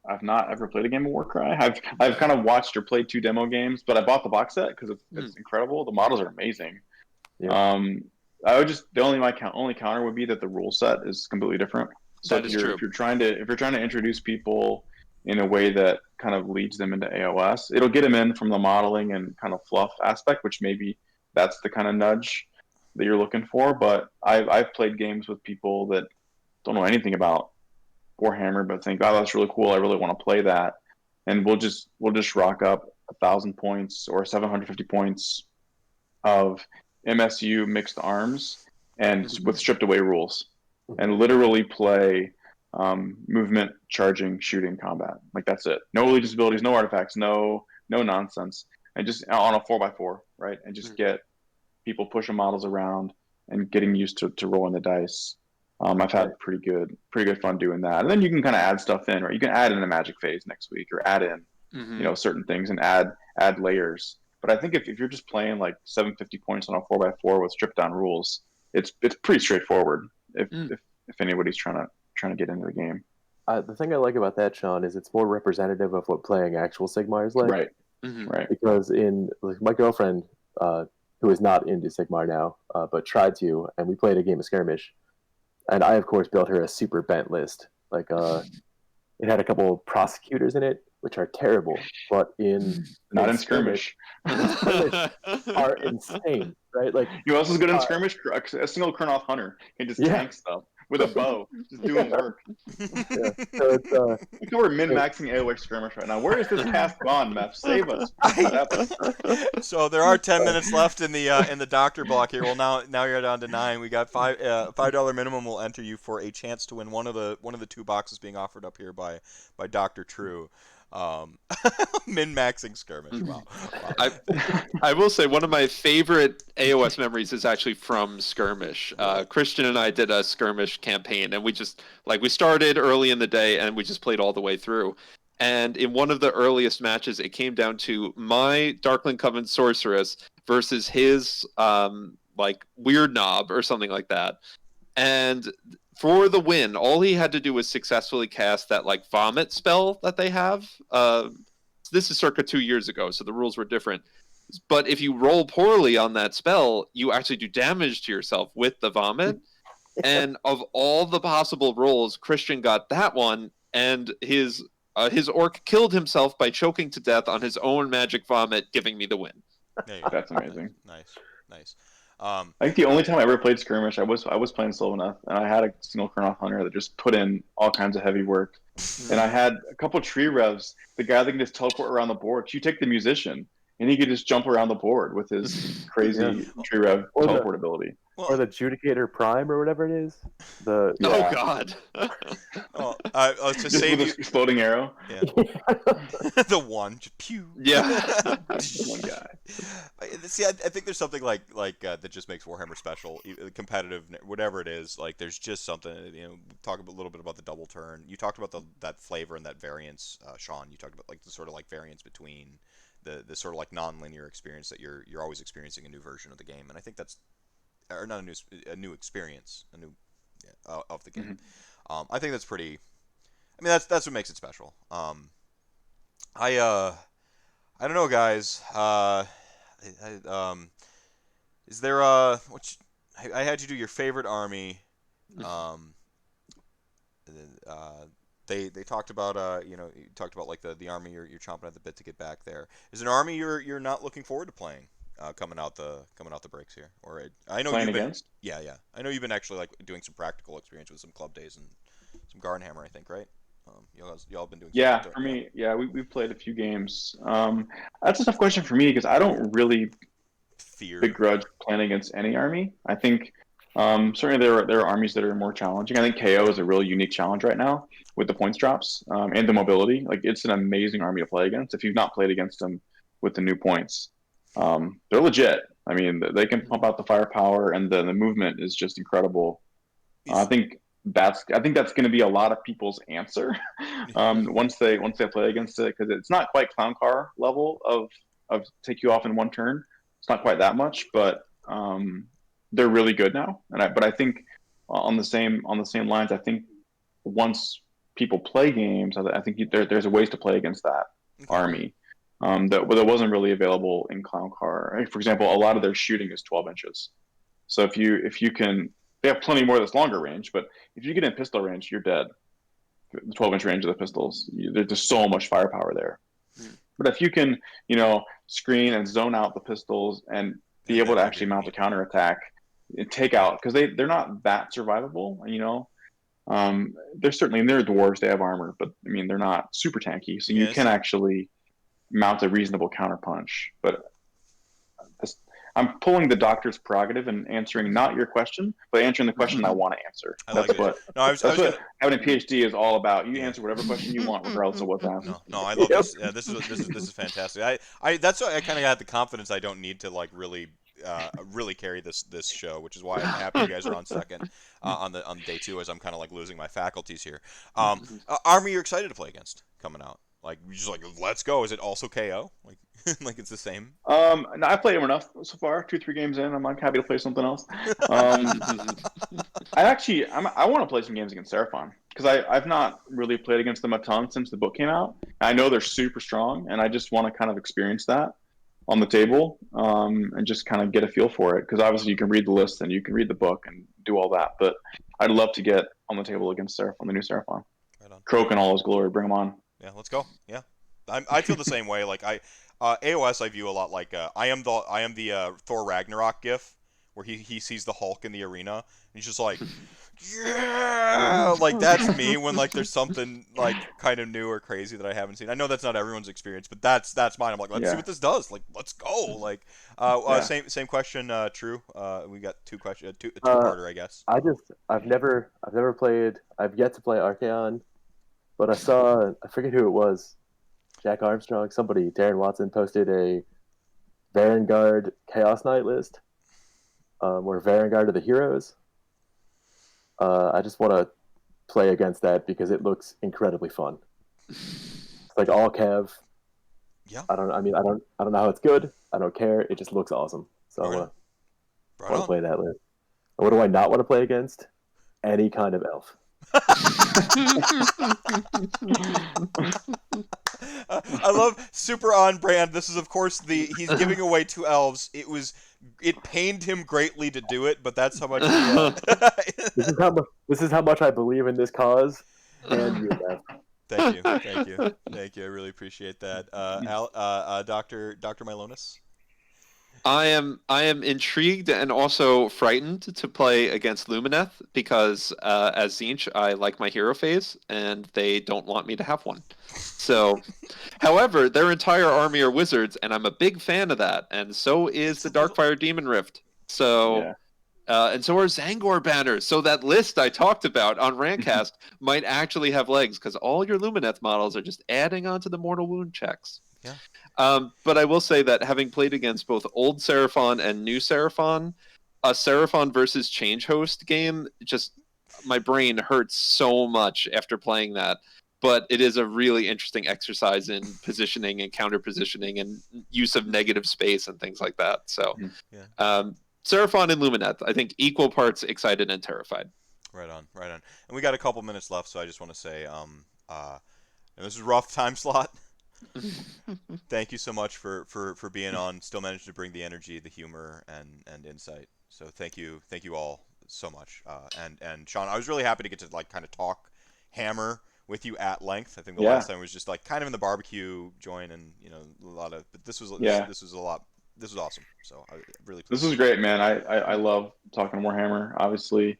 I've not ever played a game of Warcry. I've kind of watched or played 2 demo games, but I bought the box set because it's incredible. The models are amazing. Yeah. The only counter would be that the rule set is completely different. So if you're trying to introduce people in a way that kind of leads them into AOS, it'll get them in from the modeling and kind of fluff aspect, which maybe that's the kind of nudge that you're looking for. But I've played games with people that don't know anything about Warhammer, but think, oh, that's really cool. I really want to play that, and we'll just rock up 1,000 points or 750 points of MSU mixed arms and with stripped away rules, and literally play movement, charging, shooting, combat. Like, that's it. No religious abilities, no artifacts, no nonsense, and just on a 4x4, right? And just get people pushing models around and getting used to rolling the dice. I've had pretty good fun doing that. And then you can kind of add stuff in, right? You can add in a magic phase next week, or add in, certain things, and add layers. But I think if you're just playing like 750 points on a 4x4 with stripped down rules, it's pretty straightforward. If anybody's trying to get into the game. the thing I like about that, Sean, is it's more representative of what playing actual Sigmar is like. Right. Mhm. Right. Because my girlfriend, who is not into Sigmar now, but tried to, and we played a game of skirmish, and I of course built her a super bent list. Like it had a couple of prosecutors in it, which are terrible, but Not in skirmish. are insane, right? Like You know what else is good in skirmish? A single Kurnoth hunter can just tank stuff with a bow, just doing work. Yeah. So it's Look how we're min-maxing AOS skirmish right now. Where is this cast gone, Meph? Save us. What happened? So there are 10 minutes left in the doctor block here. Well, now you're down to 9. We got $5 minimum will enter you for a chance to win one of the 2 boxes being offered up here by Dr. True. Min-maxing skirmish. Wow. I will say one of my favorite AOS memories is actually from skirmish. Christian and I did a skirmish campaign, and we started early in the day, and we just played all the way through. And in one of the earliest matches, it came down to my Darkling Coven sorceress versus his weird knob or something like that. And for the win, all he had to do was successfully cast that vomit spell that they have. This is circa 2 years ago, so the rules were different. But if you roll poorly on that spell, you actually do damage to yourself with the vomit. And of all the possible rolls, Christian got that one, and his orc killed himself by choking to death on his own magic vomit, giving me the win. That's amazing. Nice. I think the only time I ever played skirmish, I was playing Sylvaneth, and I had a single Kurnoth hunter that just put in all kinds of heavy work. And I had a couple tree revs. The guy that can just teleport around the board. You take the musician, and he could just jump around the board with his crazy tree rev teleport ability. Or the Judicator Prime or whatever it is. Oh God! To just save with you, an exploding arrow. Yeah. The one, just pew. Yeah. One guy. See, I think there's something like that just makes Warhammer special, competitive, whatever it is. Like, there's just something. Talk a little bit about the double turn. You talked about that flavor and that variance, Sean. You talked about the sort of variance between the sort of non-linear experience that you're always experiencing a new version of the game, and I think that's not a new experience, of the game. Mm-hmm. I think that's pretty. I mean, that's what makes it special. I don't know, guys. Is there I had you do your favorite army. They talked about you talked about the army you're chomping at the bit to get back there. Is there an army you're not looking forward to playing? Coming out the breaks here, or I know playing you've been against. Yeah. I know you've been actually doing some practical experience with some club days and some Gardenhammer, I think, right? Y'all been doing. Yeah, for me, we've played a few games. That's a tough question for me because I don't really begrudge playing against any army. I think certainly there are armies that are more challenging. I think KO is a really unique challenge right now with the points drops and the mobility. It's an amazing army to play against if you've not played against them with the new points. They're legit. I mean, they can pump out the firepower, and the movement is just incredible. I think that's going to be a lot of people's answer once they play against it, because it's not quite Clown Car level of take you off in one turn. It's not quite that much, but they're really good now. But I think on the same lines, I think once people play games, I think there's a ways to play against that army. That wasn't really available in Clown Car. For example, a lot of their shooting is 12 inches. So if you can, they have plenty more that's longer range, but if you get in pistol range, you're dead. The 12-inch range of the pistols, there's just so much firepower there. But if you can, screen and zone out the pistols and be able to actually mount a counterattack and take out, because they're not that survivable, they're certainly, they're dwarves, they have armor, but I mean, they're not super tanky, so you can actually mount a reasonable counterpunch. But I'm pulling the doctor's prerogative and answering not your question, but answering the question I want to answer. That's what having a PhD is all about. You answer whatever question you want, regardless of what's asked. No, I love this. Yeah, this is fantastic. I that's why I kind of had the confidence I don't need to really carry this show, which is why I'm happy you guys are on second on day 2, as I'm kind of losing my faculties here. Army you're excited to play against coming out? You're just let's go. Is it also KO? It's the same? No, I've played him enough so far. 2-3 games in, I'm happy to play something else. I want to play some games against Seraphon, because I've not really played against them a ton since the book came out. I know they're super strong, and I just want to kind of experience that on the table, and just kind of get a feel for it. Because obviously you can read the list and you can read the book and do all that, but I'd love to get on the table against Seraphon, the new Seraphon. Right on. Croak in all his glory, bring him on. Yeah, let's go. Yeah, I feel the same way. Like AOS I view a lot like I am the Thor Ragnarok gif where he sees the Hulk in the arena and he's just like, yeah, like that's me when like there's something like kind of new or crazy that I haven't seen. I know that's not everyone's experience, but that's mine. I'm like, let's see what this does. Like, let's go. Like, same question. True. We got two questions. Two-parter, I guess. I've never played. I've yet to play Archaon, but I forget who it was. Jack Armstrong, somebody, Darren Watson posted a Vanguard Chaos Knight list, where Vanguard are the heroes. I just want to play against that because it looks incredibly fun. It's like all Cav. Yeah. I don't know how it's good. I don't care. It just looks awesome. So I want to play that list. And what do I not want to play against? Any kind of elf. I love super on brand. This is of course he's giving away 2 elves. It pained him greatly to do it, but that's how much. This is how much I believe in this cause. And you, Beth. Thank you. I really appreciate that. Dr. Malonis. I am intrigued and also frightened to play against Lumineth because as Zinch, I like my hero phase, and they don't want me to have one. So, however, their entire army are wizards, and I'm a big fan of that, and so is the Darkfire Demon Rift. So, and so are Zangor banners. So that list I talked about on Rantcast might actually have legs because all your Lumineth models are just adding on to the mortal wound checks. Yeah. But I will say that having played against both old Seraphon and new Seraphon, a Seraphon versus Change Host game, just my brain hurts so much after playing that. But it is a really interesting exercise in positioning and counter positioning and use of negative space and things like that. So, Seraphon and Lumineth, I think equal parts excited and terrified. Right on. And we got a couple minutes left, so I just want to say, and this is a rough time slot. Thank you so much for being on. Still managed to bring the energy, the humor, and insight. So thank you all so much. And Sean, I was really happy to get to like kind of talk Hammer with you at length. I think the last time was just like kind of in the barbecue joint, and a lot of. But this was a lot. This was awesome. So I really. This was great, man. I love talking Warhammer. Obviously.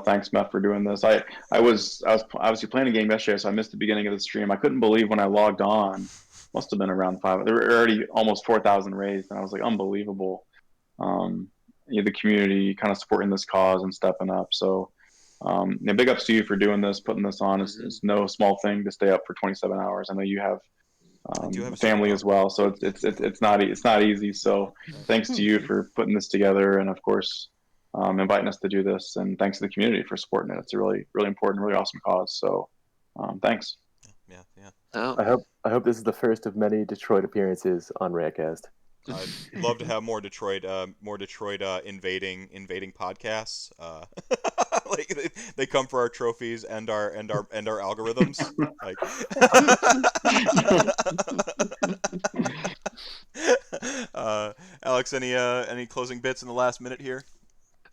Thanks, Meth, for doing this. I was obviously playing a game yesterday, so I missed the beginning of the stream. I couldn't believe when I logged on. Must have been around 5. There were already almost 4,000 raised, and I was like, unbelievable. The community kind of supporting this cause and stepping up. So, big ups to you for doing this, putting this on. It's no small thing to stay up for 27 hours. I know you have a family as well, so it's not easy. So, thanks to you for putting this together, and of course. Inviting us to do this, and thanks to the community for supporting it. It's a really, really important, really awesome cause. So, thanks. Yeah. Oh. I hope this is the first of many Detroit appearances on Rantcast. I'd love to have more Detroit invading podcasts. Like they come for our trophies and our algorithms. Like, Alex, any closing bits in the last minute here?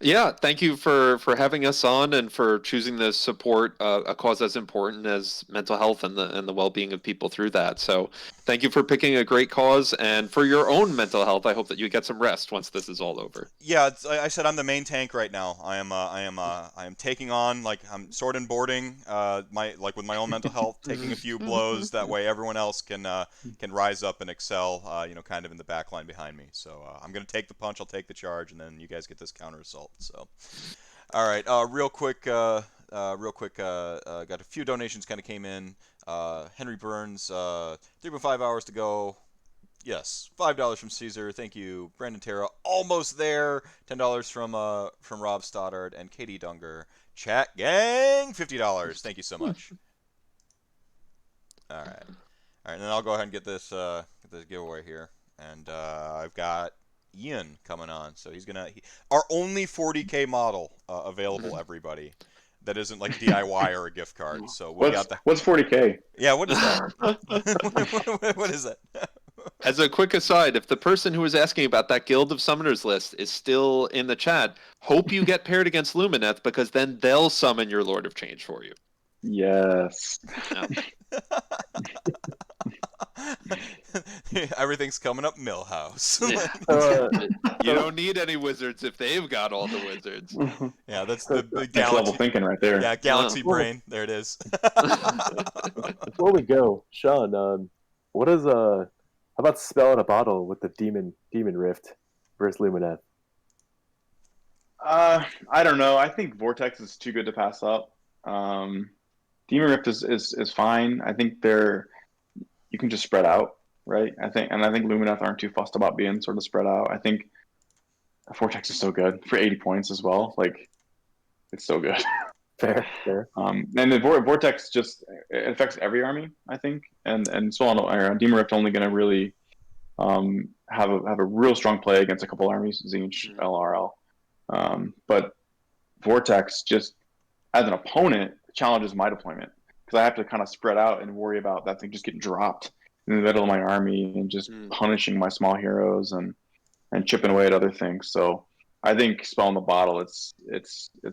Yeah, thank you for having us on and for choosing to support a cause as important as mental health and the well-being of people through that. So thank you for picking a great cause, and for your own mental health, I hope that you get some rest once this is all over. Yeah, I said I'm the main tank right now. I am taking on, like, I'm sword and boarding with my own mental health, taking a few blows. That way everyone else can rise up and excel, kind of in the back line behind me. So I'm going to take the punch, I'll take the charge, and then you guys get this counter assault. So, all right, real quick, got a few donations kind of came in. Henry Burns, 3.5 hours to go. Yes, $5 from Caesar. Thank you, Brandon Terra. Almost there. $10 from Rob Stoddard and Katie Dunger. Chat gang, $50. Thank you so much. All right, and then I'll go ahead and get this giveaway here, and I've got Ian coming on, so he's our only 40K model available, everybody. that isn't like DIY or a gift card. So we got that. What's 40K? Yeah, what is that? What is that? As a quick aside, if the person who was asking about that Guild of Summoners list is still in the chat, hope you get paired against Lumineth, because then they'll summon your Lord of Change for you. Yes. Everything's coming up Millhouse. You don't need any wizards if they've got all the wizards. Yeah, that's the Next galaxy level thinking right there. Yeah, galaxy brain. There it is. Before we go, Sean, what is how about spell in a bottle with the demon Rift versus Lumineth? I don't know. I think Vortex is too good to pass up. Demon Rift is fine. I think you can just spread out, right? I think Lumineth aren't too fussed about being sort of spread out. I think Vortex is so good for 80 points as well. Like, it's so good. Fair. And the Vortex just it affects every army, I think, and so on. Demon Rift only going to really have a real strong play against a couple armies, Zinch, LRL. But Vortex just as an opponent challenges my deployment because I have to kind of spread out and worry about that thing just getting dropped in the middle of my army and just punishing my small heroes and chipping away at other things. So I think spell in the bottle, it's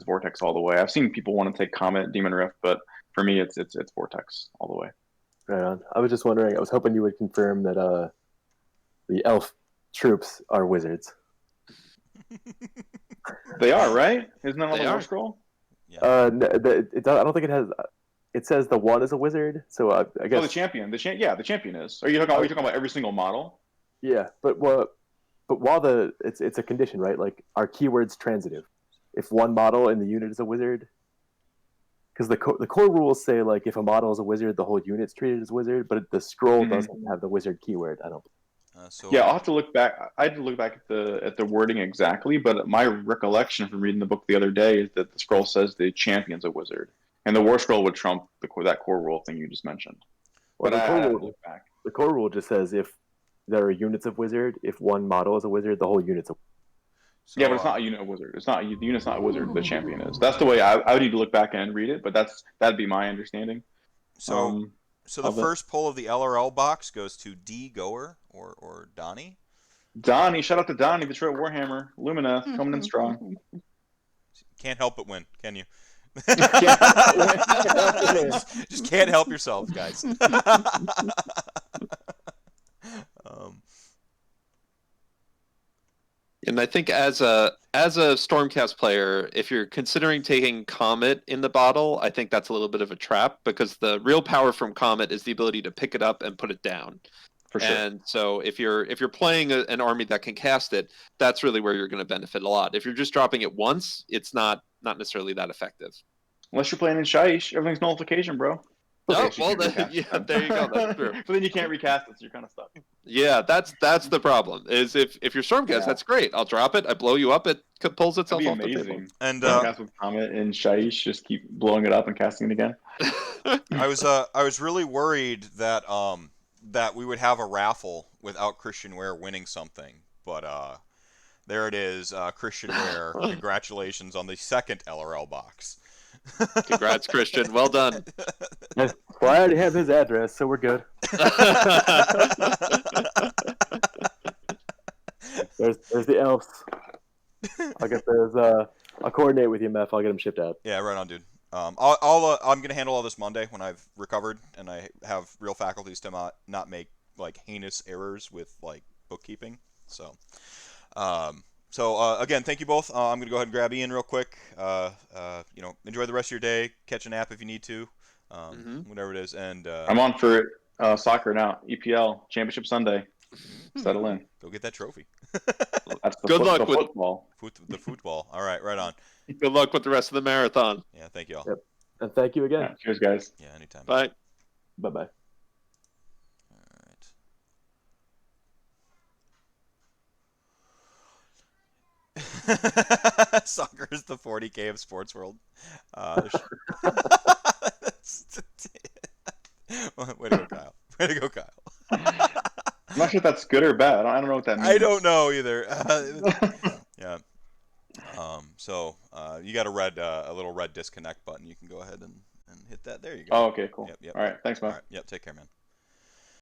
Vortex all the way. I've seen people want to take Comet, Demon Rift, but for me, it's Vortex all the way. Right on. I was just wondering. I was hoping you would confirm that the elf troops are wizards. They are, right? Isn't that on the war scroll? Yeah. I don't think it has. It says the one is a wizard, so I guess. Oh, the champion. The champion is. Are you talking about every single model? Yeah, but while it's a condition, right? Like, are keywords transitive? If one model in the unit is a wizard, because the core rules say like if a model is a wizard, the whole unit's treated as wizard, but the scroll doesn't have the wizard keyword. I don't. Yeah, I'll have to look back. I had to look back at the wording exactly, but my recollection from reading the book the other day is that the scroll says the champion's a wizard, and the war scroll would trump that core rule thing you just mentioned. Well, but I have to look back. The core rule just says if there are units of wizard, if one model is a wizard, the whole unit's a wizard. So, yeah, but it's not a unit of wizard. It's not the unit's not a wizard. The champion is. That's the way I would need to look back and read it, but that'd be my understanding. So the first poll of the LRL box goes to D Goer or Donnie. Donnie, shout out to Donnie, Detroit Warhammer, Lumineth, coming in strong. Can't help but win, can you? Just can't help yourselves, guys. And I think as a Stormcast player, if you're considering taking Comet in the bottle, I think that's a little bit of a trap because the real power from Comet is the ability to pick it up and put it down. For sure. And so if you're playing an army that can cast it, that's really where you're going to benefit a lot. If you're just dropping it once, it's not necessarily that effective. Unless you're playing in Shaiish, everything's nullification, bro. Oh, well, yeah, there you go. That's true. But then you can't recast it, so you're kind of stuck. Yeah, that's the problem. Is if you're Stormcast, that's great. I'll drop it. I blow you up. It pulls itself off the table. And cast with Comet and Shaiish, just keep blowing it up and casting it again. I was really worried that that we would have a raffle without Christian Ware winning something, but there it is. Christian Ware, congratulations on the second LRL box. Congrats, Christian. Well done. Well, I already have his address, so we're good. There's the elves. I'll get those. I'll coordinate with you, Meph. I'll get them shipped out. Yeah, right on, dude. I'm gonna handle all this Monday when I've recovered and I have real faculties to not make like heinous errors with like bookkeeping. So, again, thank you both. I'm gonna go ahead and grab Ian real quick. Enjoy the rest of your day. Catch a nap if you need to. Whatever it is. And I'm on for soccer now. EPL Championship Sunday. Settle in. Go get that trophy. That's the Good luck with football. The football. All right, right on. Good luck with the rest of the marathon. Yeah, thank you all. Yep. And thank you again. Yeah, cheers, guys. Yeah, anytime. Bye. Bye-bye. Soccer is the 40K of sports world. Way to go, Kyle. Way to go, Kyle. I'm not sure if that's good or bad. I don't know what that means. I don't know either. Yeah. You got a little red disconnect button. go ahead and hit that. There you go. Oh, okay, cool. Yep. All right, thanks, man. All right. Yep. Take care, man.